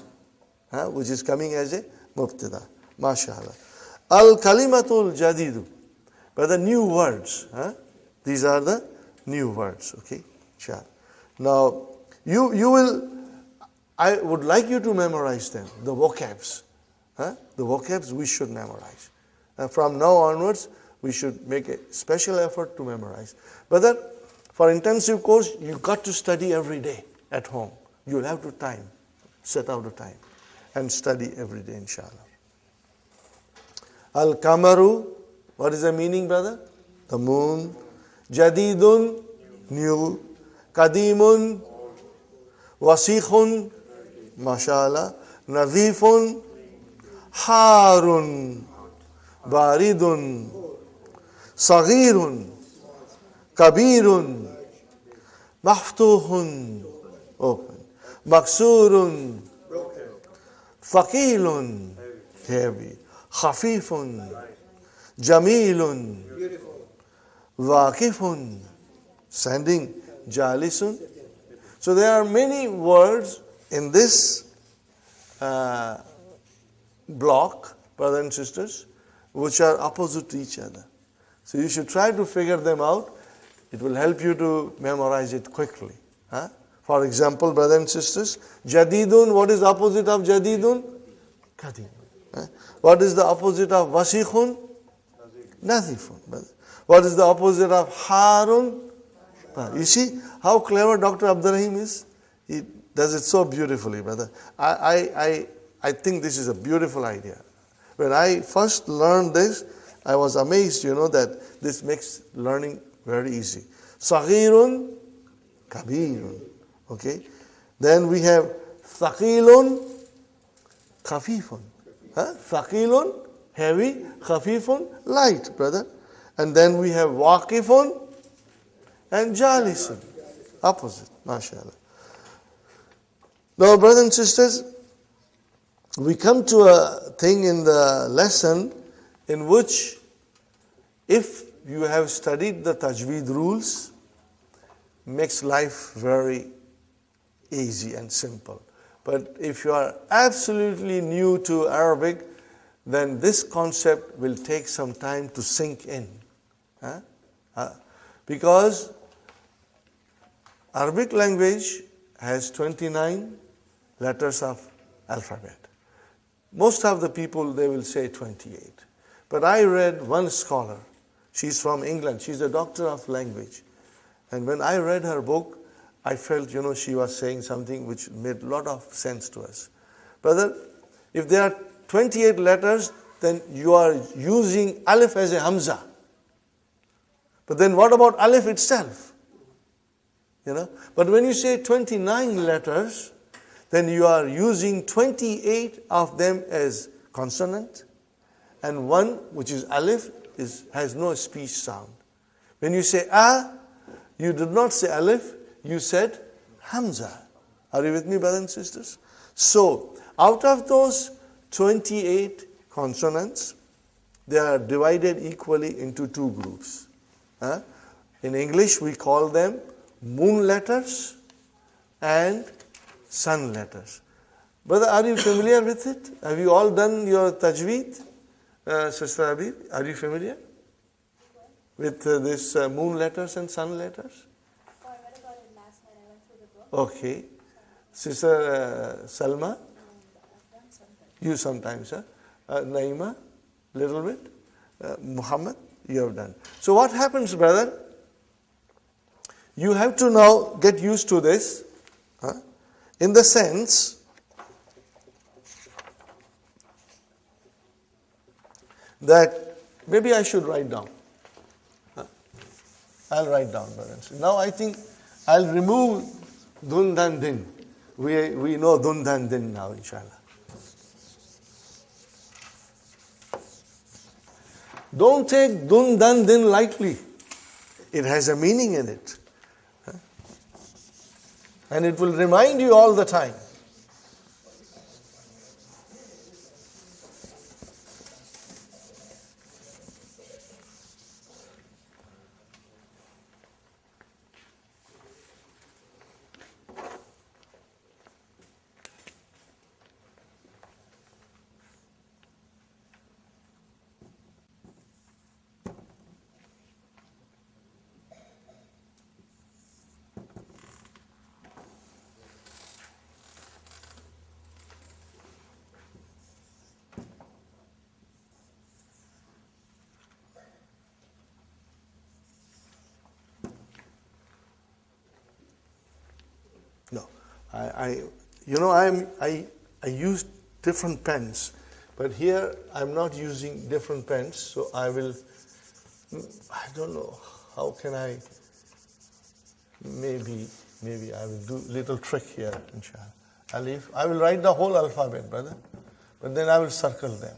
which is coming as a mubtada. MashaAllah. Al-Kalimatul Jadidu. But the new words. These are the new words. Okay, sure. Now, you will, I would like you to memorize them, the vocabs. The vocabs we should memorize. From now onwards, we should make a special effort to memorize. But that, for intensive course, you've got to study every day at home. You'll have to set out the time and study every day, inshallah. Al-Kamaru, what is the meaning, brother? The moon. Jadidun, new. Qadimun, Wasikhun, MashaAllah. Nadhifun, Harun, Baridun, Saghirun, Kabirun, Maftuhun, open. Maksurun, Thaqilun, heavy. Khafifun, Jamilun, Waqifun, standing. Jalisun. So there are many words in this block, brothers and sisters, which are opposite to each other. So you should try to figure them out. It will help you to memorize it quickly. For example, brothers and sisters, Jadidun, what is the opposite of Jadidun? Qadim. What is the opposite of Wasikhun? Nazifun. What is the opposite of Harun? You see how clever Dr. Abdur-Raheem is? He does it so beautifully, brother. I think this is a beautiful idea. When I first learned this, I was amazed, that this makes learning very easy. Saghirun, Kabirun. Okay? Then we have Thaqilun, Khafifun. Thaqilun, heavy, Khafifun, light, brother. And then we have Waqifun and Jalisun, opposite, mashallah. Now, brothers and sisters, we come to a thing in the lesson in which, if you have studied the tajweed rules, makes life very easy and simple. But if you are absolutely new to Arabic, then this concept will take some time to sink in. Because Arabic language has 29 letters of alphabet. Most of the people, they will say 28. But I read one scholar. She's from England. She's a doctor of language. And when I read her book, I felt, she was saying something which made a lot of sense to us. Brother, if there are 28 letters, then you are using alif as a hamza. But then what about alif itself? But when you say 29 letters, then you are using 28 of them as consonant, and one, which is alif, has no speech sound. When you say a, you did not say alif, you said hamza. Are you with me, brothers and sisters? So, out of those 28 consonants, they are divided equally into two groups. In English, we call them moon letters and sun letters. Brother, are you familiar with it? Have you all done your tajweed? Sister Abid, are you familiar with this moon letters and sun letters? Oh, I read about it last night. I went through the book. Okay. Sister Salma? I've done something. You sometimes, huh? Naima? Little bit? Muhammad? You have done. So what happens, brother? You have to now get used to this, in the sense that maybe I should write down. I'll write down, brothers. Now I think I'll remove dun dan din. We know dun dan din now, inshallah. Don't take dun dan din lightly. It has a meaning in it. And it will remind you all the time. No, I use different pens, but here I'm not using different pens, so I don't know, how can I, maybe I will do a little trick here, inshallah. Alif, I will write the whole alphabet, brother, but then I will circle them.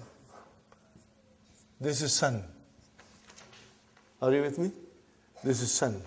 This is sun. Are you with me? This is sun.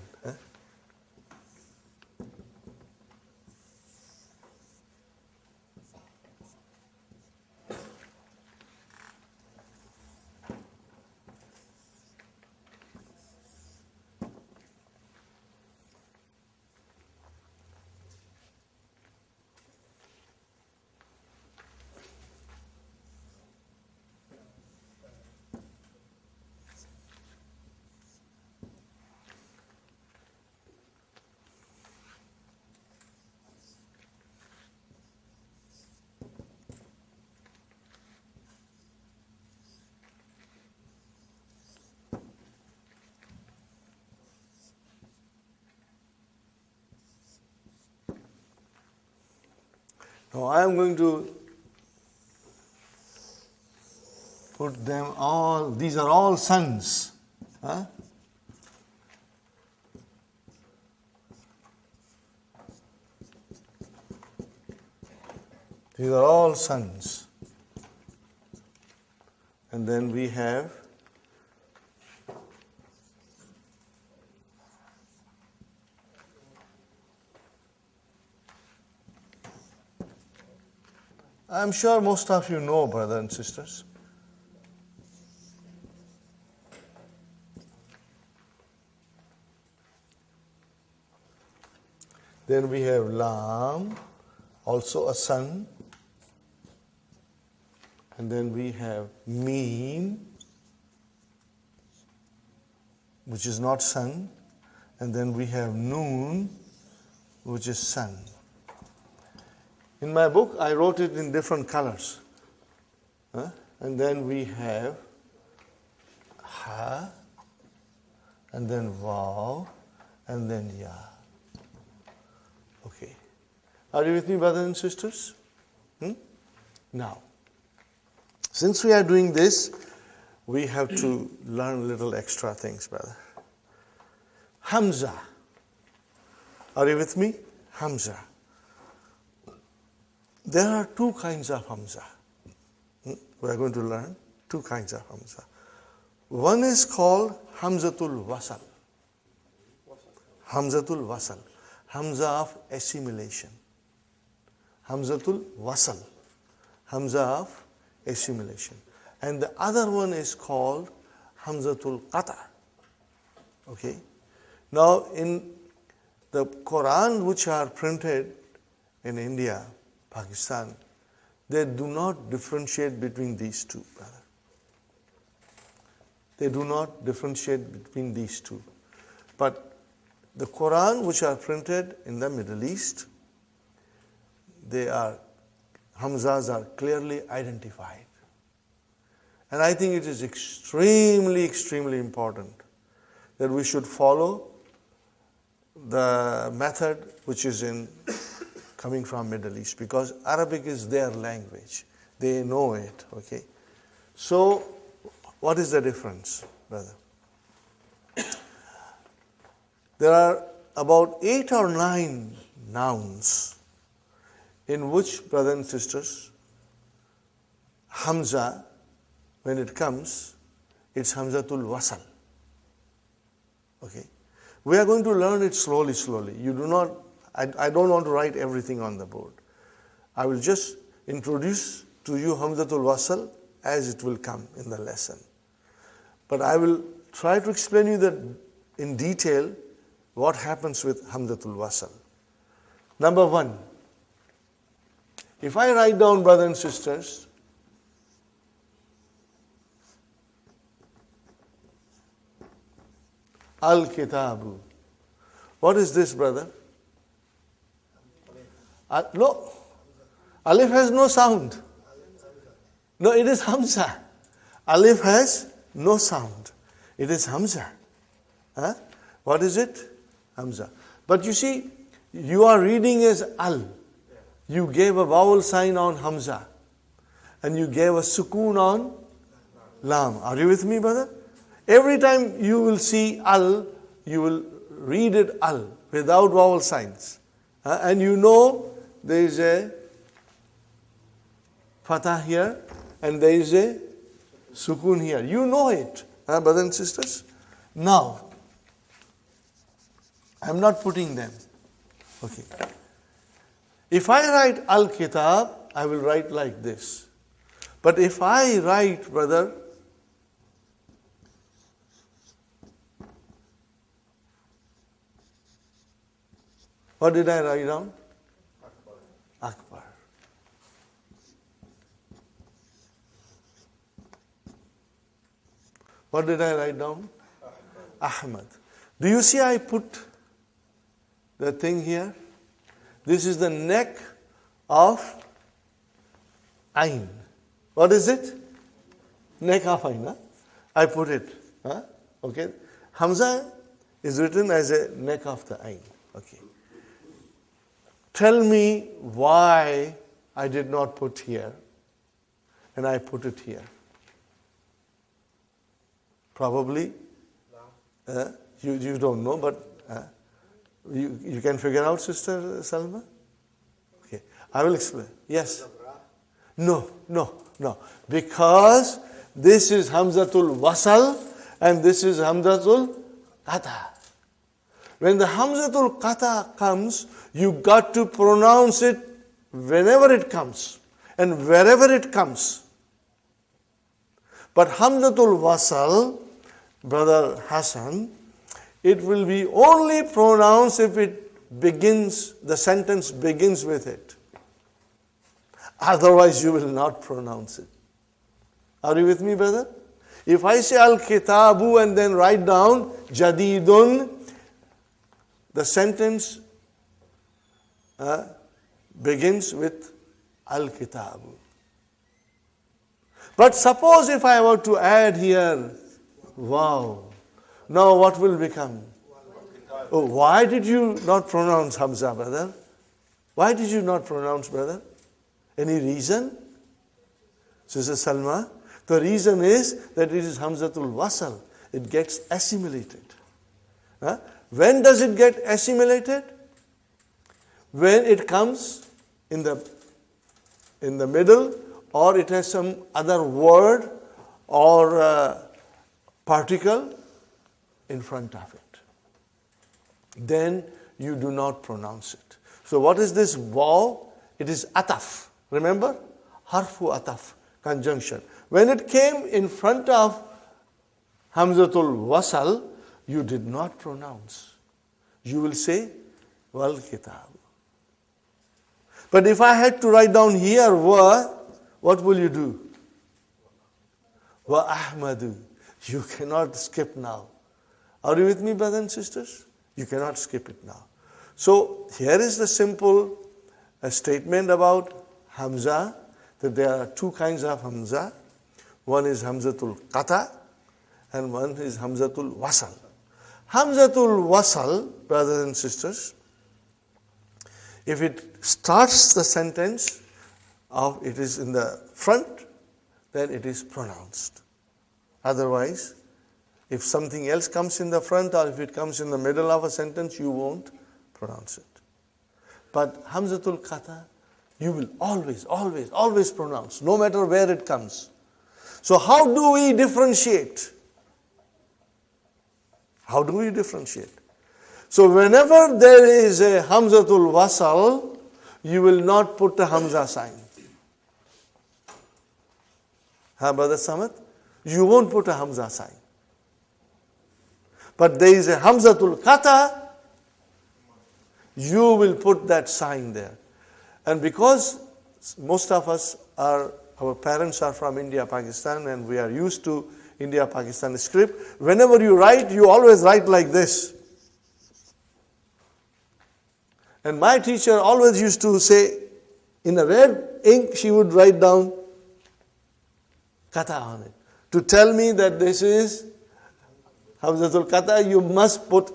Now I am going to put them all, these are all suns. These are all suns. And then we have I'm sure most of you know, brothers and sisters. Then we have Lam, also a sun. And then we have Mim, which is not sun. And then we have Noon, which is sun. In my book, I wrote it in different colors. And then we have Ha, and then Vav, and then Ya. Okay. Are you with me, brothers and sisters? Now, since we are doing this, we have to learn little extra things, brother. Hamza. Are you with me? Hamza. There are two kinds of Hamza. We are going to learn two kinds of Hamza. One is called Hamzatul Wasal. Hamzatul Wasal. Hamza of assimilation. Hamzatul Wasal. Hamza of assimilation. And the other one is called Hamzatul Qata. Okay. Now in the Qur'an which are printed in India, Pakistan, they do not differentiate between these two, brother. They do not differentiate between these two. But the Qur'an which are printed in the Middle East, Hamzas are clearly identified. And I think it is extremely, extremely important that we should follow the method which is coming from Middle East, because Arabic is their language. They know it, okay? So, what is the difference, brother? There are about 8 or 9 nouns in which, brothers and sisters, Hamza, when it comes, it's Hamzatul Wasal. Okay? We are going to learn it slowly, slowly. I don't want to write everything on the board. I will just introduce to you Hamzatul Wasal as it will come in the lesson. But I will try to explain you that in detail what happens with Hamzatul Wasal. Number 1, if I write down, brothers and sisters, Al-Kitabu. What is this, brother? No. Alif has no sound. No, it is Hamza. Alif has no sound. It is Hamza. Huh? What is it? Hamza. But you see, you are reading as Al. You gave a vowel sign on Hamza. And you gave a sukoon on Lam. Are you with me, brother? Every time you will see Al, you will read it Al without vowel signs. And you know there is a fatah here and there is a sukoon here. You know it, brothers and sisters. Now, I am not putting them. Okay. If I write Al-Kitab, I will write like this. But if I write, brother, what did I write down? Akbar. What did I write down? Ahmad. Do you see I put the thing here? This is the neck of Ain. What is it? Neck of Ain. Huh? I put it. Huh? Okay. Hamza is written as a neck of the Ain. Okay. Tell me why I did not put here and I put it here. Probably you don't know, but you can figure out, Sister Salma? Okay, I will explain. Yes? No. Because this is Hamzatul Wasal and this is Hamzatul Qata. When the Hamzatul Qata comes, you got to pronounce it whenever it comes and wherever it comes. But Hamzatul Wasal, Brother Hassan, it will be only pronounced if it begins, the sentence begins with it. Otherwise you will not pronounce it. Are you with me, brother? If I say Al-Kitabu and then write down Jadidun, the sentence begins with Al-Kitabu. But suppose if I were to add here, wow, now what will become? Oh, why did you not pronounce Hamza, brother? Why did you not pronounce, brother? Any reason? Sister Salma? The reason is that it is Hamzatul Wasal. It gets assimilated. When does it get assimilated? when it comes in the middle, or it has some other word or particle in front of it. Then you do not pronounce it. So what is this waw? It is ataf. Remember? Harfu ataf, conjunction. When it came in front of hamzatul wasal, you did not pronounce. You will say, wal kitab. But if I had to write down here wa, what will you do? Wa ahmadu. You cannot skip now. Are you with me, brothers and sisters? You cannot skip it now. So here is the simple statement about hamza, that there are two kinds of hamza. One is hamzatul qata and one is hamzatul wasal. Hamzatul wasal, brothers and sisters, if it starts the sentence, it is in the front, then it is pronounced. Otherwise, if something else comes in the front or if it comes in the middle of a sentence, you won't pronounce it. But hamzatul qata, you will always pronounce, no matter where it comes. So how do we differentiate? How do we differentiate? So whenever there is a hamzatul wasal, you will not put a hamza sign. Brother Samad? You won't put a hamza sign. But there is a hamzatul qata, you will put that sign there. And because most of us our parents are from India, Pakistan, and we are used to India, Pakistan script, whenever you write, you always write like this. And my teacher always used to say, in a red ink, she would write down kata on it. To tell me that this is hamzatul kata, you must put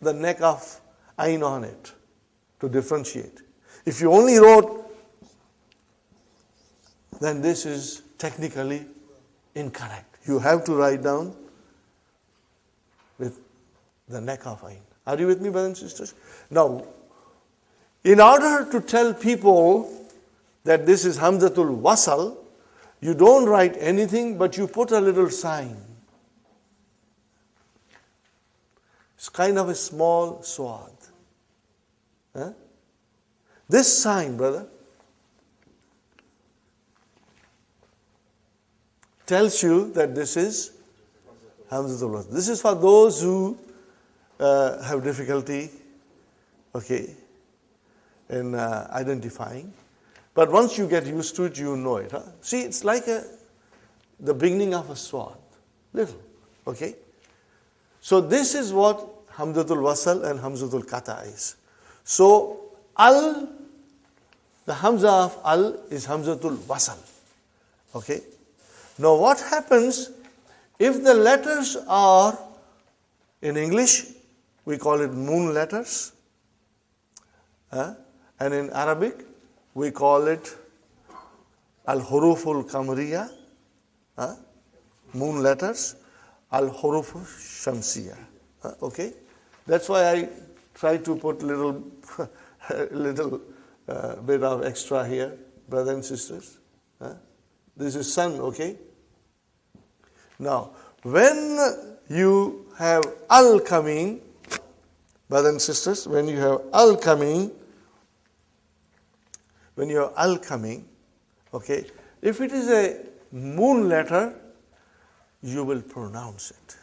the neck of ain on it to differentiate. If you only wrote, then this is technically incorrect. You have to write down with the neck of ain. Are you with me, brothers and sisters? Now, in order to tell people that this is hamzatul wasal, you don't write anything, but you put a little sign. It's kind of a small swad. Huh? This sign, brother, tells you that this is hamzatul wasal. This is for those who have difficulty, in identifying. But once you get used to it, you know it. Huh? See, it's like the beginning of a sword. Little. Okay? So this is what hamzatul wasal and hamzatul kata is. So the hamza of al is hamzatul wasal. Okay? Now what happens if the letters are, in English, we call it moon letters. And in Arabic, we call it al-huruful kamriya, moon letters, al-huruful shamsiya. Okay? That's why I try to put little bit of extra here, brothers and sisters. This is sun, okay? Now, when you have al coming, brothers and sisters, when you have al coming, okay, if it is a moon letter, you will pronounce it.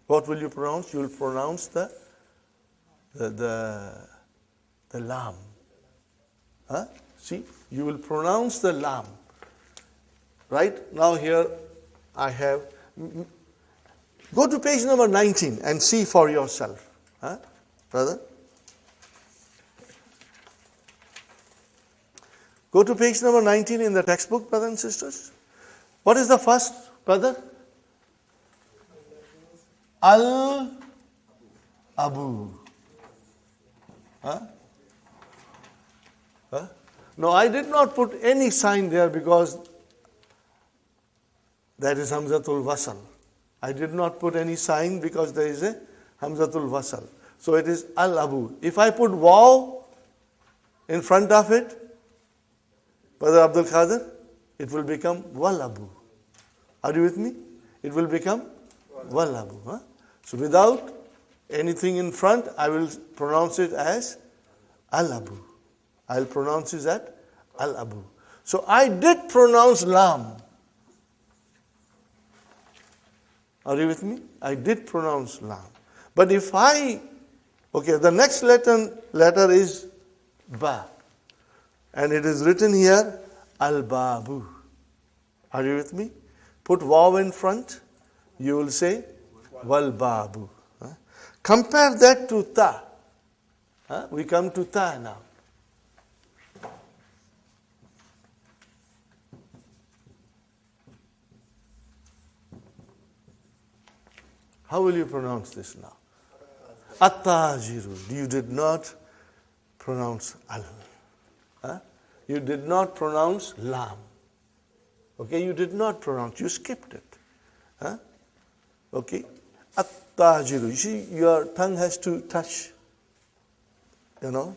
What will you pronounce? You will pronounce the lam. See, you will pronounce the lam. Right? Now here I have, go to page number 19 and see for yourself. Brother? Go to page number 19 in the textbook, brothers and sisters. What is the first, brother? Al-Abu. No, I did not put any sign there because that is hamzatul wasal. I did not put any sign because there is a hamzatul wasal. So it is al-abu. If I put waw in front of it, Brother Abdul Qadir, it will become wal-abu. Are you with me? It will become wal-abu. Huh? So without anything in front, I will pronounce it as al-abu. I will pronounce it as al-abu. So I did pronounce lam. Are you with me? I did pronounce lam. But if the next letter is ba. And it is written here, al-babu. Are you with me? Put waw in front, you will say wal-babu. Compare that to ta. We come to ta now. How will you pronounce this now? At-tajiru. You did not pronounce al. You did not pronounce lam. Okay, you did not pronounce, you skipped it. Okay. At-tajiru. You see, your tongue has to touch, the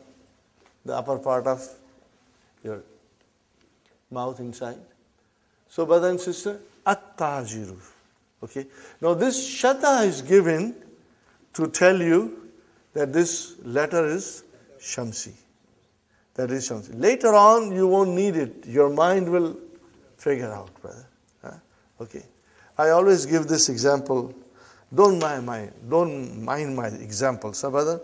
upper part of your mouth inside. So, brother and sister, at-tajiru. Okay. Now, this shadda is given to tell you that this letter is shamsi. That is shamsi. Later on, you won't need it. Your mind will figure out, brother. Okay. I always give this example. Don't mind my example, so brother.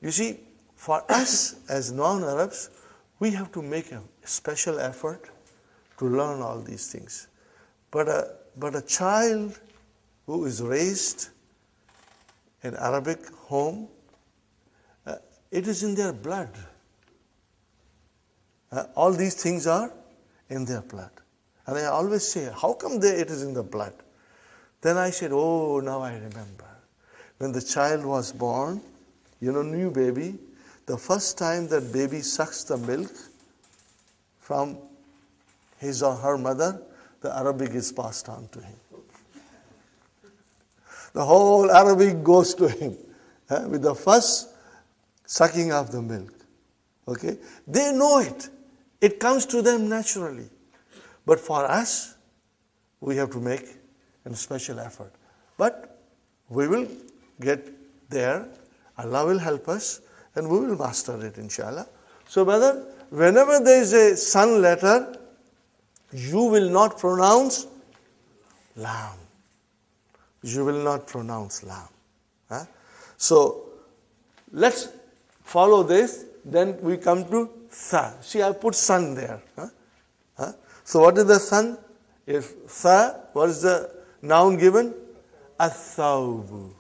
You see, for us as non-Arabs, we have to make a special effort to learn all these things. But a child who is raised in Arabic home, it is in their blood. All these things are in their blood. And I always say, how come it is in the blood? Then I said, oh, now I remember. When the child was born, new baby, the first time that baby sucks the milk from his or her mother, the Arabic is passed on to him. The whole Arabic goes to him with the first sucking of the milk. Okay? They know it. It comes to them naturally. But for us, we have to make a special effort. But we will get there. Allah will help us and we will master it, inshallah. So, brother, whenever there is a sun letter, you will not pronounce lam. You will not pronounce lam. So, let's follow this. Then we come to tha. See, I put sun there. So, what is the sun? If tha, what is the noun given? Athawbu.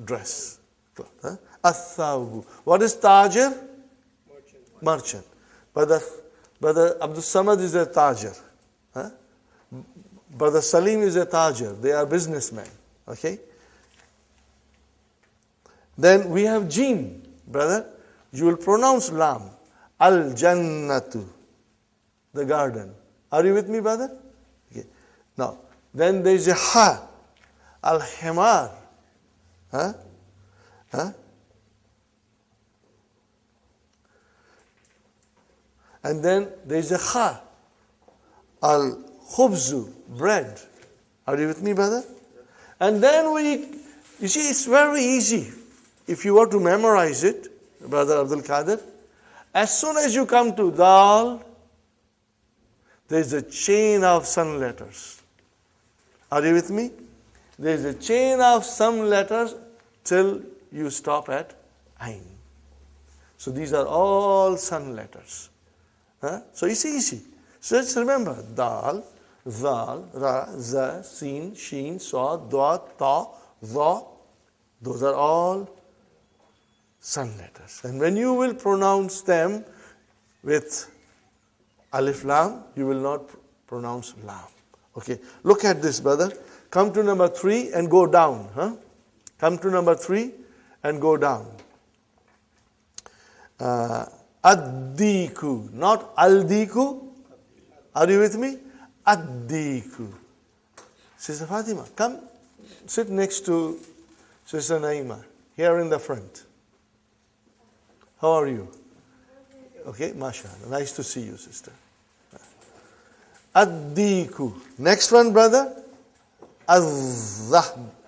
Dress. Athawbu. What is tajir? Merchant. Brother Abdul Samad is a tajir. Brother Salim is a tajir. They are businessmen. Okay? Then we have jim. Brother, you will pronounce lam. Al-jannatu. The garden. Are you with me, brother? Okay. Now, then there is a ha. Al-himar. And then there is a kha. Al-khubzu, bread. Are you with me, brother? And then you see, it's very easy. If you were to memorize it, Brother Abdul Qadir, as soon as you come to dal, there is a chain of sun letters. Are you with me? There is a chain of sun letters till you stop at ain. So these are all sun letters. So it's easy. So let's remember, dal, zal, ra, za, sin, sheen, sad, dwa, ta, dha. Those are all sun letters. And when you will pronounce them with alif lam, you will not pronounce lam. Okay, look at this, brother. Come to number 3 and go down. Come to number 3 and go down. Addiku, not aldiku. Are you with me? Addiku. Sister Fatima, come sit next to Sister Naima. Here in the front. How are you? Okay, mashallah. Nice to see you, sister. Ad-diku. Next one, brother. Az-zahabu.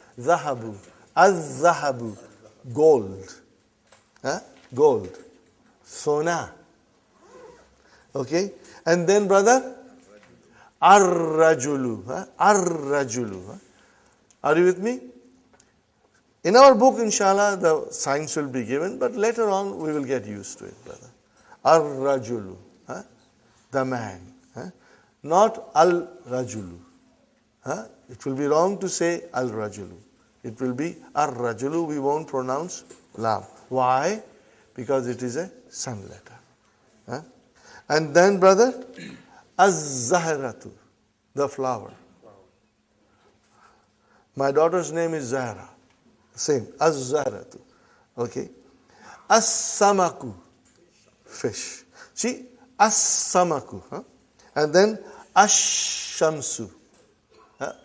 Az-zahabu. Gold. Huh? Gold. Sona. Okay? And then, brother, ar-rajulu. Huh? Ar-rajulu. Huh? Are you with me? In our book, inshallah, the signs will be given, but later on we will get used to it, brother. Ar-rajulu. Huh? The man. Huh? Not al-rajulu. Huh? It will be wrong to say al-rajulu. It will be ar-rajulu. We won't pronounce lam. Why? Because it is a sun letter. Huh? And then, brother, az-zahratu, the flower. My daughter's name is Zahra. Same, az-zahratu. Okay. As-samaku, fish. See, as-samaku. Huh? And then ash-shamsu.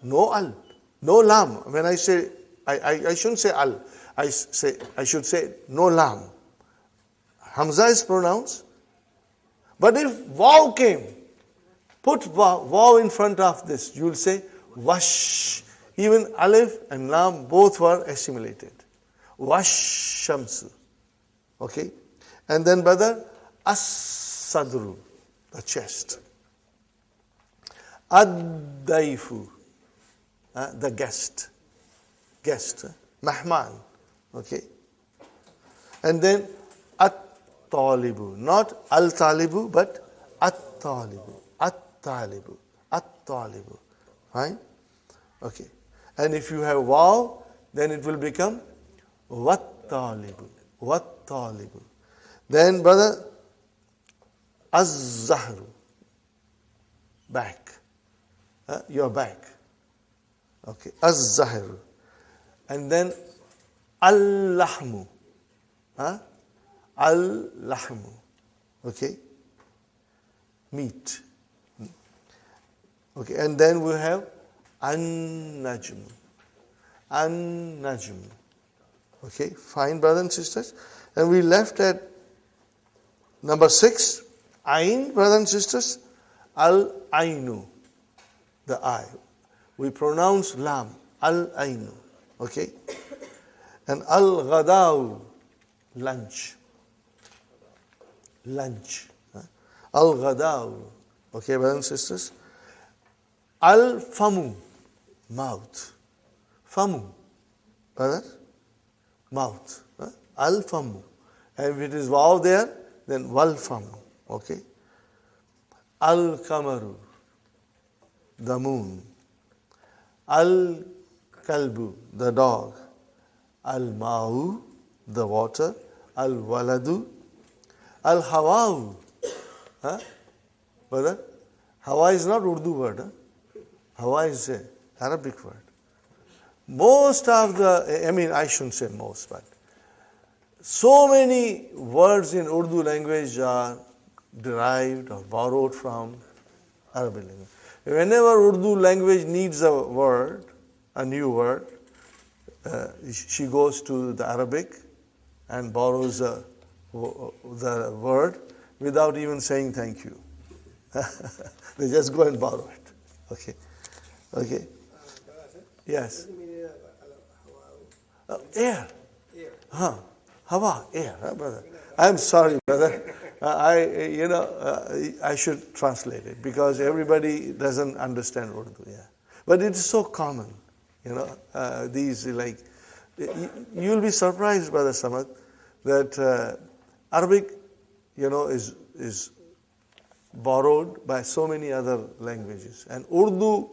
No al, no lam. When I say, I shouldn't say al. I should say no lam. Hamza is pronounced. But if waw came, put waw in front of this, you will say wash. Even alif and lam both were assimilated. Wash shamsu. Okay? And then, brother, as-sadru, the chest. Ad-daifu, the guest. Guest. Mahman. Okay? And then, at-talibu. Not al-talibu, but at-talibu. At-talibu. At-talibu. Fine? Okay. And if you have waw, then it will become wat-talibu. Wat-talibu. Then, brother, az-zahru. Back. Your back. Okay. Az-zahru. And then, al-lahmu. Al-lahmu. Okay. Meat. Okay. And then we have an-najm. An-najm. Okay. Fine, brothers and sisters. And we left at number 6. Ain, brothers and sisters. Al-ainu. The eye. We pronounce lam. Al-ainu. Okay. And al-ghadaw. Lunch. Lunch. Al-ghadaw. Okay, brothers and sisters. Al-famu. Mouth. Famu. Brother? Mouth. Al-famu. And if it is waw there, then wal-famu. Okay. Al-kamaru. The moon. Al-kalbu. The dog. Al-ma'u. The water. Al-waladu. Al-hawa'u. Brother? Hawa is not Urdu word. Hawa is an Arabic word. Most of the, I shouldn't say most, but so many words in Urdu language are derived or borrowed from Arabic language. Whenever Urdu language needs a word, a new word, she goes to the Arabic and borrows the word without even saying thank you. They just go and borrow it. Okay. Okay. Yes. Air. Hawa, air, brother. I'm sorry, brother. I should translate it because everybody doesn't understand Urdu. Yeah, but it is so common. These you'll be surprised, Brother Samad, that Arabic, is borrowed by so many other languages, and Urdu.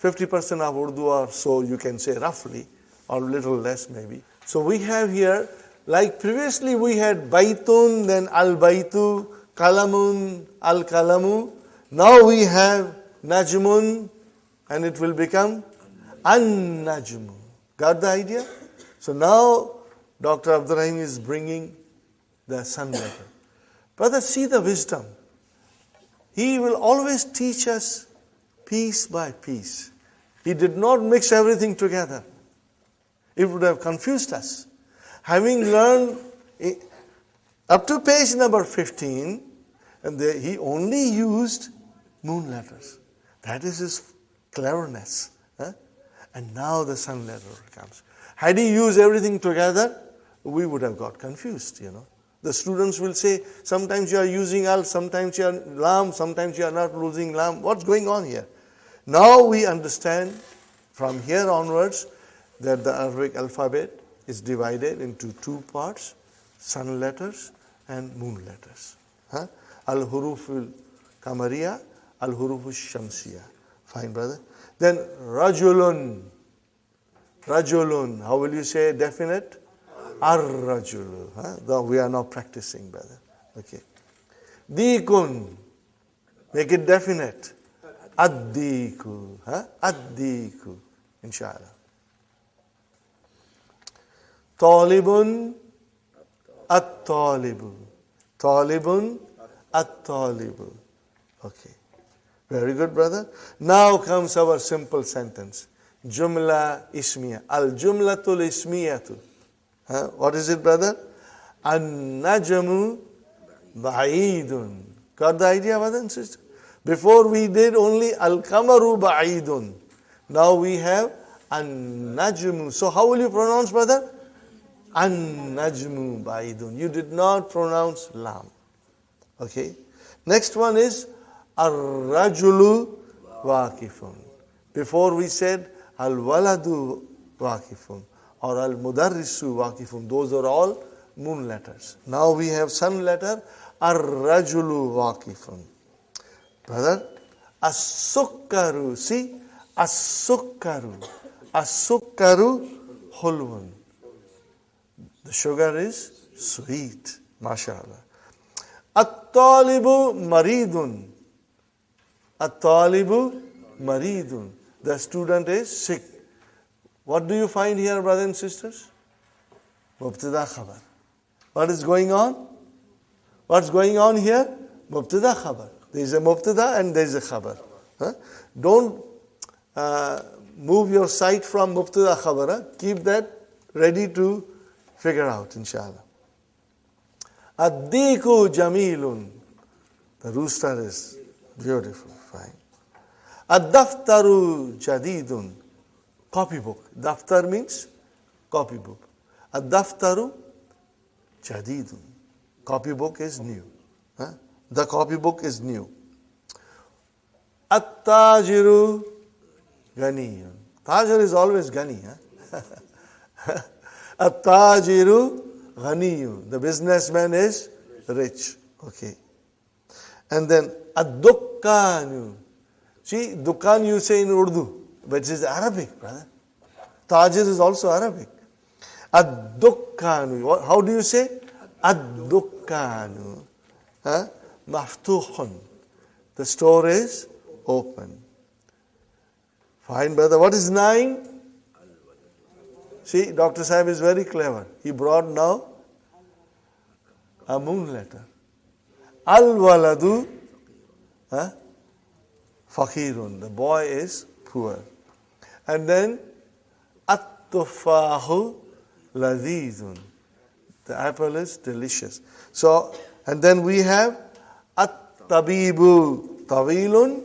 50% of Urdu or so, you can say roughly, or a little less maybe. So we have here, like previously we had baitun, then al-baitu, kalamun, al-kalamu. Now we have najmun, and it will become an-najmu. Got the idea? So now Dr. Abdur-Raheem is bringing the sun letter. Brother, see the wisdom. He will always teach us piece by piece. He did not mix everything together. It would have confused us. Having learned up to page number 15, and he only used moon letters. That is his cleverness. And now the sun letter comes. Had he used everything together, we would have got confused, The students will say, sometimes you are using al, sometimes you are lam, sometimes you are not using lam. What's going on here? Now we understand from here onwards that the Arabic alphabet is divided into two parts, sun letters and moon letters. Al-huruful kamariya, al-huruful shamsiya. Fine, brother. Then rajulun. Rajulun. How will you say definite? Ar-rajulu. Though we are not practicing, brother. Okay. Dikun. Make it definite. Ad-diku. Ad-diku. Inshallah. Talibun. At-talibu. Talibun. At-talibu. Okay. Very good, brother. Now comes our simple sentence. Jumla ismiya. Al-jumlatul ismiyatu. What is it, brother? An-najmu ba'idun. Got the idea, brother and sister? Before we did only al-kamaru ba'idun. Now we have an-najmu. So how will you pronounce, brother? An-najmu ba'idun. You did not pronounce lam. Okay. Next one is ar-rajulu waqifun. Before we said al-waladu waqifun or al-mudarrisu waqifun. Those are all moon letters. Now we have sun letter ar-rajulu waqifun. Brother, as-sukkaru. See? As-sukkaru. As-sukkaru hulwun. The sugar is sweet. MashaAllah. At-talibu maridun. At-talibu maridun. The student is sick. What do you find here, brothers and sisters? Mubtada khabar. What is going on? What's going on here? Mubtada khabar. There is a mubtada and there is a khabar. Don't move your sight from mubtada khabar. Keep that ready to figure out, inshallah. Ad-diku jamilun. The rooster is beautiful, fine. Ad-daftaru jadidun. Copybook. Daftar means copybook. Ad-daftaru jadidun. Copybook is new. The copybook is new. At-tajiru ganiyun. Tajir is always gani. At-tajiru ganiyun. The businessman is rich. Okay. And then ad-dukkanu. See, dukkan you say in Urdu, but it is Arabic, brother. Tajir is also Arabic. Ad-dukkanu. How do you say? Ad-dukkanu. Maftuhun. The store is open. Fine, brother. What is 9? See, Dr. Sahib is very clever. He brought now a moon letter. Al-waladu fakirun. The boy is poor. And then at-tufahu ladizun. The apple is delicious. So, and then we have at-tabibu tawilun.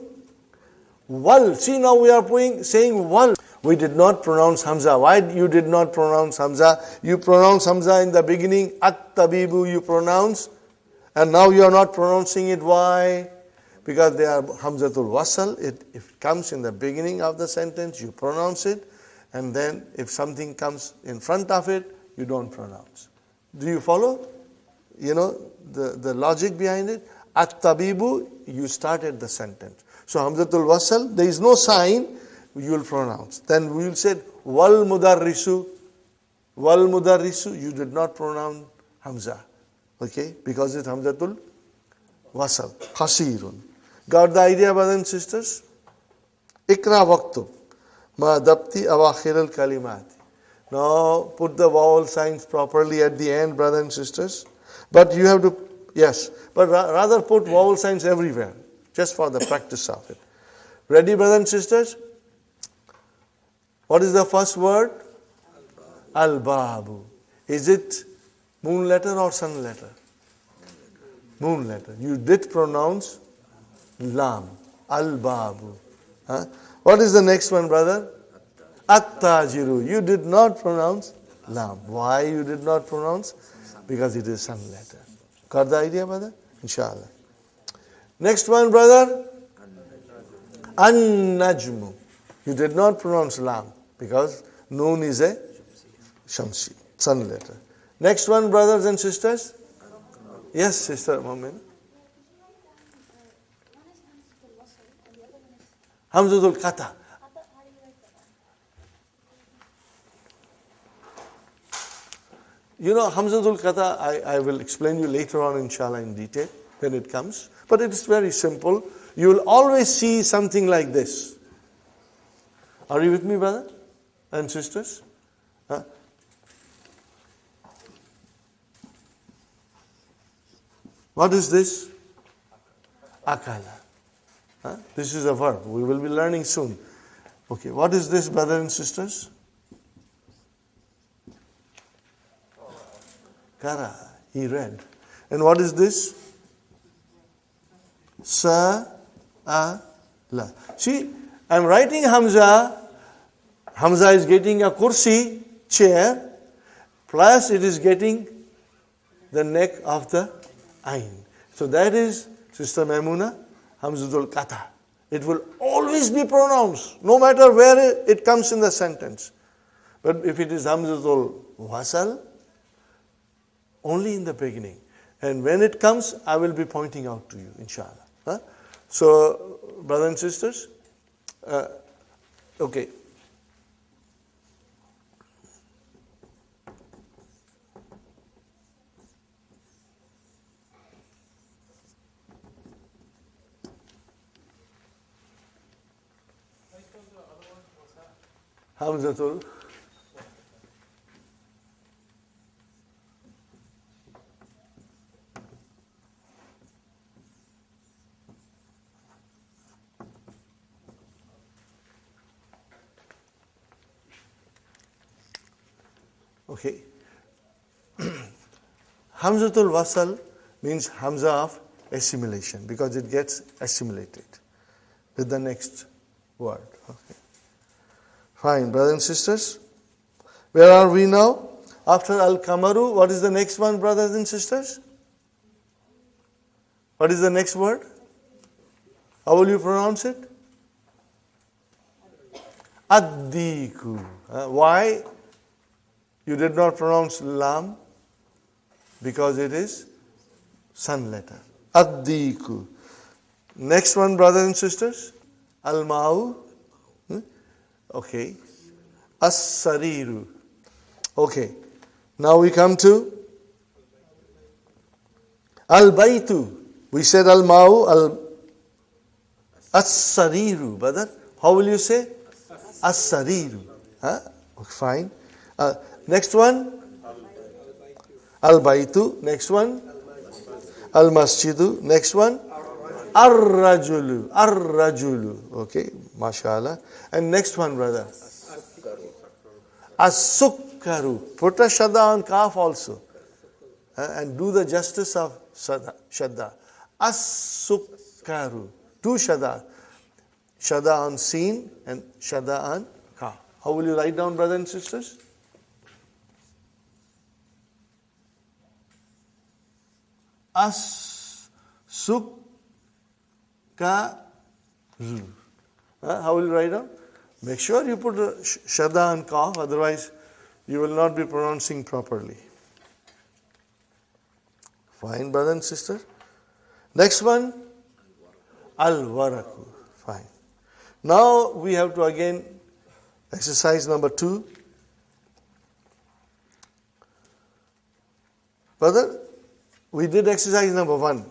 Wal. See, now we are saying wal. We did not pronounce Hamza. Why you did not pronounce Hamza? You pronounce Hamza in the beginning. At-tabibu you pronounce. And now you are not pronouncing it. Why? Because they are Hamzatul Wasal. If it comes in the beginning of the sentence, you pronounce it. And then if something comes in front of it, you don't pronounce. Do you follow? The logic behind it. At-tabibu, you started the sentence. So Hamzatul Wasal, there is no sign, you will pronounce. Then we will say, wal mudarrisu. Wal mudarrisu, you did not pronounce Hamza. Okay? Because it's Hamzatul Wasal. Qasirun. Got the idea, brothers and sisters? Ikra waqtub. Ma dabti awakhir al-kalimat. Now put the vowel signs properly at the end, brothers and sisters. But you have to, yes, but rather put vowel signs everywhere, just for the practice of it. Ready, brothers and sisters? What is the first word? Al-babu. Is it moon letter or sun letter? Moon letter. You did pronounce lam. Al-babu. Huh? What is the next one, brother? At-tajiru. You did not pronounce lam. Why you did not pronounce? Because it is sun letter. Got the idea, brother? Inshallah. Next one, brother. An-najmu. You did not pronounce lam because noon is a shamsi, sun letter. Next one, brothers and sisters. Yes, sister Mu'min. Hamzatul Qata. You know, Hamzatul Qata, I will explain you later on, inshallah, in detail when it comes. But it is very simple. You will always see something like this. Are you with me, brother and sisters? Huh? What is this? Akala. Huh? This is a verb. We will be learning soon. Okay, what is this, brothers and sisters? Kara. He read. And what is this? Sa, a, la. See, I'm writing Hamza. Hamza is getting a kursi, chair, plus it is getting the neck of the ain. So that is, Sister Maimuna, Hamzatul Qata. It will always be pronounced, no matter where it comes in the sentence. But if it is Hamzatul Wasal, only in the beginning. And when it comes, I will be pointing out to you, inshallah. Huh? So, brothers and sisters, okay. Hamzatul. Okay. Hamzatul Wasal means Hamza of assimilation because it gets assimilated with the next word. Okay. Fine, brothers and sisters. Where are we now? After Al-Kamaru, what is the next one, brothers and sisters? What is the next word? How will you pronounce it? Ad-diku. Why you did not pronounce lam? Because it is sun letter. Ad-diku. Next one, brothers and sisters. Al-ma'u. Okay. As-sariru. Okay. Now we come to Al-baytu. We said Al-ma'u, As-sariru. Brother, how will you say? As-sariru. Huh? Fine. Next one? Al-baytu. Next one? Al-masjidu. Next one? Ar-rajulu. Ar-rajulu. Okay, mashallah. And next one, brother. As-sukkaru. Put a shadda on kaf also. And do the justice of shadda. As-sukkaru. Two shadda. Shadda on sin and shadda on kaf. How will you write down, brothers and sisters? As-sukkaru. How will you write down? Make sure you put a shadda and kaf, otherwise you will not be pronouncing properly. Fine, brother and sister. Next one, al-waraku. Fine. Now we have to again exercise number 2. Brother, we did exercise number 1.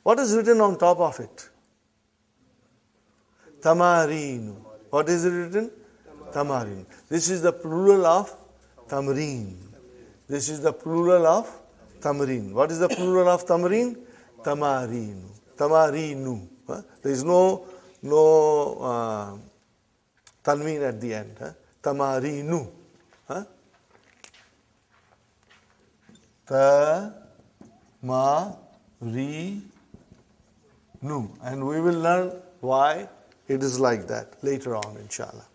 What is written on top of it? Tamareen. What is it written? Tamareen. This is the plural of tamreen. This is the plural of tamreen. What is the plural of tamreen? Tamareen. Tamareenu. There is no tanween at the end. Tamareenu. Ta, ma, ri, nu. And we will learn why it is like that later on, inshallah.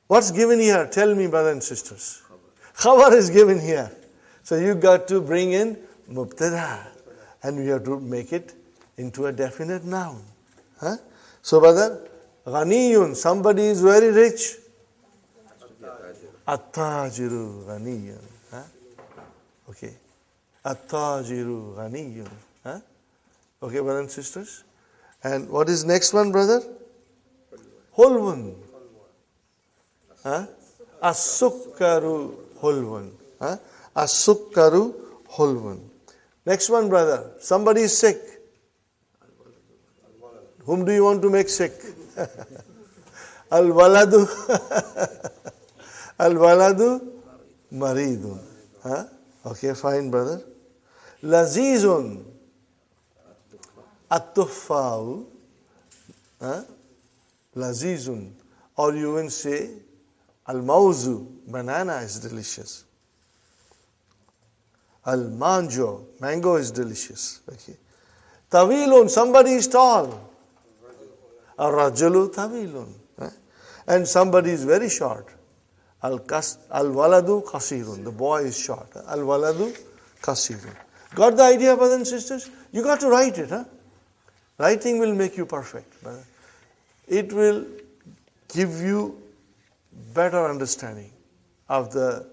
What's given here? Tell me, brothers and sisters. Khabar is given here. So you got to bring in mubtada. And we have to make it into a definite noun. Huh? So, brother, ghaniyun, somebody is very rich. Attajiru ghaniyun. Huh? Okay. Attajiru ghaniyun. Huh? Okay, brothers and sisters. And what is next one, brother? Hulwun. Huh? As-sukkaru hulwun. Huh? As-sukkaru hulwun. Next one, brother. Somebody is sick. Whom do you want to make sick? Al-waladu. Al-waladu maridun. Huh? Okay, fine, brother. Lazizun. At-tuffa'u. Huh? Lazizun. Or you can say, al-mawzu. Banana is delicious. Al-manjo. Mango is delicious. Okay. Tawilun. Somebody is tall. Ar-rajulu tawilun. And somebody is very short. Al-waladu kasirun. The boy is short. Al-waladu kasirun. Got the idea, brothers and sisters? You got to write it. Huh? Writing will make you perfect. Brother. It will give you better understanding of the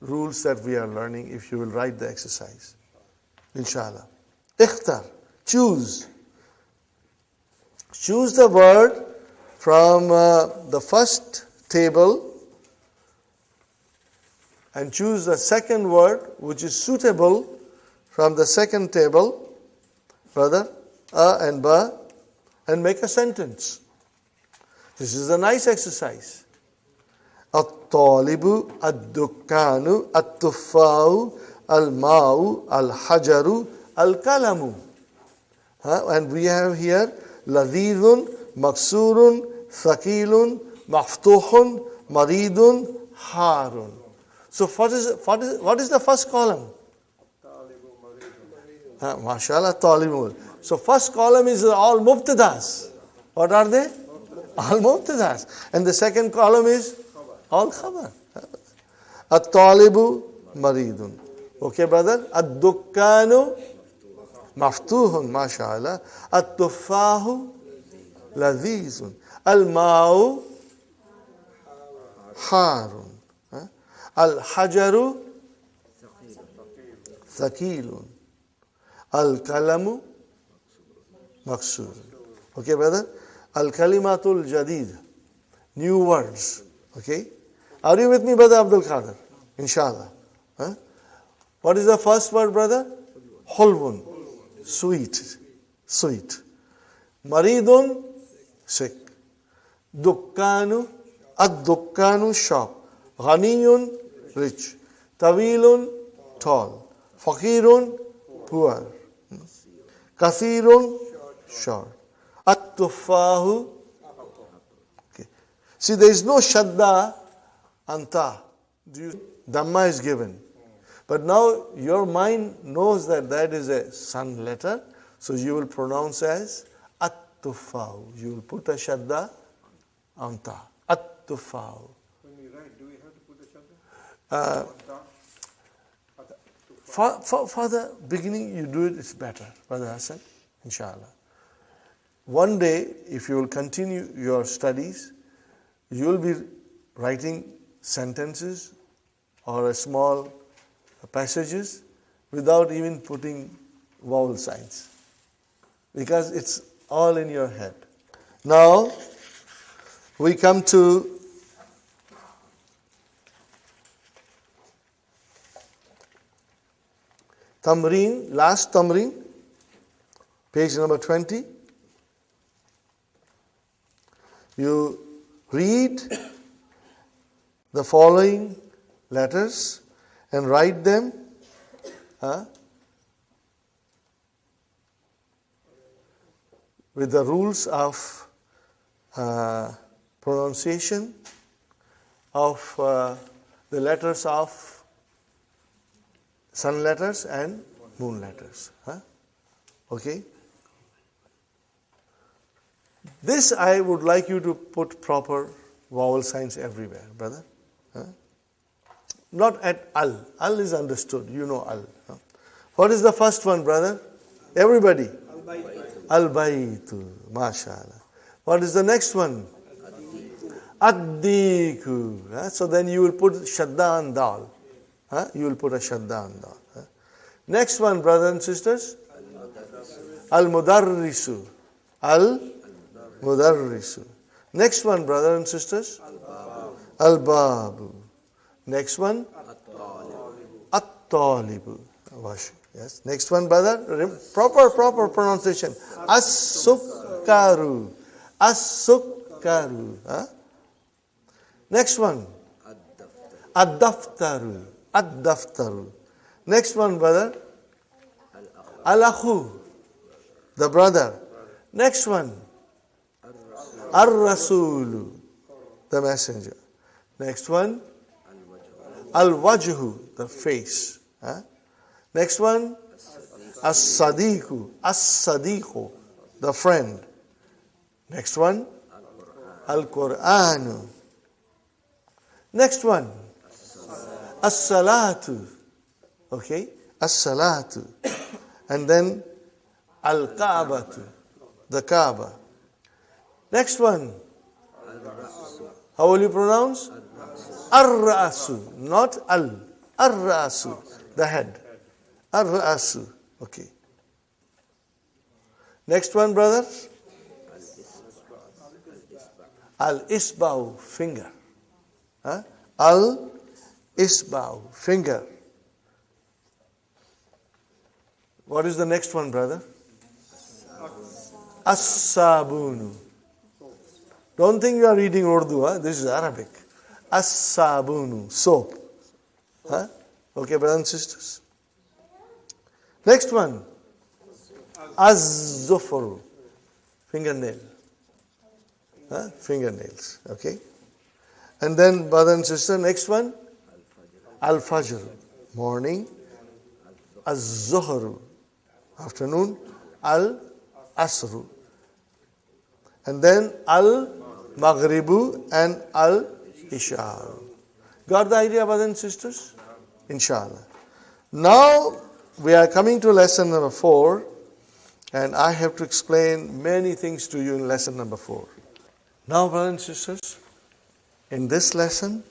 rules that we are learning if you will write the exercise. Inshallah. Ikhtar. Choose. Choose the word from the first table and choose the second word which is suitable from the second table, brother, and ba, and make a sentence. This is a nice exercise. At-talibu, ad-dukkanu, at-tuffa'u, al-ma'u, al-hajaru, al-kalamu. And we have here ladidun, maksurun, thakilun, maftuhun, maridun, harun. So what is the first column? Mashallah, talibu. So first column is all mubtadas. What are they? All mubtadas. And the second column is all khabar. At-talibu maridun. Okay, brother? Ad-dukkanu maftuhun, mashallah. At-tuffahu ladhizun. Al-ma'u harun. Al-hajaru thakilun. Al-kalamu maksur. Okay, brother? Al-kalimatul jadid. New words. Okay? Are you with me, brother Abdul Qadir? Inshallah. Huh? What is the first word, brother? Hulwun. Sweet. Sweet. Maridun. Sick. Dukkanu. Ad-dukkanu. Shop. Ghaniyun. Rich. Tawilun. Tall. Fakirun. Poor. Kathirun. Short. At-tuffahu. Okay. See, there is no shadda anta. Dhamma is given. But now your mind knows that that is a sun letter. So you will pronounce as at-tuffahu. You will put a shadda anta. At-tuffahu. When we write, do we have to put a shadda? For the beginning, you do it, it's better, Brother Hassan, inshallah. One day, if you will continue your studies, you will be writing sentences or a small passages without even putting vowel signs, because it's all in your head. Now, we come to Tamreen, last Tamreen, page number 20. You read the following letters and write them with the rules of pronunciation, of the letters of sun letters and moon letters. Huh? Okay? This I would like you to put proper vowel signs everywhere, brother. Huh? Not at al. Al is understood. You know al. Huh? What is the first one, brother? Everybody. Al-Baytu. MashaAllah. What is the next one? Ad-Diku. Huh? So then you will put Shadda and Dal. Huh? You will put a Shadda and Dal. Huh? Next one, brothers and sisters. Al-Mudarrisu. Al-Mudarrisu. Next one, brothers and sisters. Al-Babu. Next one. At-Talibu. Yes. Next one, brother. Proper pronunciation. As-Sukkaru. As-Sukkaru. Huh? Next one. Ad-Daftaru. Ad-Daftaru. Next one, brother. Al-Akhu. The brother. Next one. Ar-Rasulu. The messenger. Next one. Al-Wajhu. The face. Huh? Next one. As-Sadiqu. As-Sadiqu. The friend. Next one. Al-Qur'anu. Next one. As-Salatu. Okay? As-Salatu. And then Al-Kaabatu. The Kaaba. Next one. How will you pronounce? Ar-Ra'su. Not Al. Ar-Ra'su. The head. Ar-Ra'su. Okay. Next one, brother. Al-Isba'u. Finger. Huh? Al-Isba'u. Finger. What is the next one, brother? As-Sabunu. Don't think you are reading Urdu. Huh? This is Arabic. As-Sabunu. Soap. Huh? Okay, brothers and sisters. Next one. Az-Zufru. Fingernail. Huh? Fingernails. Okay. And then, brother and sister, next one. Al-Fajr. Morning. Az-Zuhru. Afternoon. Al-Asru. And then Al-Maghribu and Al-Isha. Got the idea, brothers and sisters? Inshallah. Now we are coming to lesson number 4, and I have to explain many things to you in lesson number 4. Now, brothers and sisters, in this lesson,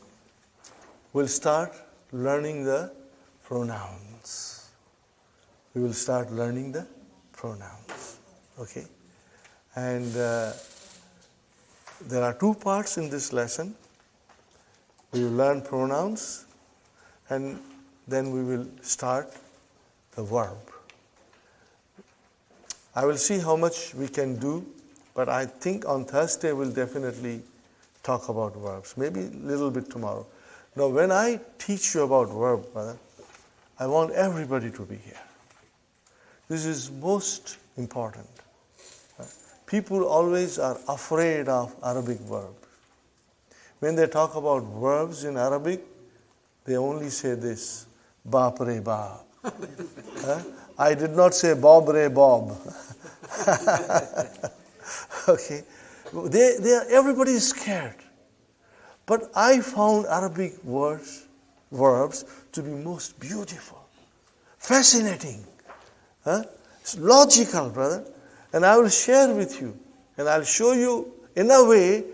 we'll start learning the pronouns. We will start learning the pronouns. Okay? And there are 2 parts in this lesson. We will learn pronouns, and then we will start the verb. I will see how much we can do, but I think on Thursday we'll definitely talk about verbs. Maybe a little bit tomorrow. Now, when I teach you about verb, brother, I want everybody to be here. This is most important. People always are afraid of Arabic verbs. When they talk about verbs in Arabic, they only say this, Baap re baap. I did not say Bob re bob. Okay. Everybody is scared. But I found Arabic verbs to be most beautiful, fascinating, logical, brother. And I will share with you, and I'll show you in a way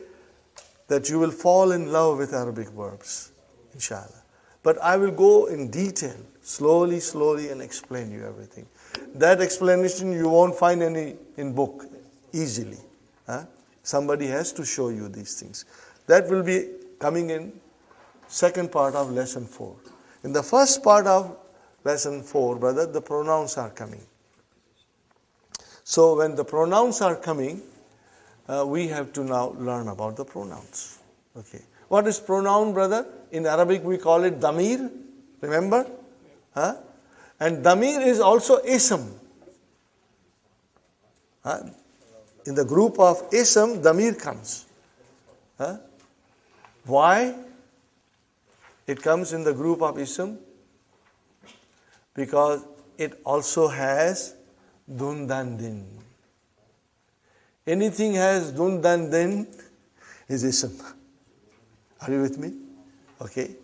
that you will fall in love with Arabic verbs, inshallah. But I will go in detail, slowly, and explain you everything. That explanation you won't find any in book easily. Somebody has to show you these things. That will be coming in second part of lesson 4. In the first part of lesson 4, brother, the pronouns are coming. So when the pronouns are coming, we have to now learn about the pronouns. Okay. What is pronoun, brother? In Arabic we call it damir. Remember? And damir is also ism. In the group of ism, damir comes. Why? It comes in the group of ism because it also has dun dan din. Anything has dun dan din is ism. Are you with me? Okay.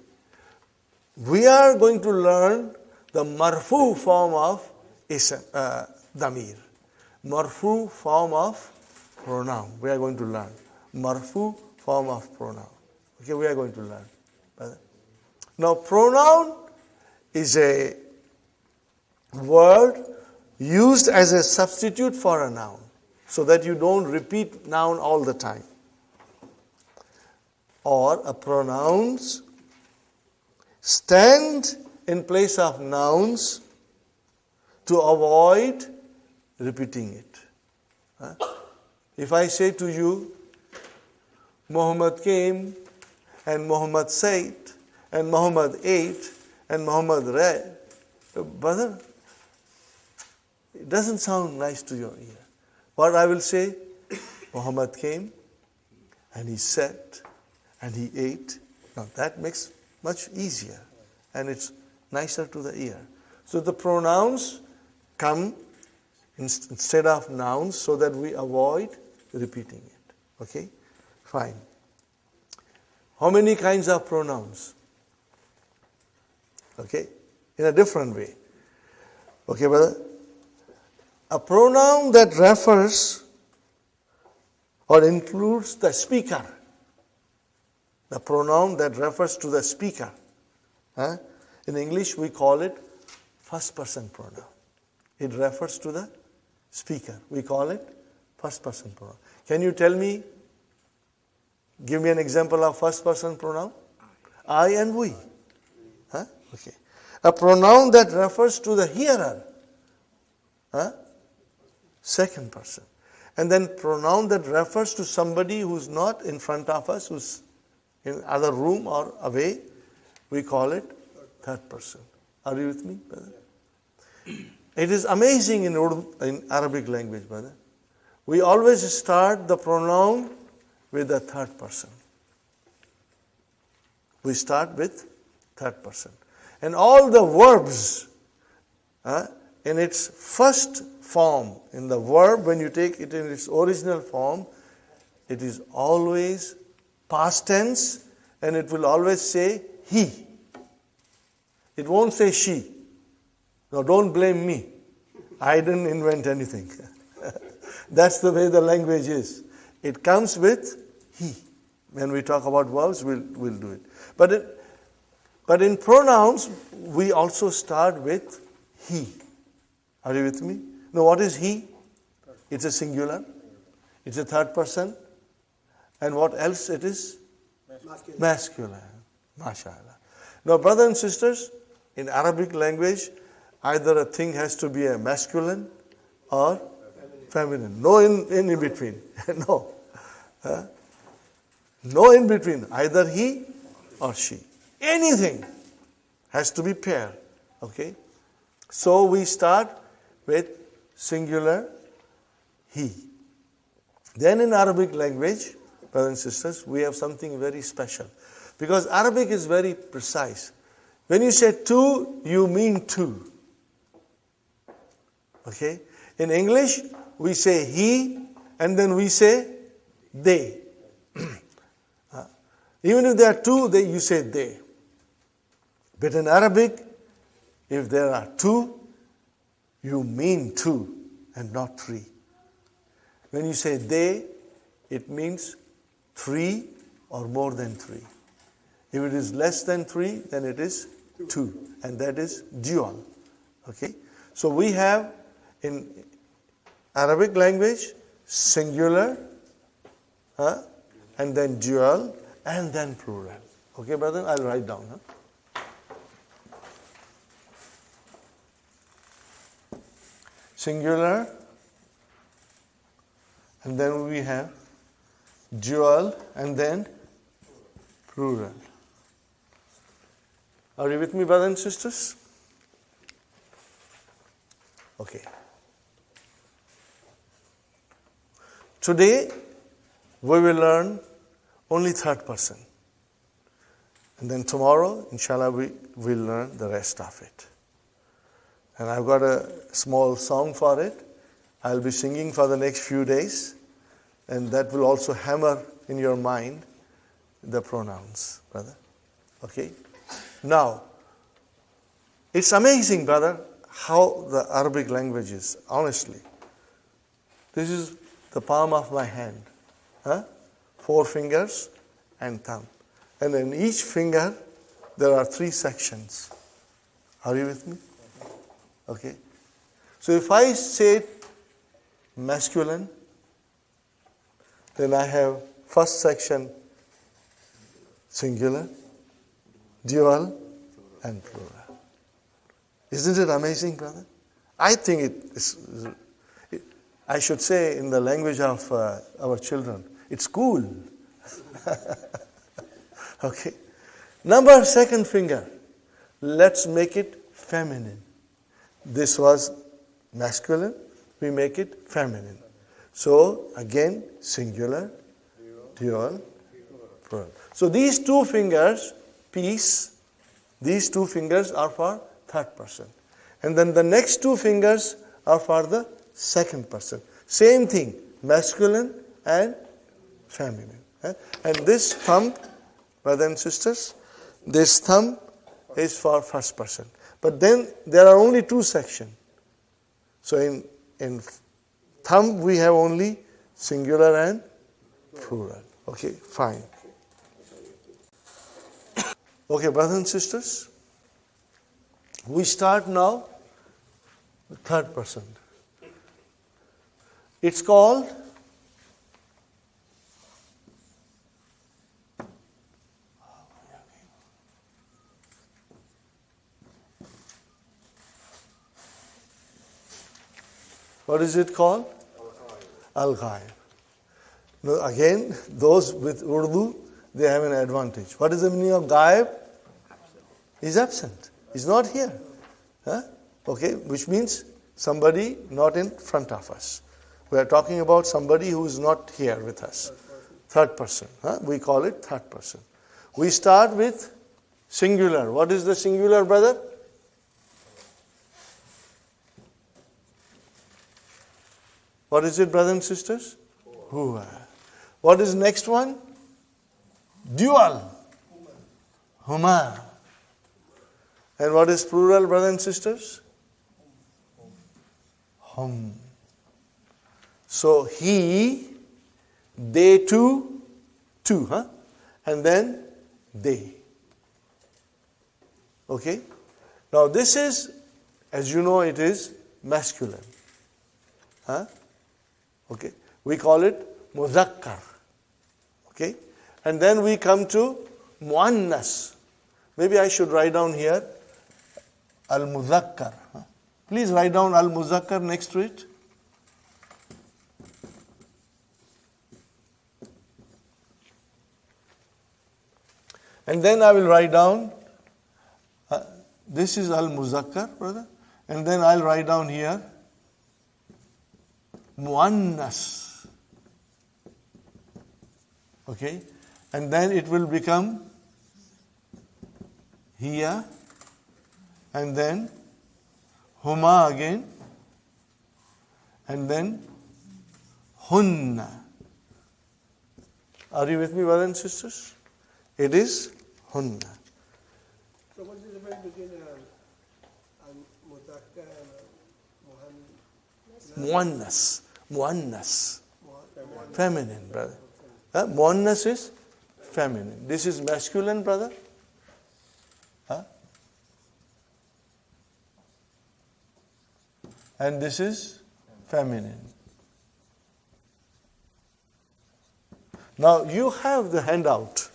We are going to learn the marfu form of ism, damir. Marfu form of pronoun. We are going to learn. Marfu form of pronoun. Okay, we are going to learn. Now, pronoun is a word used as a substitute for a noun, so that you don't repeat noun all the time. Or a pronouns stand in place of nouns to avoid repeating it. If I say to you, Muhammad came, and Muhammad said, and Muhammad ate, and Muhammad read, brother, it doesn't sound nice to your ear. What I will say, Muhammad came, and he sat, and he ate. Now that makes much easier, and it's nicer to the ear. So the pronouns come instead of nouns so that we avoid repeating it. Okay? Fine. How many kinds of pronouns? Okay? In a different way. Okay, brother? A pronoun that refers or includes the speaker. The pronoun that refers to the speaker. In English, we call it first person pronoun. It refers to the speaker. We call it first person pronoun. Can you tell me, give me an example of first person pronoun? I and we. Okay. A pronoun that refers to the hearer. Second person. And then pronoun that refers to somebody who's not in front of us, who's in other room or away, we call it third person. Are you with me, brother? It is amazing in Arabic language, brother. We always start the pronoun with the third person. We start with third person. And all the verbs, in its first form, in the verb, when you take it in its original form, it is always past tense, and it will always say he. It won't say she. Now don't blame me. I didn't invent anything. That's the way the language is. It comes with he. When we talk about verbs, we'll do it. But in pronouns, we also start with he. Are you with me? Now what is he? It's a singular. It's a third person. And what else it is? Masculine. MashaAllah. Now, brothers and sisters, in Arabic language, either a thing has to be a masculine or feminine. No in between. No. No in between. Either he or she. Anything has to be pair. Okay? So we start with singular he. Then in Arabic language, brothers and sisters, we have something very special. Because Arabic is very precise. When you say two, you mean two. Okay? In English, we say he, and then we say they. Even if there are two, you say they. But in Arabic, if there are two, you mean two and not three. When you say they, it means three or more than three. If it is less than three, then it is two. And that is dual. Okay? So we have in Arabic language singular, and then dual, and then plural. Okay, brother? I'll write down. Singular, and then we have dual, and then plural. Are you with me, brothers and sisters? Okay. Today, we will learn only third person. And then tomorrow, inshallah, we will learn the rest of it. And I've got a small song for it. I'll be singing for the next few days. And that will also hammer in your mind the pronouns, brother. Okay? Now, it's amazing, brother, how the Arabic language is, honestly. This is the palm of my hand. 4 fingers and thumb. And in each finger, there are 3 sections. Are you with me? Okay. So if I say masculine, then I have first section singular, dual, and plural. Isn't it amazing, brother? I think it is, I should say in the language of our children, it's cool. Okay. Number 2nd finger. Let's make it feminine. This was masculine. We make it feminine. So again, singular, dual, plural. So these 2 fingers, peace, these 2 fingers are for 3rd person. And then the next 2 fingers are for the 2nd person. Same thing, masculine and feminine. And this thumb, brothers and sisters, this thumb is for 1st person. But then there are only 2 sections. So in thumb we have only singular and plural. Okay, fine. Okay, brothers and sisters, we start now with 3rd person. It's called what is it called? Al-Ghaib. Now again, those with Urdu, they have an advantage. What is the meaning of Ghaib? He's absent. He's not here. Okay, which means somebody not in front of us. We are talking about somebody who is not here with us. 3rd person. We call it 3rd person. We start with singular. What is the singular, brother? What is it, brothers and sisters? Huwa. What is next one? Dual. Huma. And what is plural, brothers and sisters? Hum. So he, they two, and then they. Okay? Now this is, as you know, it is masculine. Okay? We call it muzakkar. Okay? And then we come to muannas. Maybe I should write down here al-muzakkar. Please write down al-muzakkar next to it. And then I will write down, this is al-muzakkar, brother. And then I'll write down here muannas. Okay? And then it will become hiya, and then huma again, and then hunna. Are you with me, brothers and sisters? It is hunna. So what is the difference between al-mutakkar and Muannas. Muannas. Feminine, brother. Muannas is feminine. This is masculine, brother. And this is feminine. Now you have the handout.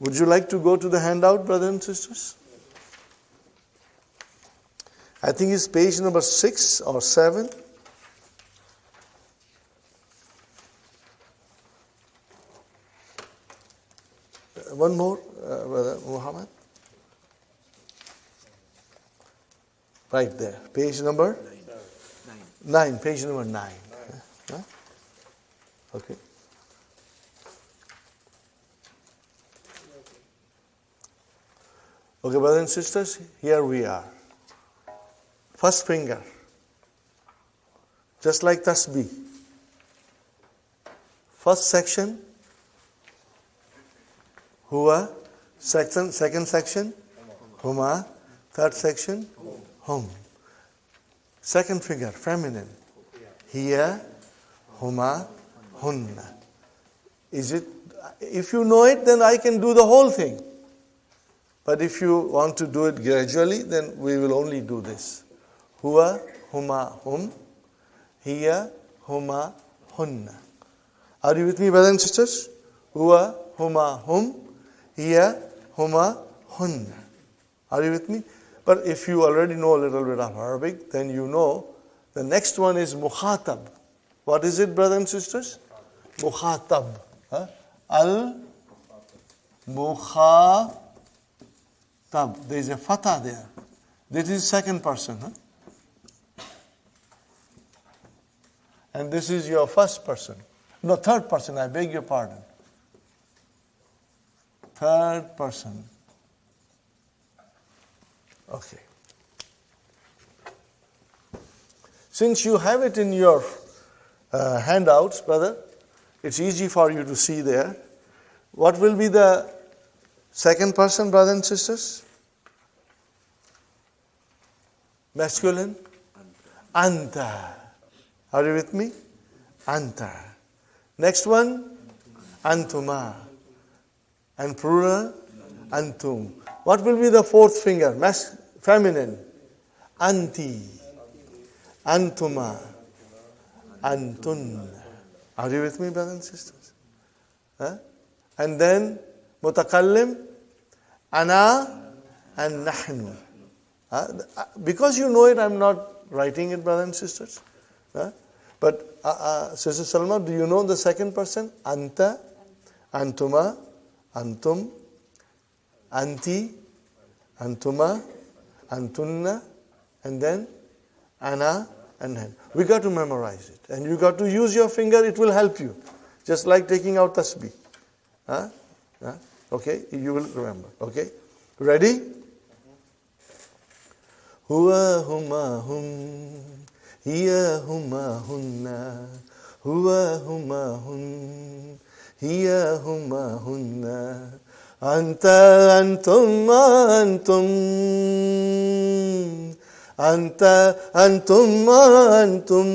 Would you like to go to the handout, brothers and sisters? I think it's page number 6 or 7. One more, Brother Muhammad. Right there. Page number 9. Page number 9. Okay. Okay, brothers and sisters, here we are. First finger. Just like tasbih. First section, huwa. Second section, huma. Third section, hum. Second figure, feminine. Hiya, huma, hunna. Is it? If you know it, then I can do the whole thing. But if you want to do it gradually, then we will only do this. Huwa, huma, hum. Hiya, huma, hunna. Are you with me, brothers and sisters? Huwa, huma, hum. Hiya, huma, hunna. Are you with me? But if you already know a little bit of Arabic, then you know the next one is mukhatab. What is it, brothers and sisters? Mukhatab. Huh? Al-mukhatab. There is a fatha there. This is second person. Huh? And this is your first person. No, third person, I beg your pardon. Third person. Okay. Since you have it in your handouts, brother, it's easy for you to see there. What will be the second person, brothers and sisters? Masculine? Anta. Are you with me? Anta. Next one? Antuma. And plural? Antum. What will be the fourth finger? Feminine. Anti. Antuma. Antun. Are you with me, brothers and sisters? Huh? And then mutakallim, ana and nahnu. Because you know it, I'm not writing it, brothers and sisters. But Sister Salma, do you know the second person? Anta, antuma, antum, anti, antuma, antunna, and then ana and hen. We got to memorize it. And you got to use your finger, it will help you. Just like taking out tasbih. Okay, you will remember. Okay, ready? Huwa huma hum, hiya huma hunna, huwa huma hum, hiya huma hunna, anta antum antum, anta antum antum,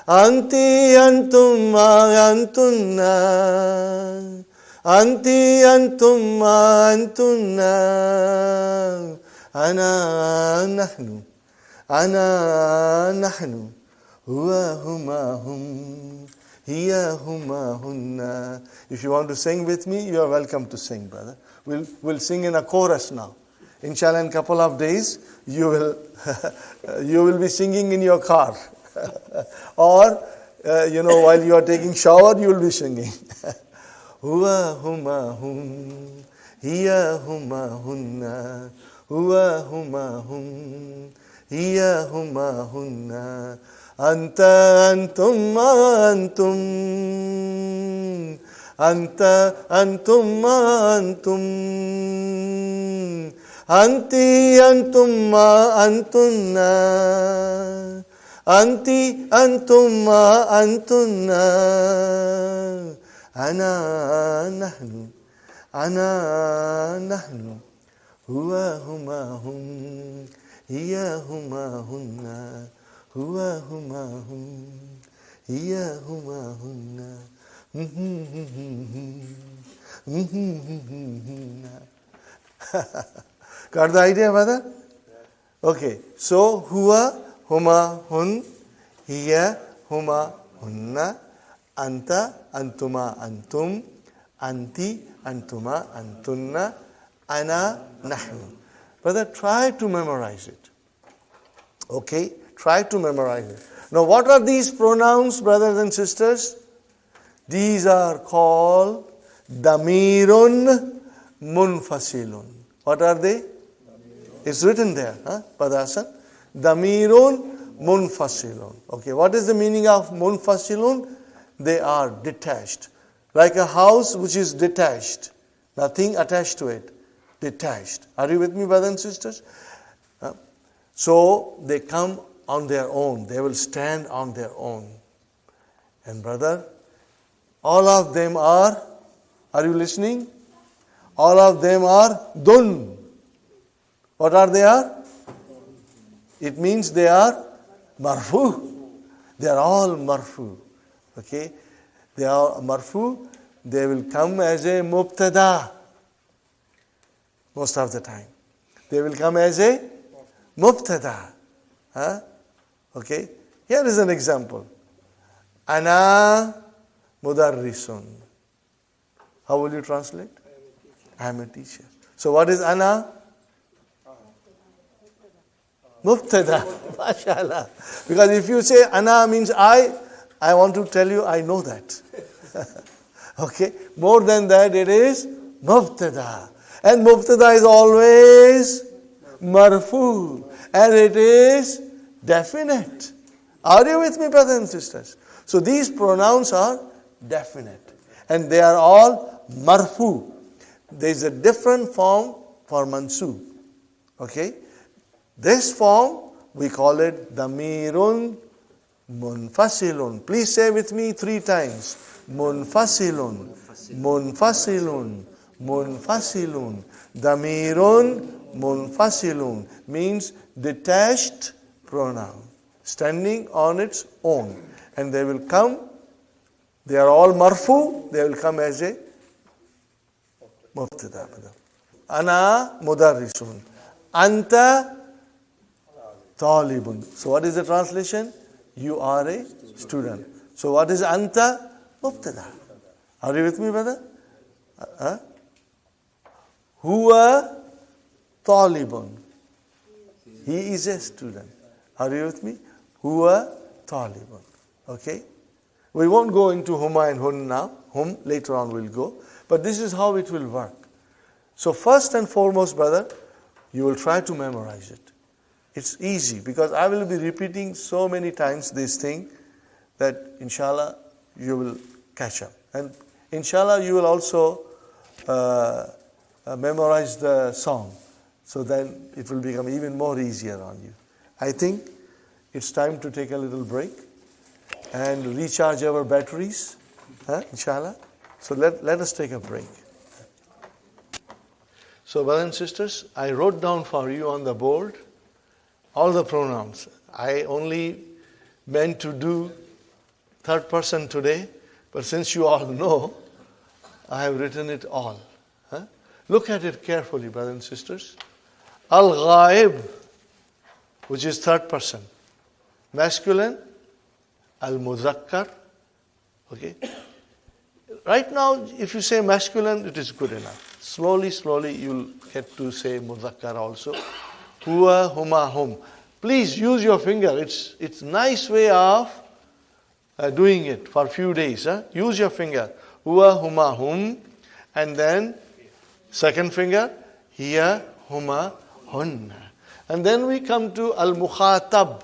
anti antum antunna, anti antum antunna, ana nahnu, ana nahnu, huwa huma hum, hiya huma hunna. If you want to sing with me, you are welcome to sing, brother. We'll sing in a chorus now. Inshallah, in a couple of days, you will be singing in your car. Or, while you are taking shower, you will be singing. Huwa huma hum, hiya huma hunna, huwa huma hum, hiya huma hunna, anta antum antum, anta antum antum, anti antum antunna, anti antum antunna, ana nahnu, ana nahnu, huwa huma hum, hiya huma hunna, huwa huma hum, hiya huma hunna. Got the idea, brother? Okay, so huwa huma hun, hiya huma hunna, anta antuma antum, anti antuma antunna, ana nahnu. Brother, try to memorize it. Okay, try to memorize it. Now, what are these pronouns, brothers and sisters? These are called damirun munfasilun. What are they? It's written there, Brother Hassan. Damirun munfasilun. Okay, what is the meaning of munfasilun? They are detached. Like a house which is detached. Nothing attached to it. detached. Are you with me, brothers and sisters? So they come on their own. They will stand on their own. And brother, all of them are you listening? All of them are dun. What are they are? It means they are marfu. They are all marfu. Okay? They are marfu. They will come as a mubtada. Most of the time. They will come as a mubtada. Okay? Here is an example. Ana mudarrisun. How will you translate? I am a teacher. So what is ana? Mubtada. MashaAllah. Because if you say ana means I want to tell you I know that. Okay? More than that, it is mubtada. And mubtada is always marfu. And it is definite. Are you with me, brothers and sisters? So these pronouns are definite. And they are all marfu. There is a different form for mansub. Okay? This form, we call it damirun munfasilun. Please say with me 3 times. Munfasilun, munfasilun, munfasilun. Damirun munfasilun means detached pronoun, standing on its own. And they will come, they are all marfu, they will come as a mubtada. Ana mudarrisun. Anta talibun. So what is the translation? You are a student. So what is anta? Mubtada. Are you with me, brother? Huwa talibun. He is a student. Are you with me? Huwa talibun. Okay? We won't go into huma and hun now. Hum later on we'll go. But this is how it will work. So first and foremost, brother, you will try to memorize it. It's easy because I will be repeating so many times this thing that inshallah you will catch up. And inshallah you will also memorize the song. So then it will become even more easier on you. I think it's time to take a little break and recharge our batteries, inshallah. So let us take a break. So brothers and sisters, I wrote down for you on the board all the pronouns. I only meant to do third person today, but since you all know, I have written it all. Look at it carefully, brothers and sisters. Al-Ghaib, which is third person. Masculine, Al-Muzakkar. Okay? Right now, if you say masculine, it is good enough. Slowly, you'll get to say Muzakkar also. Huwa, huma, hum. Please use your finger. It's nice way of doing it for a few days. Use your finger. Huwa, huma, hum. And then second finger. Hiya, huma, hun. And then we come to al-mukhatab,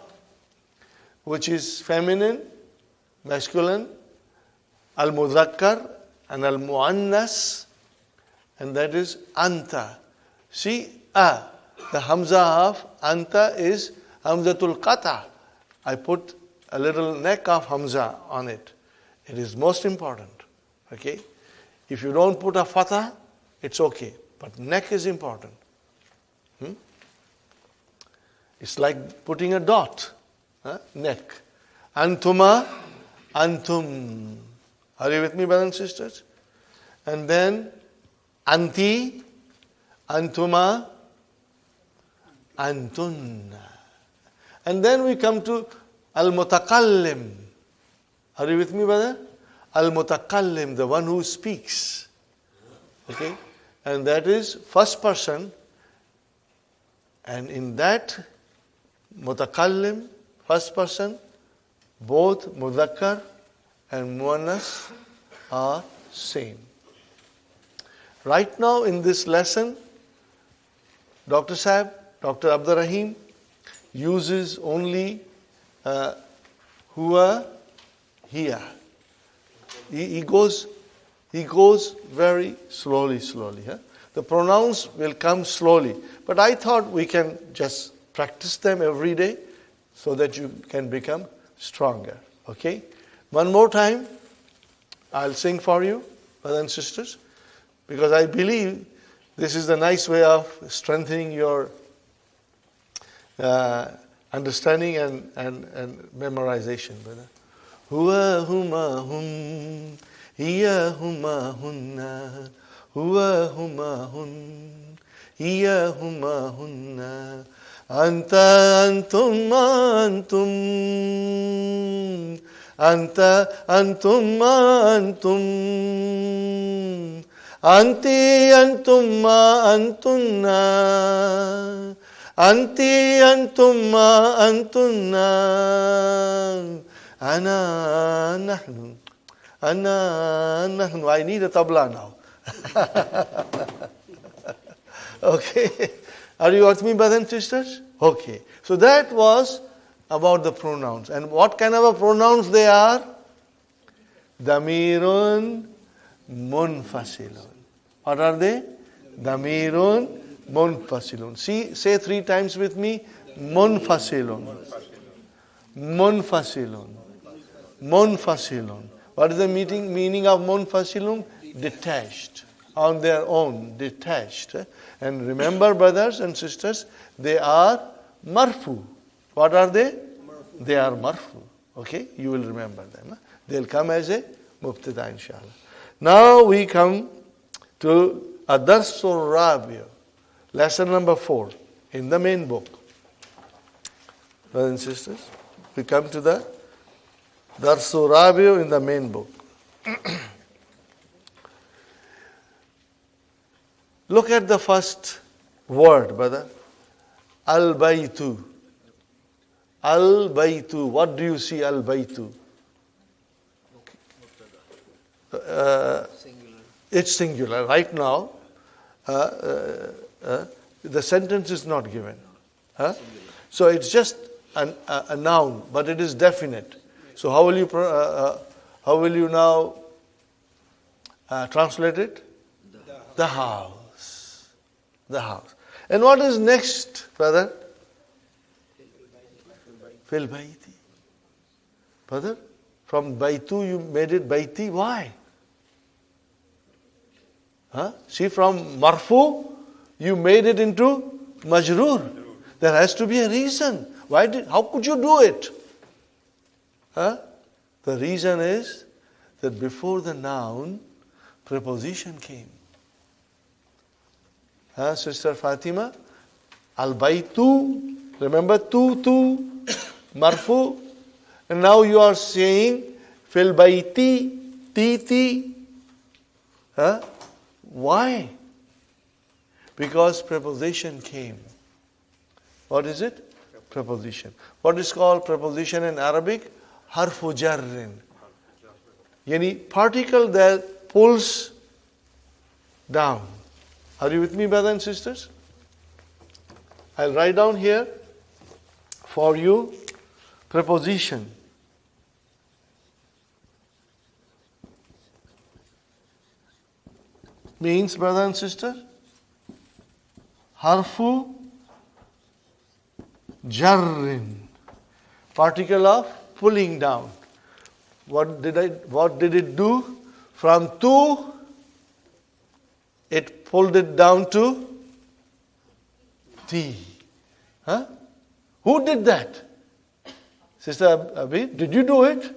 which is feminine, masculine, al-muzakkar, and al-muannas, and that is anta. See, the hamza of anta is hamzatul qata. I put a little neck of hamza on it. It is most important. Okay? If you don't put a fatha, it's okay. But neck is important. It's like putting a dot. Neck. Antuma, antum. Are you with me, brothers and sisters? And then anti, antuma, antunna. And then we come to al-mutakallim. Are you with me, brother? Al-mutakallim, the one who speaks. Okay? And that is first person. And in that mutakallim, first person, both mudhakkar and muannas are same. Right now in this lesson, Dr. Abdur-Raheem uses only huwa, hiya. He goes very slowly. The pronouns will come slowly. But I thought we can just practice them every day so that you can become stronger. Okay? One more time, I'll sing for you, brothers and sisters, because I believe this is a nice way of strengthening your understanding and memorization, brother. Huwa huma hun, hiya huma hunna, huwa huma hun, hiya huma hunna, anta antum antum, anta antum antum, anti antum antunna, anti antum antunna, ana nahnu, ana nahnu. I need a tabla now. Okay. Are you with me, brothers and sisters? Okay. So that was about the pronouns. And what kind of a pronouns they are? Damirun munfasilun. What are they? Damirun munfasilun. See, say 3 times with me. Munfasilun. Munfasilun. Munfasilun. What is the meaning of munfasilun? Detached. On their own. Detached. And remember, brothers and sisters, they are marfu. What are they? Marfu. They are marfu. Okay? You will remember them. They'll come as a mubtada, inshallah. Now we come to Ad-Darsul Rabi', lesson number 4 in the main book. Brothers and sisters, we come to the Darsul Rabi' in the main book. Look at the first word, brother. Al-Baytu. Al-Baytu. What do you see, Al-Baytu? It's singular. Right now, the sentence is not given. So it's just a noun, but it is definite. So how will you now translate it? The house. The house. And what is next, brother? Fil bayti. Brother, from baytu you made it bayti. Why? See, from marfu you made it into majroor. There has to be a reason. How could you do it? The reason is that before the noun, preposition came. Sister Fatima, al-baytu, remember tu, marfu, and now you are saying fil bayti, ti. Why? Because preposition came. What is it? Preposition. What is called preposition in Arabic? Harfu jarrin. Yani particle that pulls down. Are you with me, brothers and sisters? I'll write down here for you preposition. Means, brother and sister, harfu jarrin, particle of pulling down. What did it do? From tu, it pulled it down to ti. Who did that? Sister Abi, did you do it?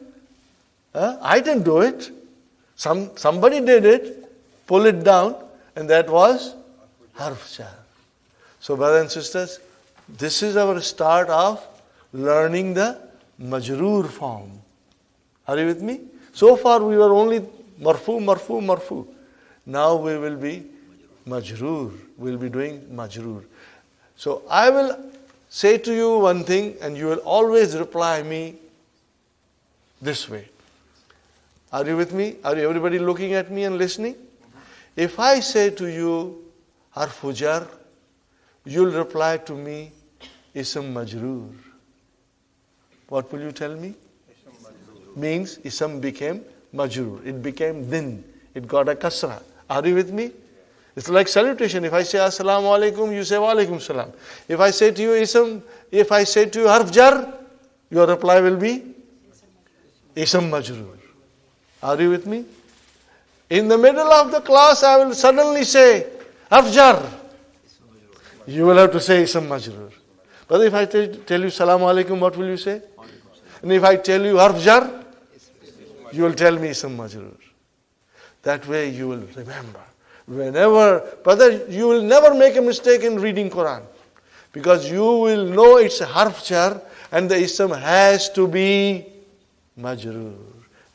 I didn't do it. Somebody did it. Pull it down, and that was harf jar. So, brothers and sisters, this is our start of learning the majroor form. Are you with me? So far we were only marfu. Now we will be majroor. We'll be doing majroor. So I will say to you one thing, and you will always reply me this way. Are you with me? Are everybody looking at me and listening? If I say to you harfu jar, you'll reply to me ism majroor. What will you tell me? Means ism became majroor. It became din. It got a kasra. Are you with me? It's like salutation. If I say assalamu alaikum, you say wa alaikum salam. If I say to you ism, if I say to you harf jar, your reply will be ism majroor. Are you with me? In the middle of the class, I will suddenly say harf jar. You will have to say ism majroor. But if I tell you salamu alaikum, what will you say? And if I tell you harf jar, you will tell me ism majroor. That way you will remember. Whenever, brother, you will never make a mistake in reading Quran. Because you will know it's a harf jar and the ism has to be majroor.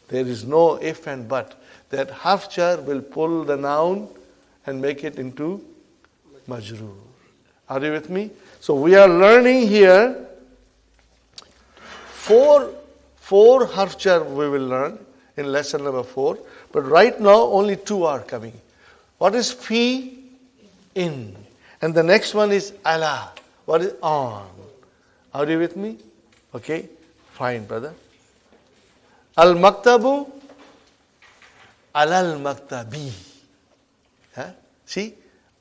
There is no if and but. That harf jar will pull the noun and make it into majroor. Are you with me? So we are learning here four harf jar we will learn in lesson number 4. But right now only 2 are coming. What is fi? In. And the next one is ala. What is on? Are you with me? Okay, fine, brother. Al-maktabu, alal-maktabi. Huh? See?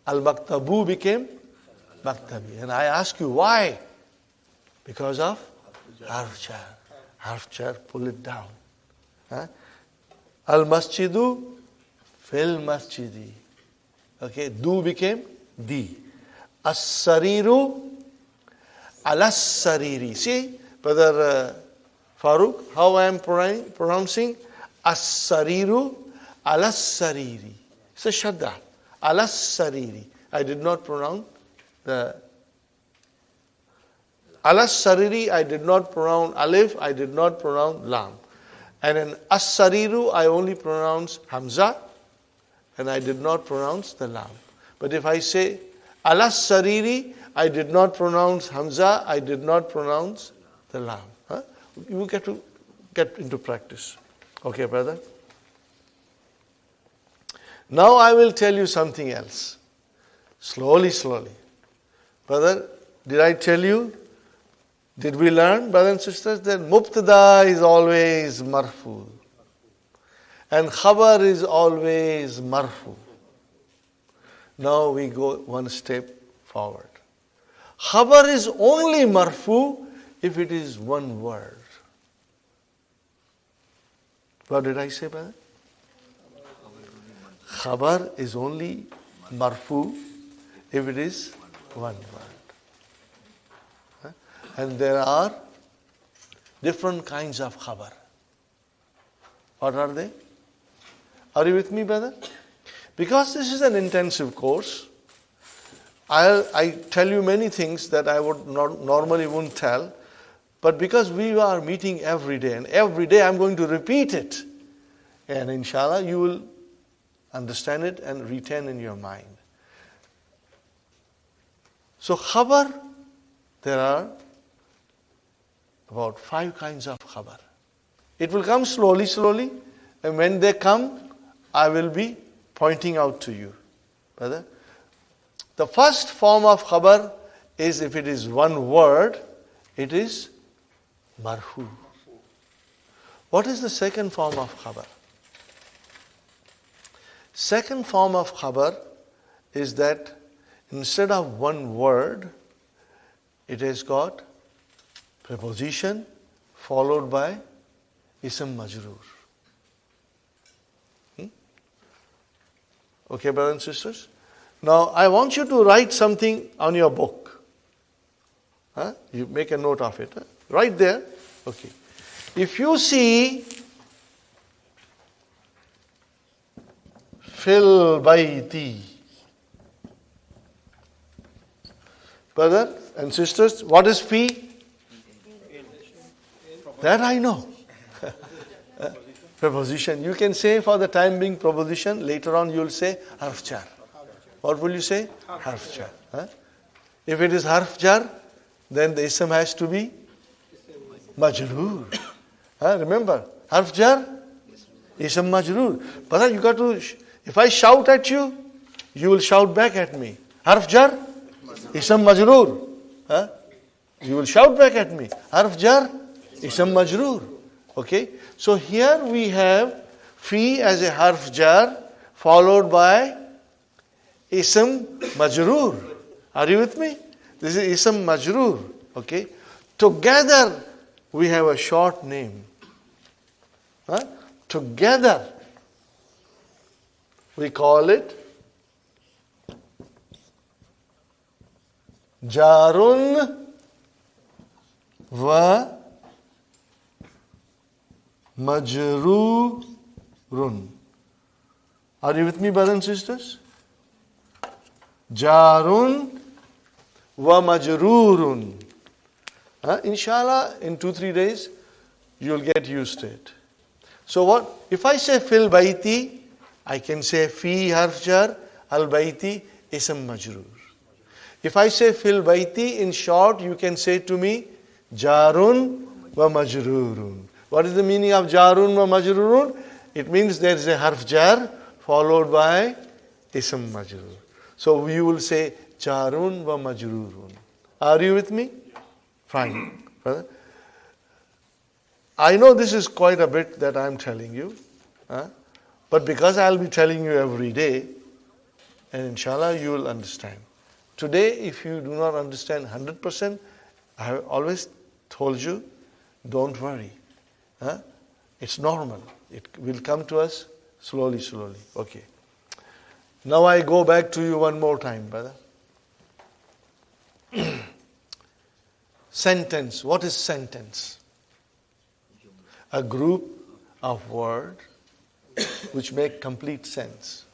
Al-maktabu became maktabi. And I ask you why? Because of harf jar. Harf jar, pull it down. Huh? Al-masjidu, fil masjidi. Okay, du became di. As-sariru, alas-sariri. See, Brother Farooq, how I am pronouncing? As-sariru, alas-sariri. It's a shadda. Alas-sariri. I did not pronounce the alas-sariri. I did not pronounce alif. I did not pronounce lam. And in as-sariru, I only pronounce hamza. And I did not pronounce the lam. But if I say alas-sariri, I did not pronounce hamza. I did not pronounce the lam. Huh? You get to get into practice. Okay, brother? Now I will tell you something else. Slowly, slowly. Brother, did I tell you? Did we learn, brothers and sisters, that mubtada is always marfu. And khabar is always marfu. Now we go one step forward. Khabar is only marfu if it is one word. What did I say, brother? Khabar is only marfu if it is one word. Huh? And there are different kinds of khabar. What are they? Are you with me, brother? Because this is an intensive course, I tell you many things that I would not normally wouldn't tell, but because we are meeting every day, and every day I'm going to repeat it, and inshallah you will understand it and retain in your mind. So khabar, there are about 5 kinds of khabar. It will come slowly, slowly, and when they come, I will be pointing out to you. Brother, the first form of khabar is if it is one word, it is marfu. What is the second form of khabar? Second form of khabar is that instead of one word, it has got preposition followed by ism majroor. Okay, brothers and sisters? Now, I want you to write something on your book. Huh? You make a note of it. Huh? Right there. Okay. If you see fil bayti, brothers and sisters, what is fi? That I know. Preposition. You can say for the time being preposition. Later on you will say harf jar. What will you say? Harf jar. Huh? If it is harf jar, then the ism has to be majroor. Remember, harf jar, ism majroor. But you got to, if I shout at you, you will shout back at me. Harf jar, ism majroor. You will shout back at me. Harf jar, ism majroor. Okay? So here we have fi as a harf jar followed by ism majroor. Are you with me? This is ism majroor. Okay. Together we have a short name. Huh? Together we call it Jarun wa Majrurun. Are you with me, brothers and sisters? Jarun wa Majrurun. Inshallah, in 2-3 days, you'll get used to it. So what? If I say fil baiti, I can say fi harf jar, al baiti ism majrur. If I say fil baiti, in short, you can say to me, jarun wa majrurun. What is the meaning of jarun wa majrurun? It means there is a harf jar followed by ism majrur. So we will say jarun wa majrurun. Are you with me? Fine. I know this is quite a bit that I'm telling you. But because I'll be telling you every day, and inshallah you will understand. Today, if you do not understand 100%, I have always told you, don't worry. It's normal. It will come to us slowly, slowly. Okay. Now I go back to you one more time, brother. Sentence. What is sentence? A group of words which make complete sense.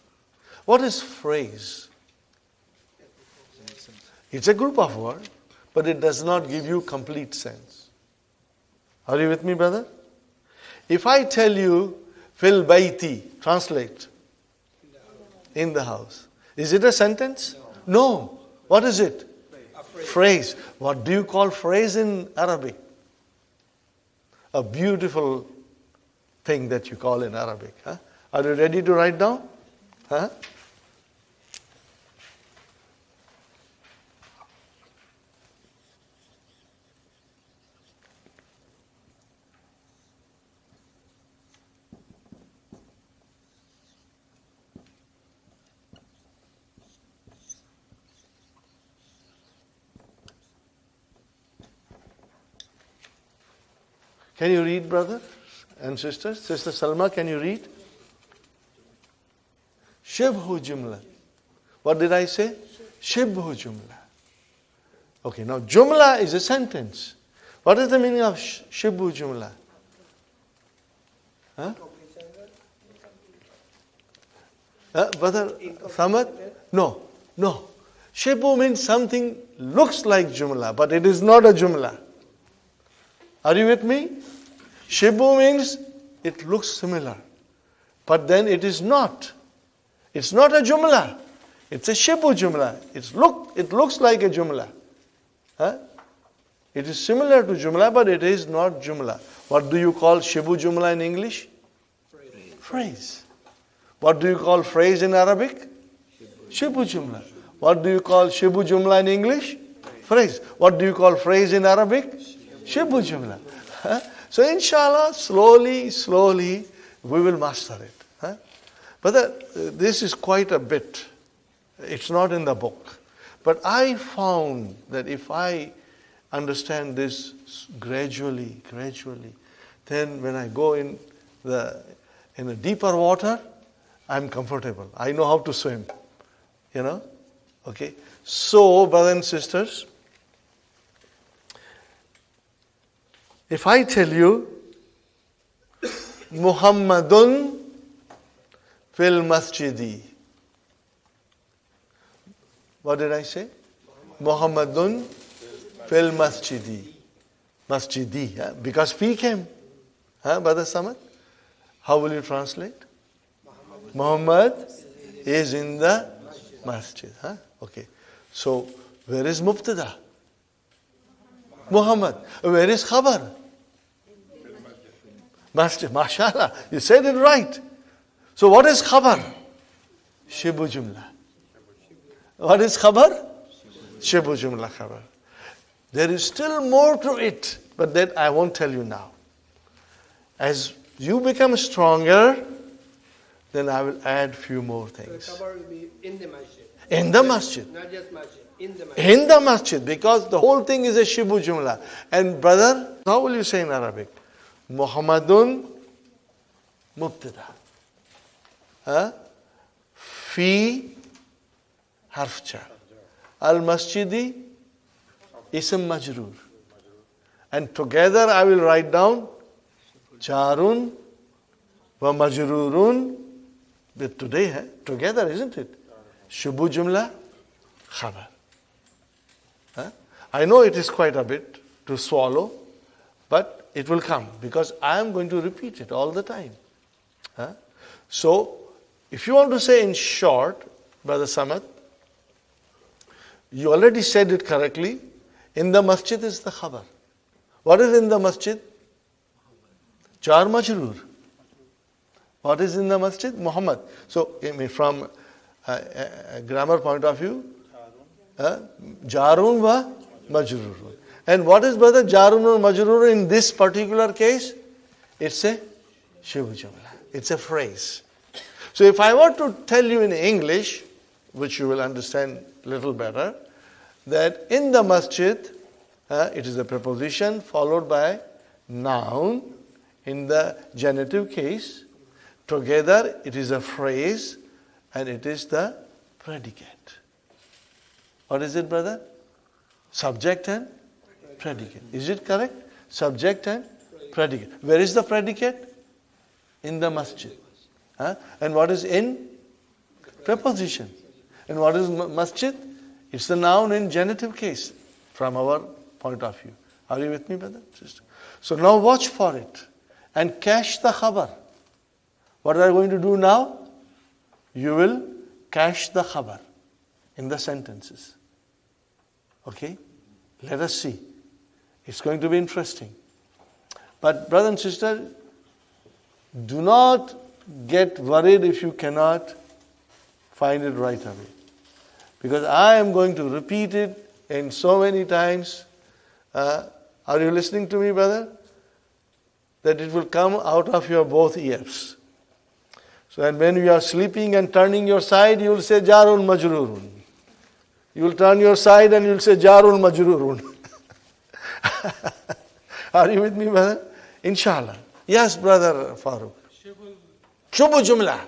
What is phrase? It's a group of words, but it does not give you complete sense. Are you with me, brother? If I tell you, fil baiti, translate, in the house, is it a sentence? No. What is it? Phrase. What do you call phrase in Arabic? A beautiful thing that you call in Arabic. Are you ready to write down? Can you read, brother and sisters? Sister Salma, can you read? Shibhu jumla. What did I say? Shibhu jumla. Okay, now jumla is a sentence. What is the meaning of shibhu jumla? Brother Samad? No. Shibhu means something looks like jumla, but it is not a jumla. Are you with me? Shibhu means it looks similar, but then it is not. It's not a jumla. It's a shibhu jumla. It looks like a jumla. It is similar to jumla, but it is not jumla. What do you call shibhu jumla in English? Phrase. What do you call phrase in Arabic? Shibhu jumla. What do you call shibhu jumla in English? Phrase. What do you call phrase in Arabic? Shibhu jumla. So inshallah, slowly, we will master it. But this is quite a bit. It's not in the book. But I found that if I understand this gradually, then when I go in a deeper water, I'm comfortable. I know how to swim. Okay. So, brothers and sisters, if I tell you Muhammadun fil masjidi, what did I say? Muhammadun fil masjidi. Masjidi, because fi came. Brother Samad? How will you translate? Muhammad is in the masjid. Okay. So, where is Mubtada? Muhammad. Where is Khabar? Masjid. MashaAllah. You said it right. So what is Khabar? Shibhu Jumla. What is Khabar? Shibhu Jumla Khabar. There is still more to it, but that I won't tell you now. As you become stronger, then I will add few more things. The cover will be in the masjid. In the masjid. Not just masjid, in the masjid. In the masjid, because the whole thing is a shibu jumla. And brother, how will you say in Arabic? Muhammadun mubtada. Fi harf jar. Al masjidi ism majroor. And together I will write down jarun wa majrurun. With today, together, isn't it? Shubu jumla khabar. I know it is quite a bit to swallow, but it will come because I am going to repeat it all the time. So, if you want to say in short, Brother Samad, you already said it correctly. In the masjid is the khabar. What is in the masjid? Jar majroor. What is in the masjid? Muhammad. So, from a grammar point of view, jarun wa majrurun. And what is brother jarun or majrurun in this particular case? It's a shibu jumla. It's a phrase. So if I were to tell you in English, which you will understand a little better, that in the masjid, it is a preposition followed by noun in the genitive case. Together, it is a phrase and it is the predicate. What is it, brother? Subject and predicate. Is it correct? Subject and predicate. Where is the predicate? In the masjid. And what is in? Preposition. And what is masjid? It's the noun in genitive case from our point of view. Are you with me, brother? Sister? So now watch for it and catch the khabar. What are you going to do now? You will catch the khabar in the sentences. Okay? Let us see. It's going to be interesting. But brother and sister, do not get worried if you cannot find it right away. Because I am going to repeat it in so many times. Are you listening to me, brother? That it will come out of your both ears. So and when you are sleeping and turning your side, you will say jarun majrurun. You will turn your side and you will say jarun majrurun. Are you with me, brother? Inshallah. Yes, brother Farooq. Shubu jumla.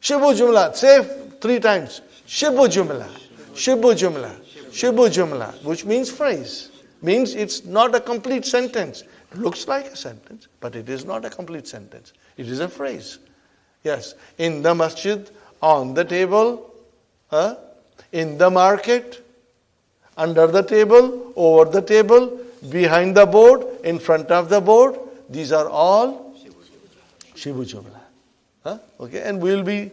Shubu jumla. Say 3 times. Shubu jumla. Shubu jumla. Shubu jumla. Which means phrase. Means it's not a complete sentence. It looks like a sentence, but it is not a complete sentence. It is a phrase. Yes. In the masjid, on the table, in the market, under the table, over the table, behind the board, in front of the board. These are all Shibu Jumla. Okay, and we will be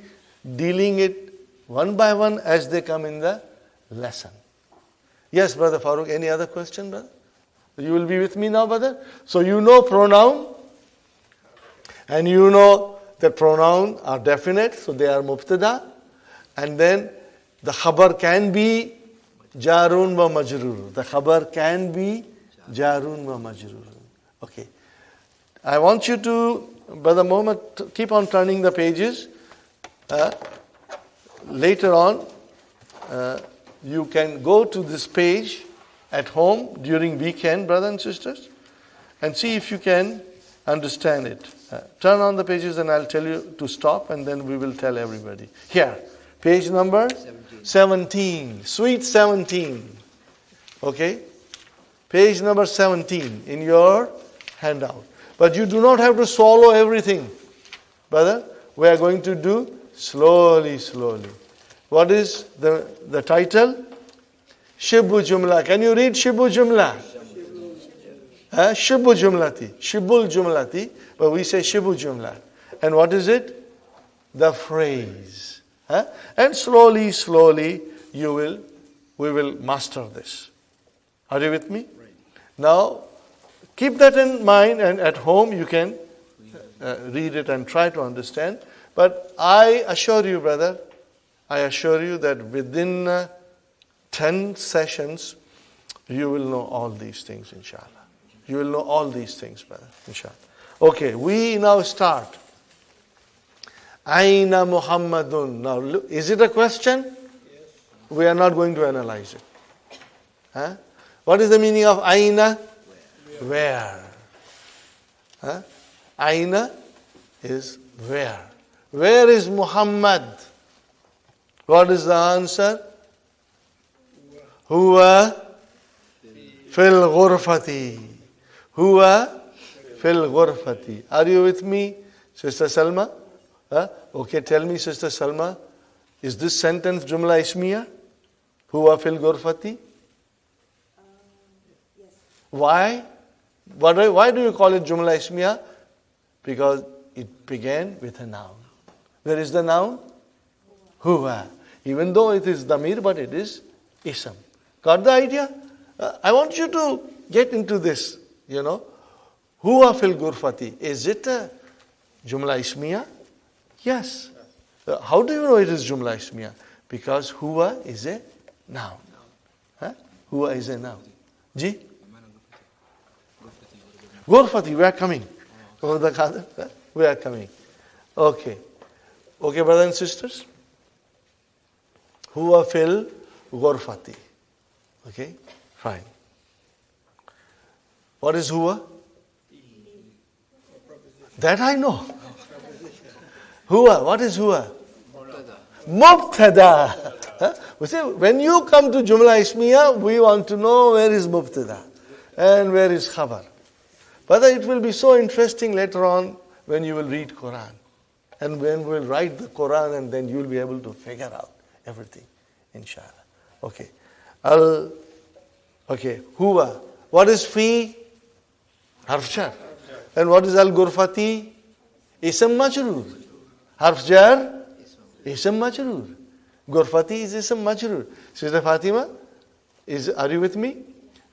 dealing it one by one as they come in the lesson. Yes, Brother Farooq, any other question, brother? You will be with me now, brother? So you know pronoun, and you know that pronoun are definite, so they are mubtada, and then the khabar can be jarun wa majrur. The khabar can be jarun wa majrur. Okay. I want you to, Brother Muhammad, keep on turning the pages. Later on, you can go to this page at home during weekend, brothers and sisters, and see if you can understand it. Turn on the pages and I'll tell you to stop, and then we will tell everybody. Here, page number 17. Sweet 17. Okay? Page number 17 in your handout. But you do not have to swallow everything. Brother, we are going to do slowly, slowly. What is the title? Shibu Jumla. Can you read Shibu Jumla? Shibu Jumlati. Shibul Jumlati. But we say Shibu Jumla. And what is it? The phrase. And slowly, slowly, we will master this. Are you with me? Now, keep that in mind, and at home you can read it and try to understand. But I assure you, brother, I assure you that within 10 sessions, you will know all these things, inshallah. You will know all these things, brother, inshallah. Okay, we now start. Aina Muhammadun. Now, is it a question? We are not going to analyze it. Huh? What is the meaning of aina? Where. Huh? Aina is where. Where is Muhammad? What is the answer? Huwa fil ghurfati. Huwa fil ghurfati. Are you with me, Sister Salma? Huh? Okay, tell me, Sister Salma, is this sentence Jumla Ismiya? Huwa fil ghurfati? Yes. Why? Why do you call it Jumla Ismiya? Because it began with a noun. Where is the noun? Huwa. Even though it is damir, but it is ism. Got the idea? I want you to get into this, Huwa fil ghurfati. Is it a Jumla Ismiya? Yes. How do you know it is Jumla Ismiya? Because huwa is a noun. Huh? Huwa is a noun. Ji? Ghurfati, we are coming. Over the Qadr, we are coming. Okay. Okay, brothers and sisters? Huwa fil ghurfati. Okay, fine. What is huwa? That I know. Huwa, what is huwa? Mubtada. Huh? We say, when you come to Jumla Ismiya, we want to know where is Mubtada and where is Khabar. But it will be so interesting later on when you will read Qur'an. And when we will write the Qur'an, and then you will be able to figure out everything, inshallah. Okay. Okay, huwa. What is fi? Harf jar. And what is al-ghurfati? Ism majroor. Harf jar? Ism majroor. Ghurfati is ism majroor. Sister Fatima, are you with me?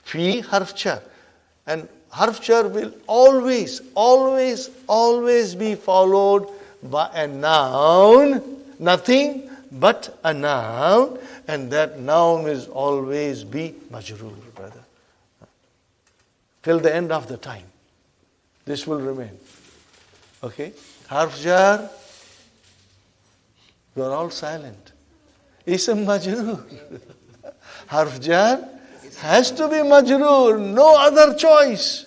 Fi harf jar. And harf jar will always be followed by a noun, nothing but a noun, and that noun will always be majroor, brother. Till the end of the time. This will remain. Okay? Harf jar, you are all silent. Ism majroor. Harf jar has to be majroor, no other choice.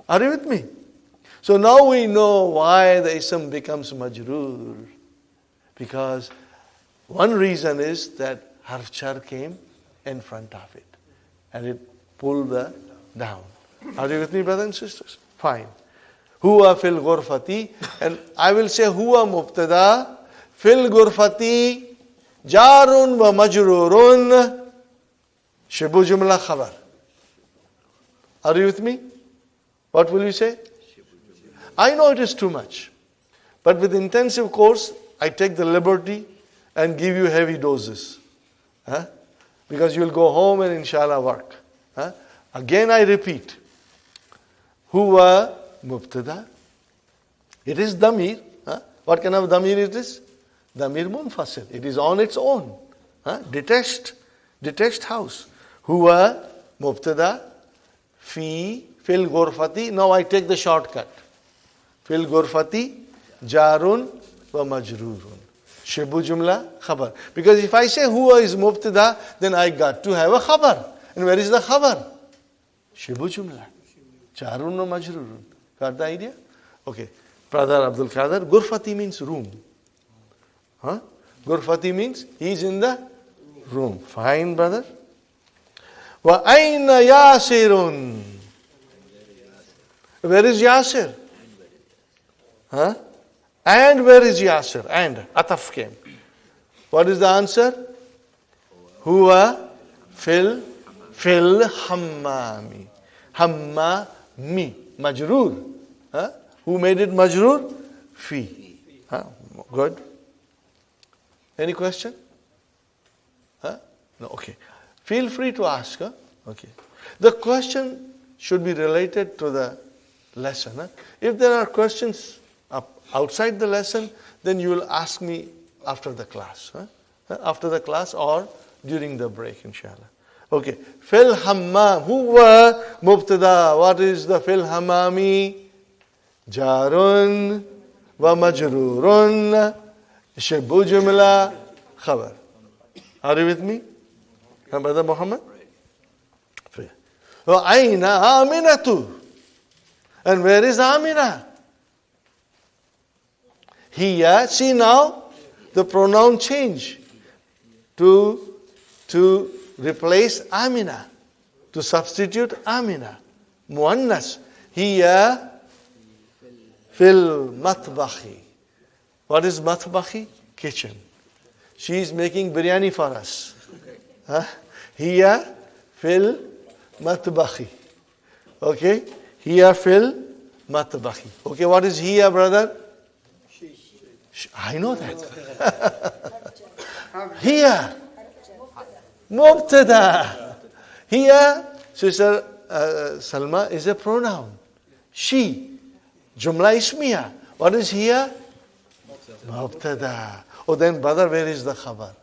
Are you with me? So now we know why the ism becomes majroor. Because one reason is that harf jar came in front of it. And it pulled the down. Are you with me, brothers and sisters? Fine. Huwa fil ghurfati. And I will say huwa mubtada. Fil ghurfati. Jarun wa majrurun. Shibu jumla khabar. Are you with me? What will you say? I know it is too much. But with intensive course, I take the liberty and give you heavy doses. Huh? Because you will go home and inshallah work. Huh? Again I repeat. Huwa mubtada. It is damir. Huh? What kind of damir it is? Damir munfasil. It is on its own. Huh? Detached house. Huwa mubtada. Fi fil ghurfati. Now I take the shortcut. Fil ghurfati jarun wa majrurun. Shibu jumla khabar. Because if I say huwa is mubtada, then I got to have a khabar. And where is the khabar? Shibu jumla. Jarun wa majrurun. Got the idea? Okay. Brother Abdul Qadir, ghurfati means room. Huh? Ghurfati means he is in the room. Fine, brother. Wa aina yasirun. Where is Yasir? Huh? And where is Yasir? And ataf came. What is the answer? Huwa fil hammami. Hammami. Majroor. Huh? Who made it majroor? Fi. Huh? Good. Any question? Huh? No, okay. Feel free to ask. Huh? Okay. The question should be related to the lesson. Huh? If there are questions outside the lesson, then you will ask me after the class. Huh? After the class or during the break, inshallah. Okay. Fil hammam. Huwa mubtada. What is the fil hammami? Jarun wa majrurun. Shibu jumla khabar. Are you with me? Brother Muhammad? Aina Aminatu. And where is Amina? Here, see now, the pronoun change to replace Amina, to substitute Amina. Muannas. Here, fil matbahi. What is matbahi? Kitchen. She is making biryani for us. Here, fil matbahi. Okay? Here, fil matbahi. Okay, what is here, brother? I know that. Here, mubtada. Here, Sister Salma is a pronoun. She, jumla ismiya. What is here? Mubtada. Oh, then, brother, where is the khabar?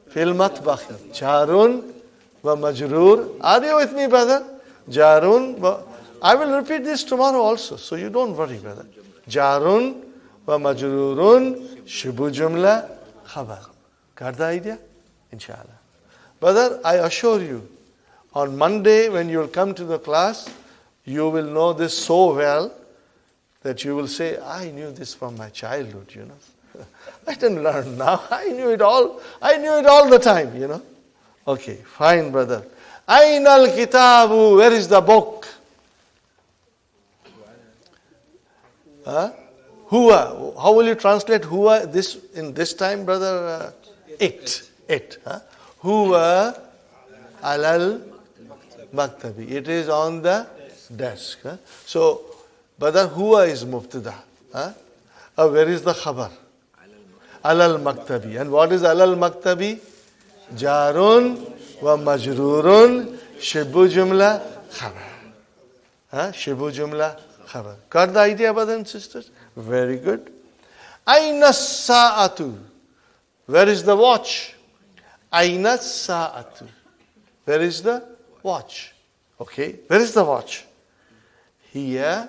Fil matbahi. Jarun wa majroor. Are you with me, brother? Jarun wa. I will repeat this tomorrow also, so you don't worry, brother. Jarun wa majroorun shubu jumla khabar. Got the idea? Inshallah. Brother, I assure you, on Monday when you will come to the class, you will know this so well that you will say, I knew this from my childhood, you know. I didn't learn now. I knew it all. I knew it all the time, you know. Okay, fine, brother. Ainal kitabu, where is the book? Huwa. How will you translate huwa this in this time, brother? It. Huwa alal maktabi. It is on the desk. So, brother, huwa is mubtada. Where is the khabar? Alal maktabi. And what is alal maktabi? Jarun wa majrurun shibu jumla khabar. Shibu jumla khabar. Got the idea, brothers and sisters? Very good. Aina sa'atu. Where is the watch? Aina sa'atu. Where is the watch? Okay, where is the watch? Here,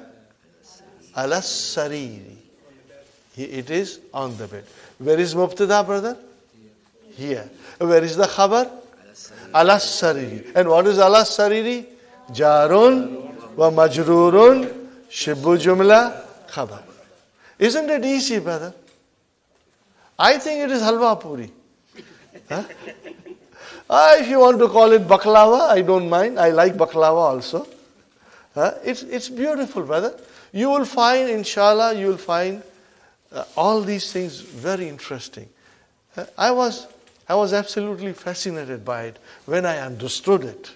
ala sariri. It is on the bed. Where is mubtada, brother? Here. Where is the khabar? Ala sariri. And what is ala sariri? Jarun wa majrurun shibu jumla khabar. Isn't it easy, brother? I think it is halwa puri. If you want to call it baklava, I don't mind. I like baklava also. It's beautiful, brother. You will find, inshallah, you will find all these things very interesting. I was absolutely fascinated by it when I understood it.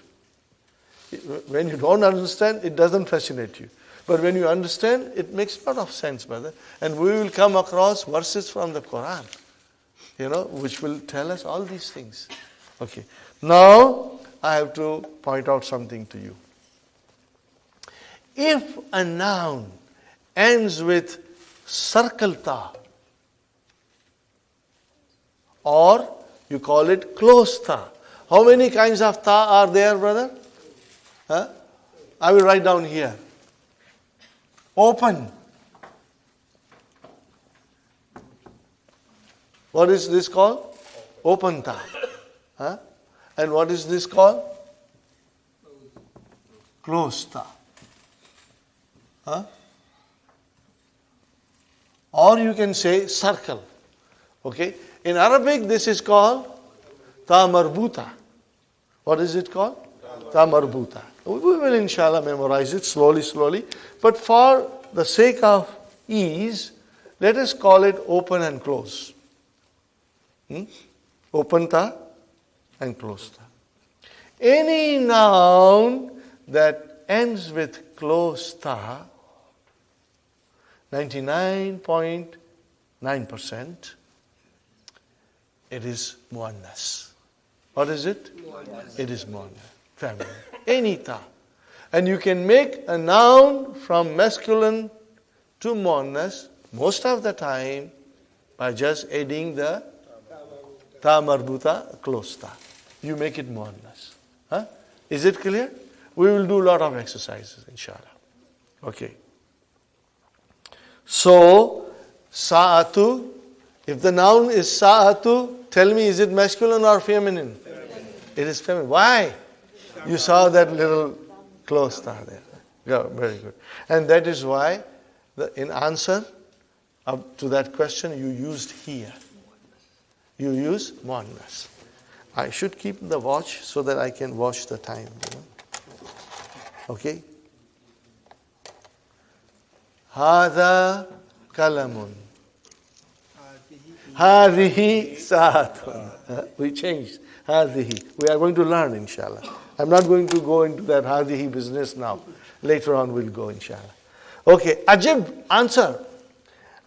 When you don't understand, it doesn't fascinate you. But when you understand, it makes a lot of sense, brother. And we will come across verses from the Qur'an, which will tell us all these things. Okay. Now, I have to point out something to you. If a noun ends with circle ta, or you call it closed ta. How many kinds of ta are there, brother? I will write down here. Open. What is this called? Open ta. And what is this called? Closed ta. Or you can say circle. Okay? In Arabic, this is called ta marbuta. What is it called? Ta marbuta. We will inshallah memorize it slowly. But for the sake of ease, let us call it open and close. Open ta and close ta. Any noun that ends with close ta, 99.9%, it is muannas. What is it? Muannas. It is muannas. Family. Any ta. And you can make a noun from masculine to muannas most of the time by just adding the ta marbuta close ta. You make it muannas. Is it clear? We will do a lot of exercises, inshallah. Okay. So, sa'atu If the noun is sa'atu, tell me, is it masculine or feminine? It is feminine. Why? You saw that little close star there. Yeah, very good. And that is why, in answer up to that question, you used here. You use muannas. I should keep the watch so that I can watch the time. Okay? Hada kalamun. Hadihi sa'atun. We changed. Hadihi. We are going to learn, inshallah. I'm not going to go into that hadihi business now. Later on we'll go, inshallah. Okay, Ajib, answer.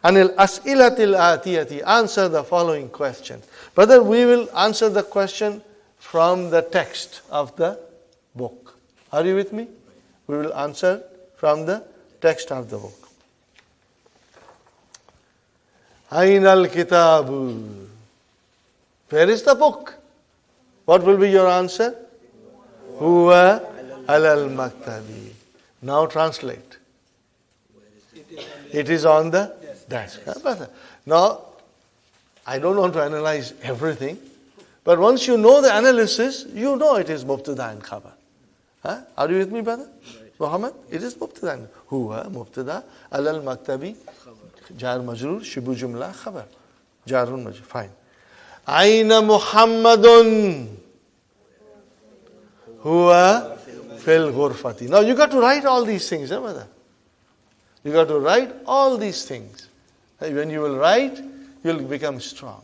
Anil as'ilatil atiyati, answer the following question. Brother, we will answer the question from the text of the book. Are you with me? We will answer from the text of the book. Ainal kitabu. Where is the book? What will be your answer? Huwa alal maktabi. Now translate. It is on the desk. Now, I don't want to analyze everything, but once you know the analysis, you know it is mubtada and khabar. Huh? Are you with me, brother? Muhammad? It is mubtada and huwa mubtada alal maktabi jar majrur shibu jumla khabar. Jarun majrur. Fine. Aina Muhammadun huwa fil ghurfati. Now you got to write all these things, brother. You got to write all these things. When you will write, you will become strong.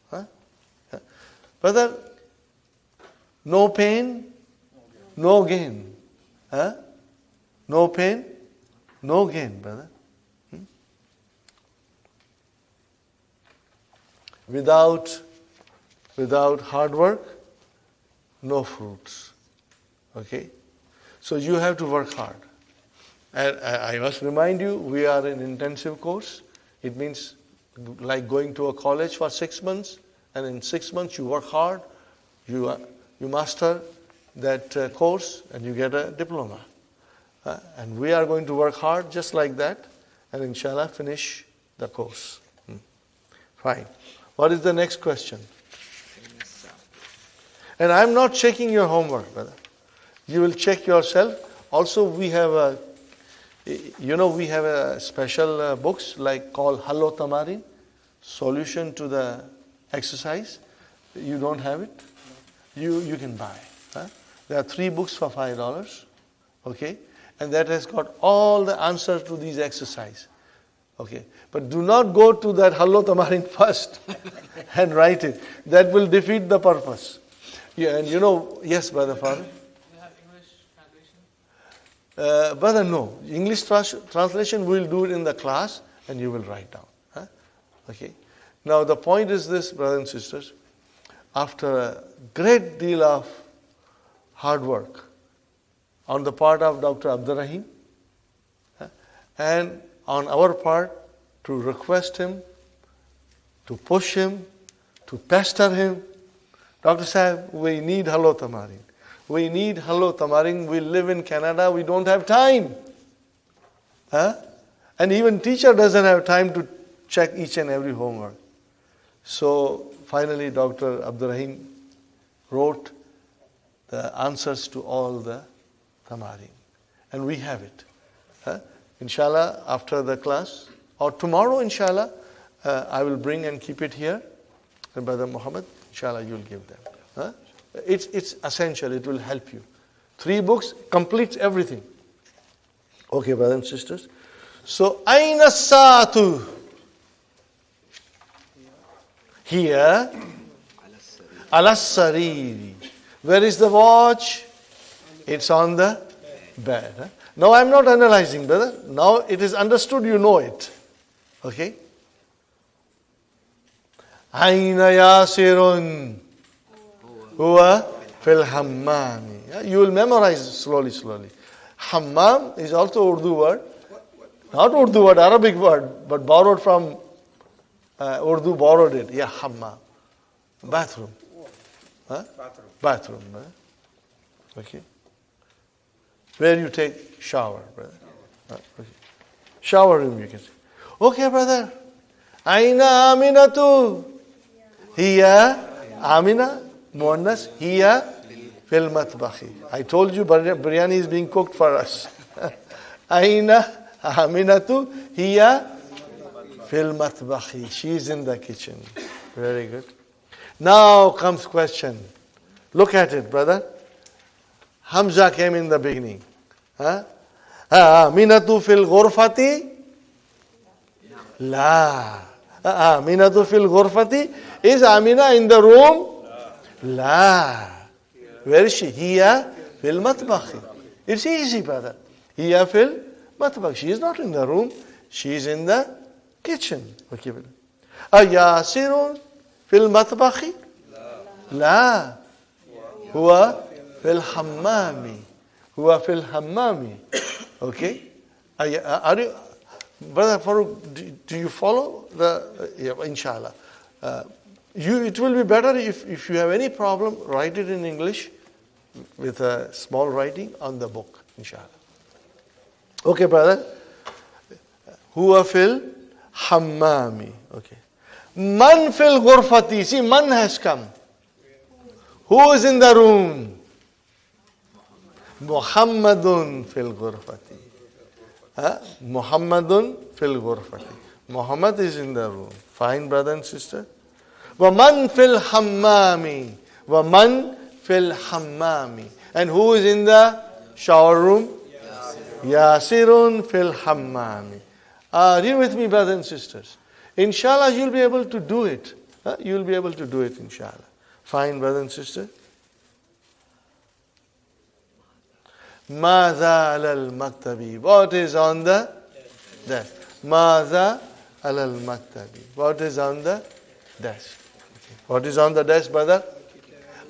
Huh? Brother, no pain, no gain. Huh? No pain, no gain, brother. Without hard work, no fruits. Okay? So you have to work hard. And I must remind you, we are in intensive course. It means like going to a college for 6 months, and in 6 months you work hard, you master that course, and you get a diploma. And we are going to work hard just like that, and inshallah finish the course. Fine. What is the next question? And I'm not checking your homework, brother. You will check yourself. Also, we have a special books like called Hallo Tamarin, solution to the exercise. You don't have it? You can buy. Huh? There are 3 books for $5. Okay? And that has got all the answers to these exercises. Okay? But do not go to that Hallo Tamarin first and write it. That will defeat the purpose. Yeah, and yes, Brother Father? Brother, no. English translation, we'll do it in the class and you will write down. Huh? Okay. Now the point is this, brothers and sisters. After a great deal of hard work on the part of Dr. Abdur-Raheem and on our part to request him, to push him, to pester him, Dr. Sahib, we need Hallo Tamarin. We need Hallo Tamarin. We live in Canada. We don't have time. Huh? And even teacher doesn't have time to check each and every homework. So finally Dr. Abdur-Raheem wrote the answers to all the Tamarin. And we have it. Huh? Inshallah, after the class, or tomorrow, inshallah, I will bring and keep it here. And Brother Muhammad, inshallah, you'll give them. Huh? It's essential. It will help you. 3 books completes everything. Okay, brothers and sisters. So, Aina Sa'atu. Here, Alas Sariri. Where is the watch? It's on the bed. Huh? Now, I'm not analyzing, brother. Now, it is understood, you know it. Okay? Aina Yasirun. Huwa fil hammami. You will memorize slowly. Hammam is also Urdu word. Not Urdu word, Arabic word, but borrowed from Urdu, borrowed it. Yeah, hammam. Bathroom. Huh? Bathroom. Huh? Okay. Where you take shower, brother. Okay. Shower room, you can say. Okay, brother. Aina Aminatu? Hiya Amina, Muannas, hiya fil matbakhi. I told you biryani is being cooked for us. Aina Aminatu? Hiya fil matbakhi. She is in the kitchen. Very good. Now comes question. Look at it, brother. Hamza came in the beginning. Aminatu fil ghurfati? La. Aminatu fil ghurfati? Is Amina in the room? La. Where is she? Hiya fil matbakhi. It's easy, brother. Hiya fil matbakhi. She is not in the room. She is in the kitchen. Okay, brother. Yasirun fil matbakhi? La. Huwa fil hammami. Huwa fil hammami. Okay? Are you, Brother Farooq, do you follow the, inshallah. It will be better if you have any problem, write it in English with a small writing on the book, inshallah. Okay, brother. Huwa fil hammami. Okay. Man fil ghurfati. See, man has come. Who is in the room? Muhammadun fil ghurfati. Muhammadun fil ghurfati. Muhammad is in the room. Fine, brother and sister. Waman fil hammami. Waman fil hammami. And who is in the shower room? Yasirun fil hammami. Are you with me, brothers and sisters? Inshallah, you'll be able to do it. You'll be able to do it, inshallah. Fine, brother and sister. Madha alal maktabi. What is on the desk? Madha alal maktabi. What is on the desk? Okay. What is on the desk, brother?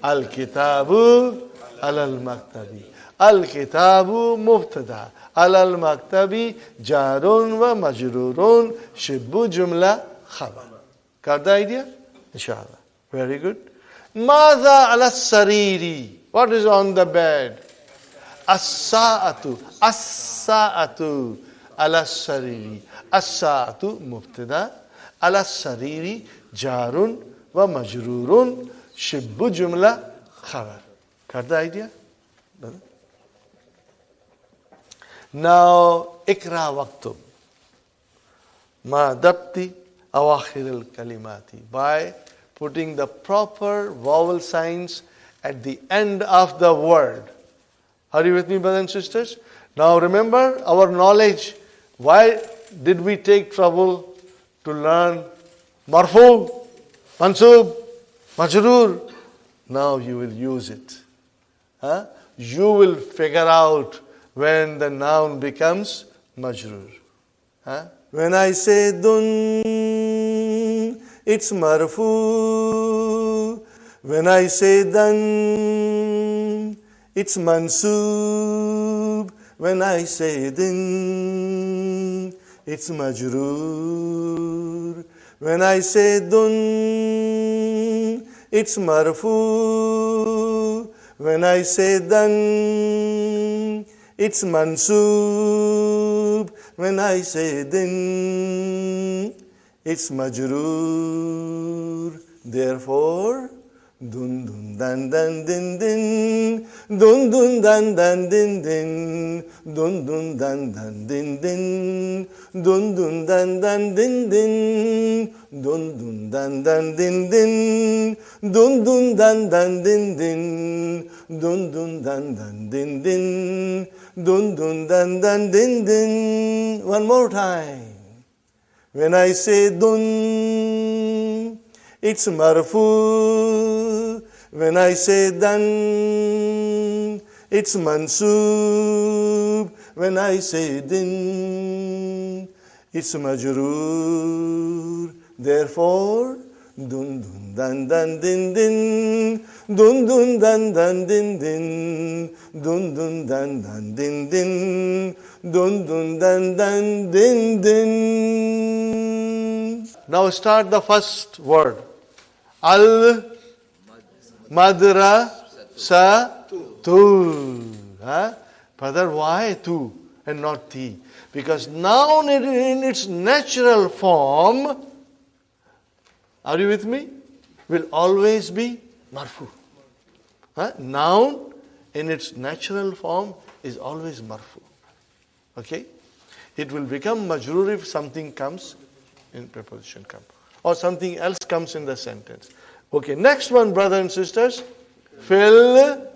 Al kitabu alal maktabi. Al kitabu mubtada. Alal maktabi jarun wa majrurun shibbu jumla khabar. Got the idea? Inshallah. Very good. Madha ala sariri. What is on the bed? As-sa'atu. As-sa'atu ala sariri. As-sa'atu mubtada. Ala sariri jarun wa majrurun shibbu jumla khabar. Got the idea? Now, ikra waqtub. Ma dabti awakhir al-kalimati. By putting the proper vowel signs at the end of the word. Are you with me, brothers and sisters? Now remember our knowledge. Why did we take trouble to learn marfu, mansub, majroor? Now you will use it. You will figure out when the noun becomes majroor. When I say dun, it's marfu. When I say dan, it's mansub. When I say din, it's majroor. When I say dun, it's marfu. When I say dan, it's mansub. When I say din, it's majroor. Therefore, dun dun dan dan din din, dun dun dan dan din din, dun dun dan dan din din, dun dun dan dan din din, dun dun dan dan din din, dun dun dan dan din din, dun dun dan dan din din, dun dun dan dan din din. One more time. When I say dun, it's marfu. When I say dan, it's mansub. When I say din, it's majroor. Therefore, dun dun dan dan din din, dun dun dan dan din din, dun dun dan dan din din, dun dun dan dan din din. Now start the first word. Al madrasatu. Brother, why tu and not ti? Because noun in its natural form Are you with me? Will always be marfu. Noun in its natural form is always marfu. Okay? It will become majroor if something comes in preposition come. Or something else comes in the sentence. Okay, next one, brothers and sisters. Fil.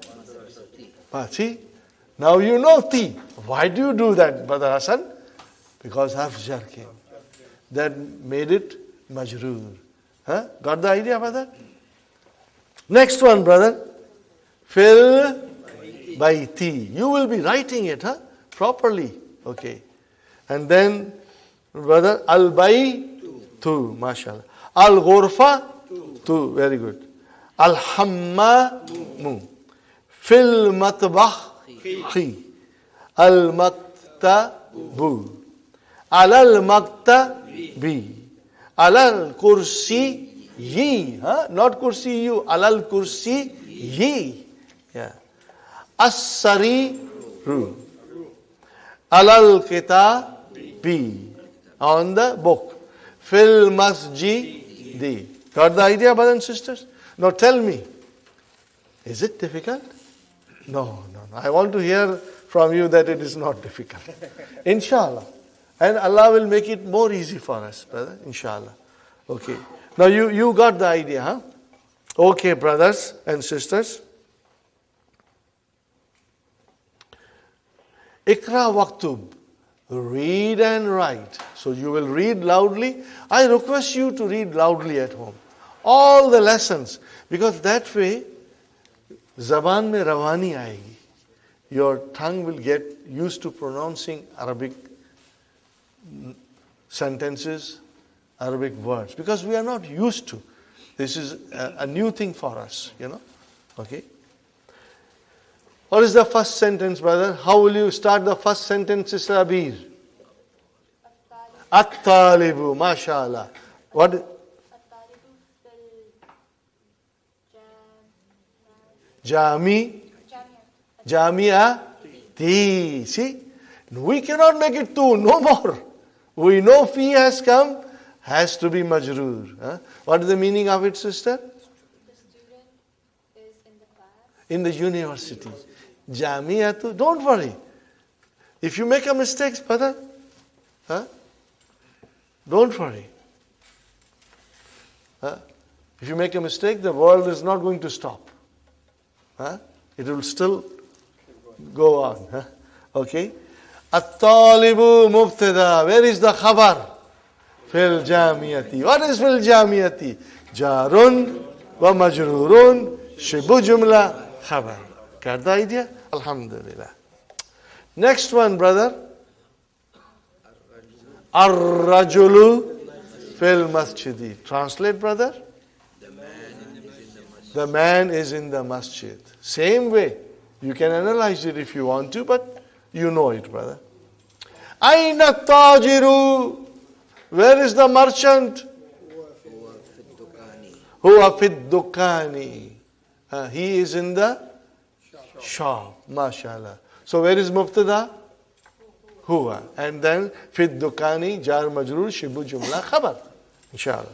See? Now you know ti. Why do you do that, Brother Hassan? Because harf jar came. That made it majroor. Got the idea about that? Next one, brother. Fil baiti. You will be writing it, properly. Okay. And then, brother, al baytu, mashallah. Al ghurfa, tu, very good. Al hammamu. Fil matbakhi. Al maktabu. Alal maktabi. Alal kursi yi. Not kursi you. Alal kursi yi. Yeah. As-sariru. Alal kitabi. On the book. Fil masjidi. Got the idea, brothers and sisters? Now tell me, is it difficult? No. I want to hear from you that it is not difficult. Inshallah. And Allah will make it more easy for us, brother. Inshallah. Okay. Now you got the idea, Okay, brothers and sisters. Ikra waktub. Read and write. So you will read loudly. I request you to read loudly at home. All the lessons. Because that way, zaban mein rawani aayegi. Your tongue will get used to pronouncing Arabic sentences, Arabic words. Because we are not used to. This is a new thing for us, Okay. What is the first sentence, brother? How will you start the first sentence, Sister Abir? At-talibu, mashallah. What? At-talibu fil Jamia. See? We cannot make it two, no more. We know fi has come, has to be majroor. What is the meaning of it, sister? The student is in the class. In the university. Jamiatu, don't worry. If you make a mistake, brother, don't worry. If you make a mistake, the world is not going to stop. It will still go on. Okay? At-talibu mubtada. Where is the khabar? Fil jamiyati. What is fil jamiyati? Jarun wa majrurun shibu jumla khabar. Got the idea? Alhamdulillah. Next one, brother. Ar-rajulu fil masjidi. Translate, brother. The man is in the masjid. Same way. You can analyze it if you want to, but you know it, brother. Aina tajiru. Where is the merchant? Huwa fid dukani. He is in the shop. Mashallah. So where is mubtada? Huwa. And then fid dukani, jar majroor, shibu jumla khabar. Inshallah.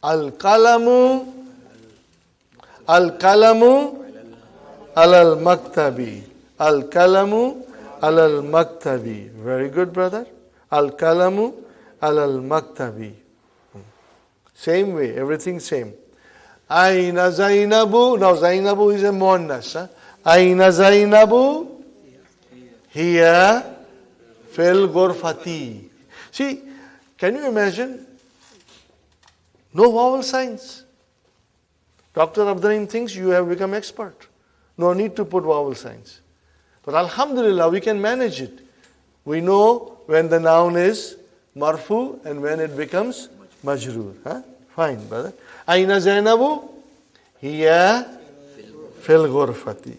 Al-kalamu alal maktabi. Al-kalamu alal maktabi. Very good, brother. Al-kalamu alal maktabi. Same way, everything same. Aina Zainabu. Now Zainabu is a muannas. Aina Zainabu. Here fil ghurfati. See, can you imagine? No vowel signs. Dr. Abdur-Raheem thinks you have become expert. No need to put vowel signs. But alhamdulillah, we can manage it. We know when the noun is marfu and when it becomes majroor. Fine, brother. Aina Zainabu? Hiya fil ghurfati.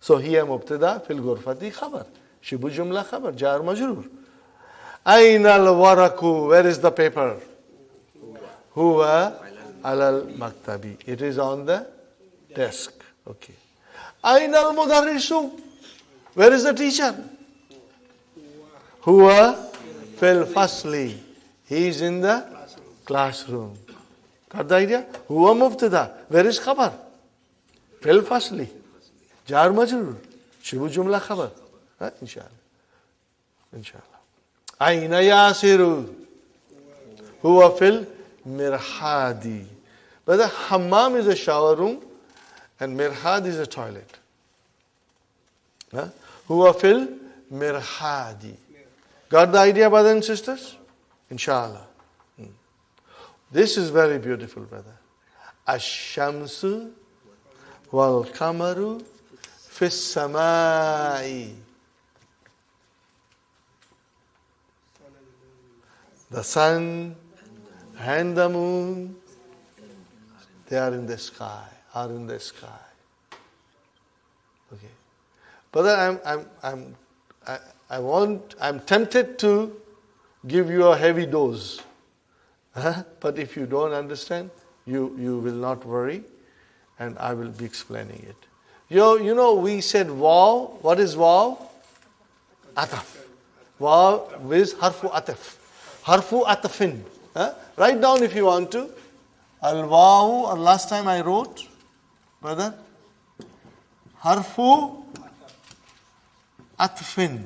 So hiya mubtada fil ghurfati khabar. Shibu jumla khabar. Jar majroor. Aina al-waraku? Where is the paper? Huwa alal maktabi. It is on the desk. Okay. Aina al-mudarrisu? Where is the teacher? Huwa fil fasli. He is in the classroom. Got the idea? Huwa mubtada. Where is khabar? Fil fasli. Jar majrur. Shibu jumla khabar. Inshallah. Inshallah. Aina yasiru. Huwa fil mirhadi. But the hammam is a shower room and mirhad is a toilet. Huwa fil mirhadi. Got the idea, brothers and sisters? Inshallah. This is very beautiful, brother. Ash-shamsu wal kamaru fis samai. The sun and the moon, they are in the sky, Okay. Brother, I'm tempted to give you a heavy dose. But if you don't understand, you will not worry, and I will be explaining it. You know, we said waw. What is waw? Ataf. Waw is harfu ataf. Harfu atafin. Write down if you want to. Al-waw, last time I wrote, brother. Harfu atfin.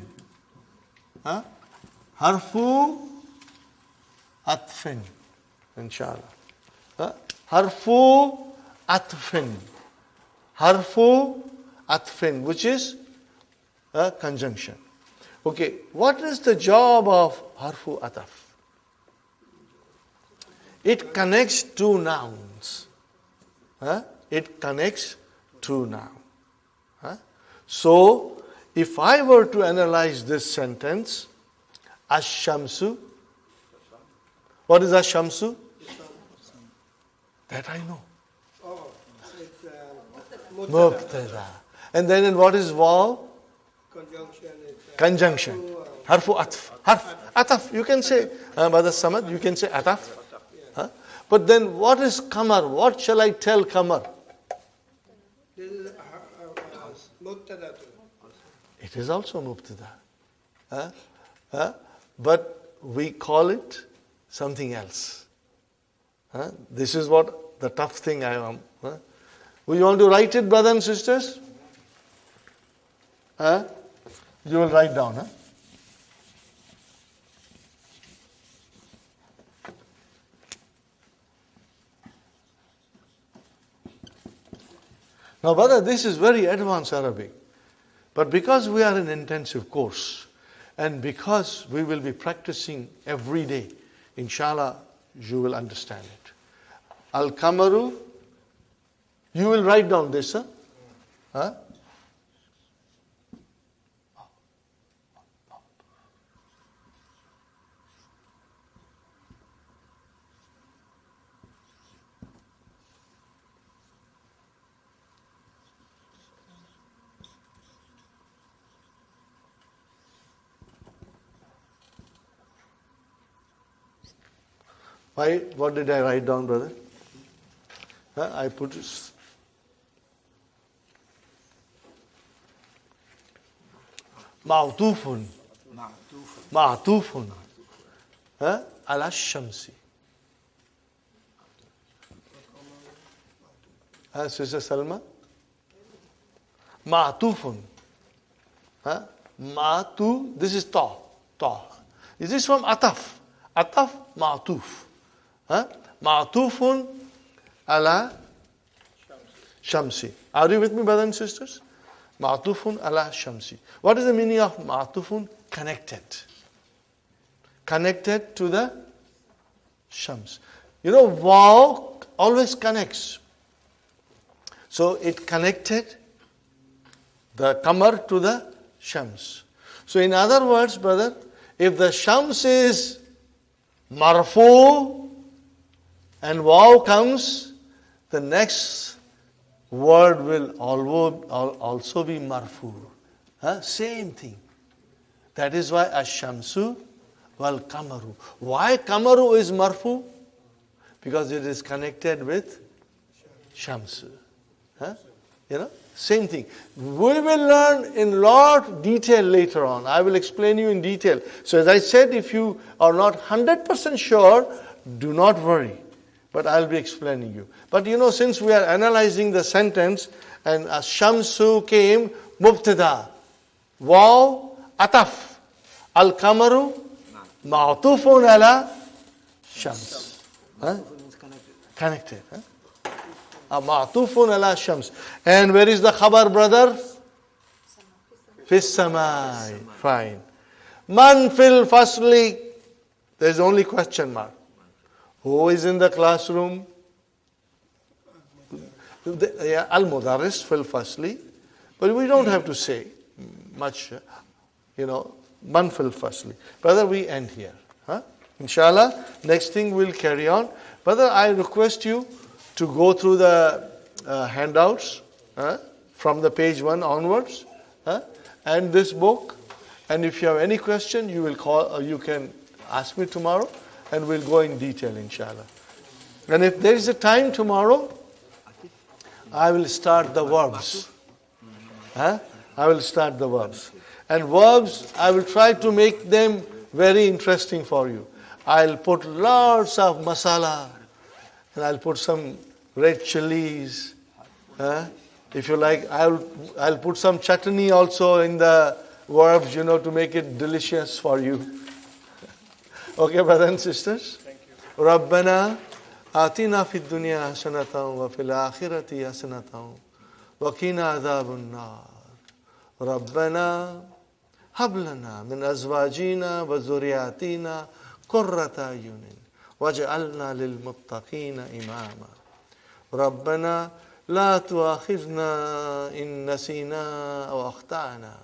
Harfu atfin. Inshallah. Harfu atfin. Harfu atfin, which is a conjunction. Okay, what is the job of harfu ataf? It connects two nouns. It connects two nouns. So, if I were to analyze this sentence, Ash-shamsu. What is Ash-shamsu? That I know. Oh, it's Mubtada. And then what is waw? conjunction. Conjunction. Harfu atf. Ataf. You can say, Brother Samad, you can say ataf. But then what is kamar? What shall I tell kamar? This is mubtada. It is also mubtada. But we call it something else. This is what the tough thing I am. We want to write it, brothers and sisters? You will write down. Now, brother, this is very advanced Arabic. But because we are in intensive course, and because we will be practicing every day, inshallah, you will understand it. Al-Kamaru, you will write down this, huh? Why? What did I write down, brother? I put ma'tufun. Ma'tufun. Ala shamsi. Sister Salma? Ma'tufun. Ma'tu, this is ta. Is this from ataf? Ataf, ma'tuf. Ma'tufun ala shamsi. Are you with me, brothers and sisters? Ma'tufun ala shamsi. What is the meaning of ma'tufun? Connected. Connected to the shams. You know, waw always connects. So it connected the qamar to the shams. So in other words, brother, if the shams is marfu and waw comes, the next word will also be marfu. Same thing. That is why ash-shamsu wal kamaru. Why kamaru is marfu? Because it is connected with shamsu. Same thing. We will learn in lot of detail later on. I will explain you in detail. So as I said, if you are not 100% sure, Do not worry. But I'll be explaining you. But since we are analyzing the sentence, and Ash-Shamsu came, Mubtada. Waw, Ataf. Al-Kamaru, Ma'tufun ala Shams. means connected. Connected. Ma'tufun ala Shams. And where is the khabar, brother? Fis samai. Fine. Man fil fasli. There's only question mark. Who is in the classroom? Al-Mudarris fil fasli. But we don't have to say much, man fil fasli. Brother, we end here. Inshallah, next thing we'll carry on. Brother, I request you to go through the handouts from the page 1 onwards, and this book. And if you have any question, you will call, or you can ask me tomorrow, and we'll go in detail, inshallah. And if there is a time tomorrow, I will start the verbs. I will start the verbs. And verbs, I will try to make them very interesting for you. I'll put lots of masala, and I'll put some red chilies. If you like, I'll put some chutney also in the verbs, to make it delicious for you. Okay, brothers and sisters? Thank you. رَبَّنَا آتِنَا فِي الدُّنْيَا حَسَنَةً وَفِي الْآخِرَةِ حَسَنَةً وَقِنَا عَذَابَ النَّارِ رَبَّنَا هَبْ لَنَا مِنْ أَزْوَاجِنَا وَذُرِّيَّاتِنَا قُرَّةَ أَعْيُنٍ وَاجْعَلْنَا لِلْمُتَّقِينَ إِمَامًا رَبَّنَا لَا تُؤَاخِذْنَا إِن نَّسِينَا أَوْ أَخْطَأْنَا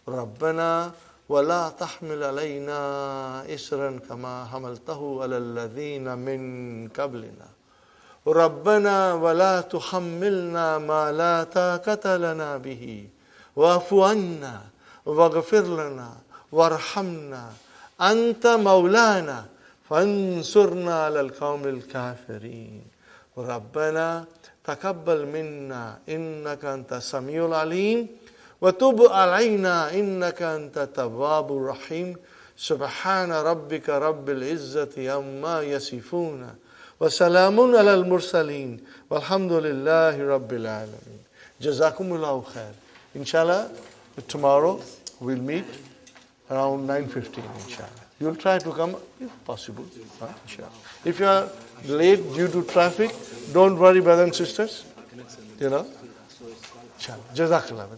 رَبَّنَا ولا تحمل علينا إسرا كما حملته على الذين من قبلنا ربنا ولا تحملنا ما لا طاقة لنا به واعف عنا واغفر لنا وارحمنا أنت مولانا فانصرنا على القوم الكافرين ربنا تقبل منا إنك أنت السميع العليم وتب علينا إنك أنت التواب الرحيم سبحان ربك رب العزة عما يصفون وسلام على المرسلين والحمد لله رب العالمين جزاكم الله خير. Inshallah, tomorrow we'll meet around 9:15, inshallah. You'll try to come if possible, inshallah. If you are late due to traffic, don't worry, brothers and sisters. Inshallah. Jazakallah.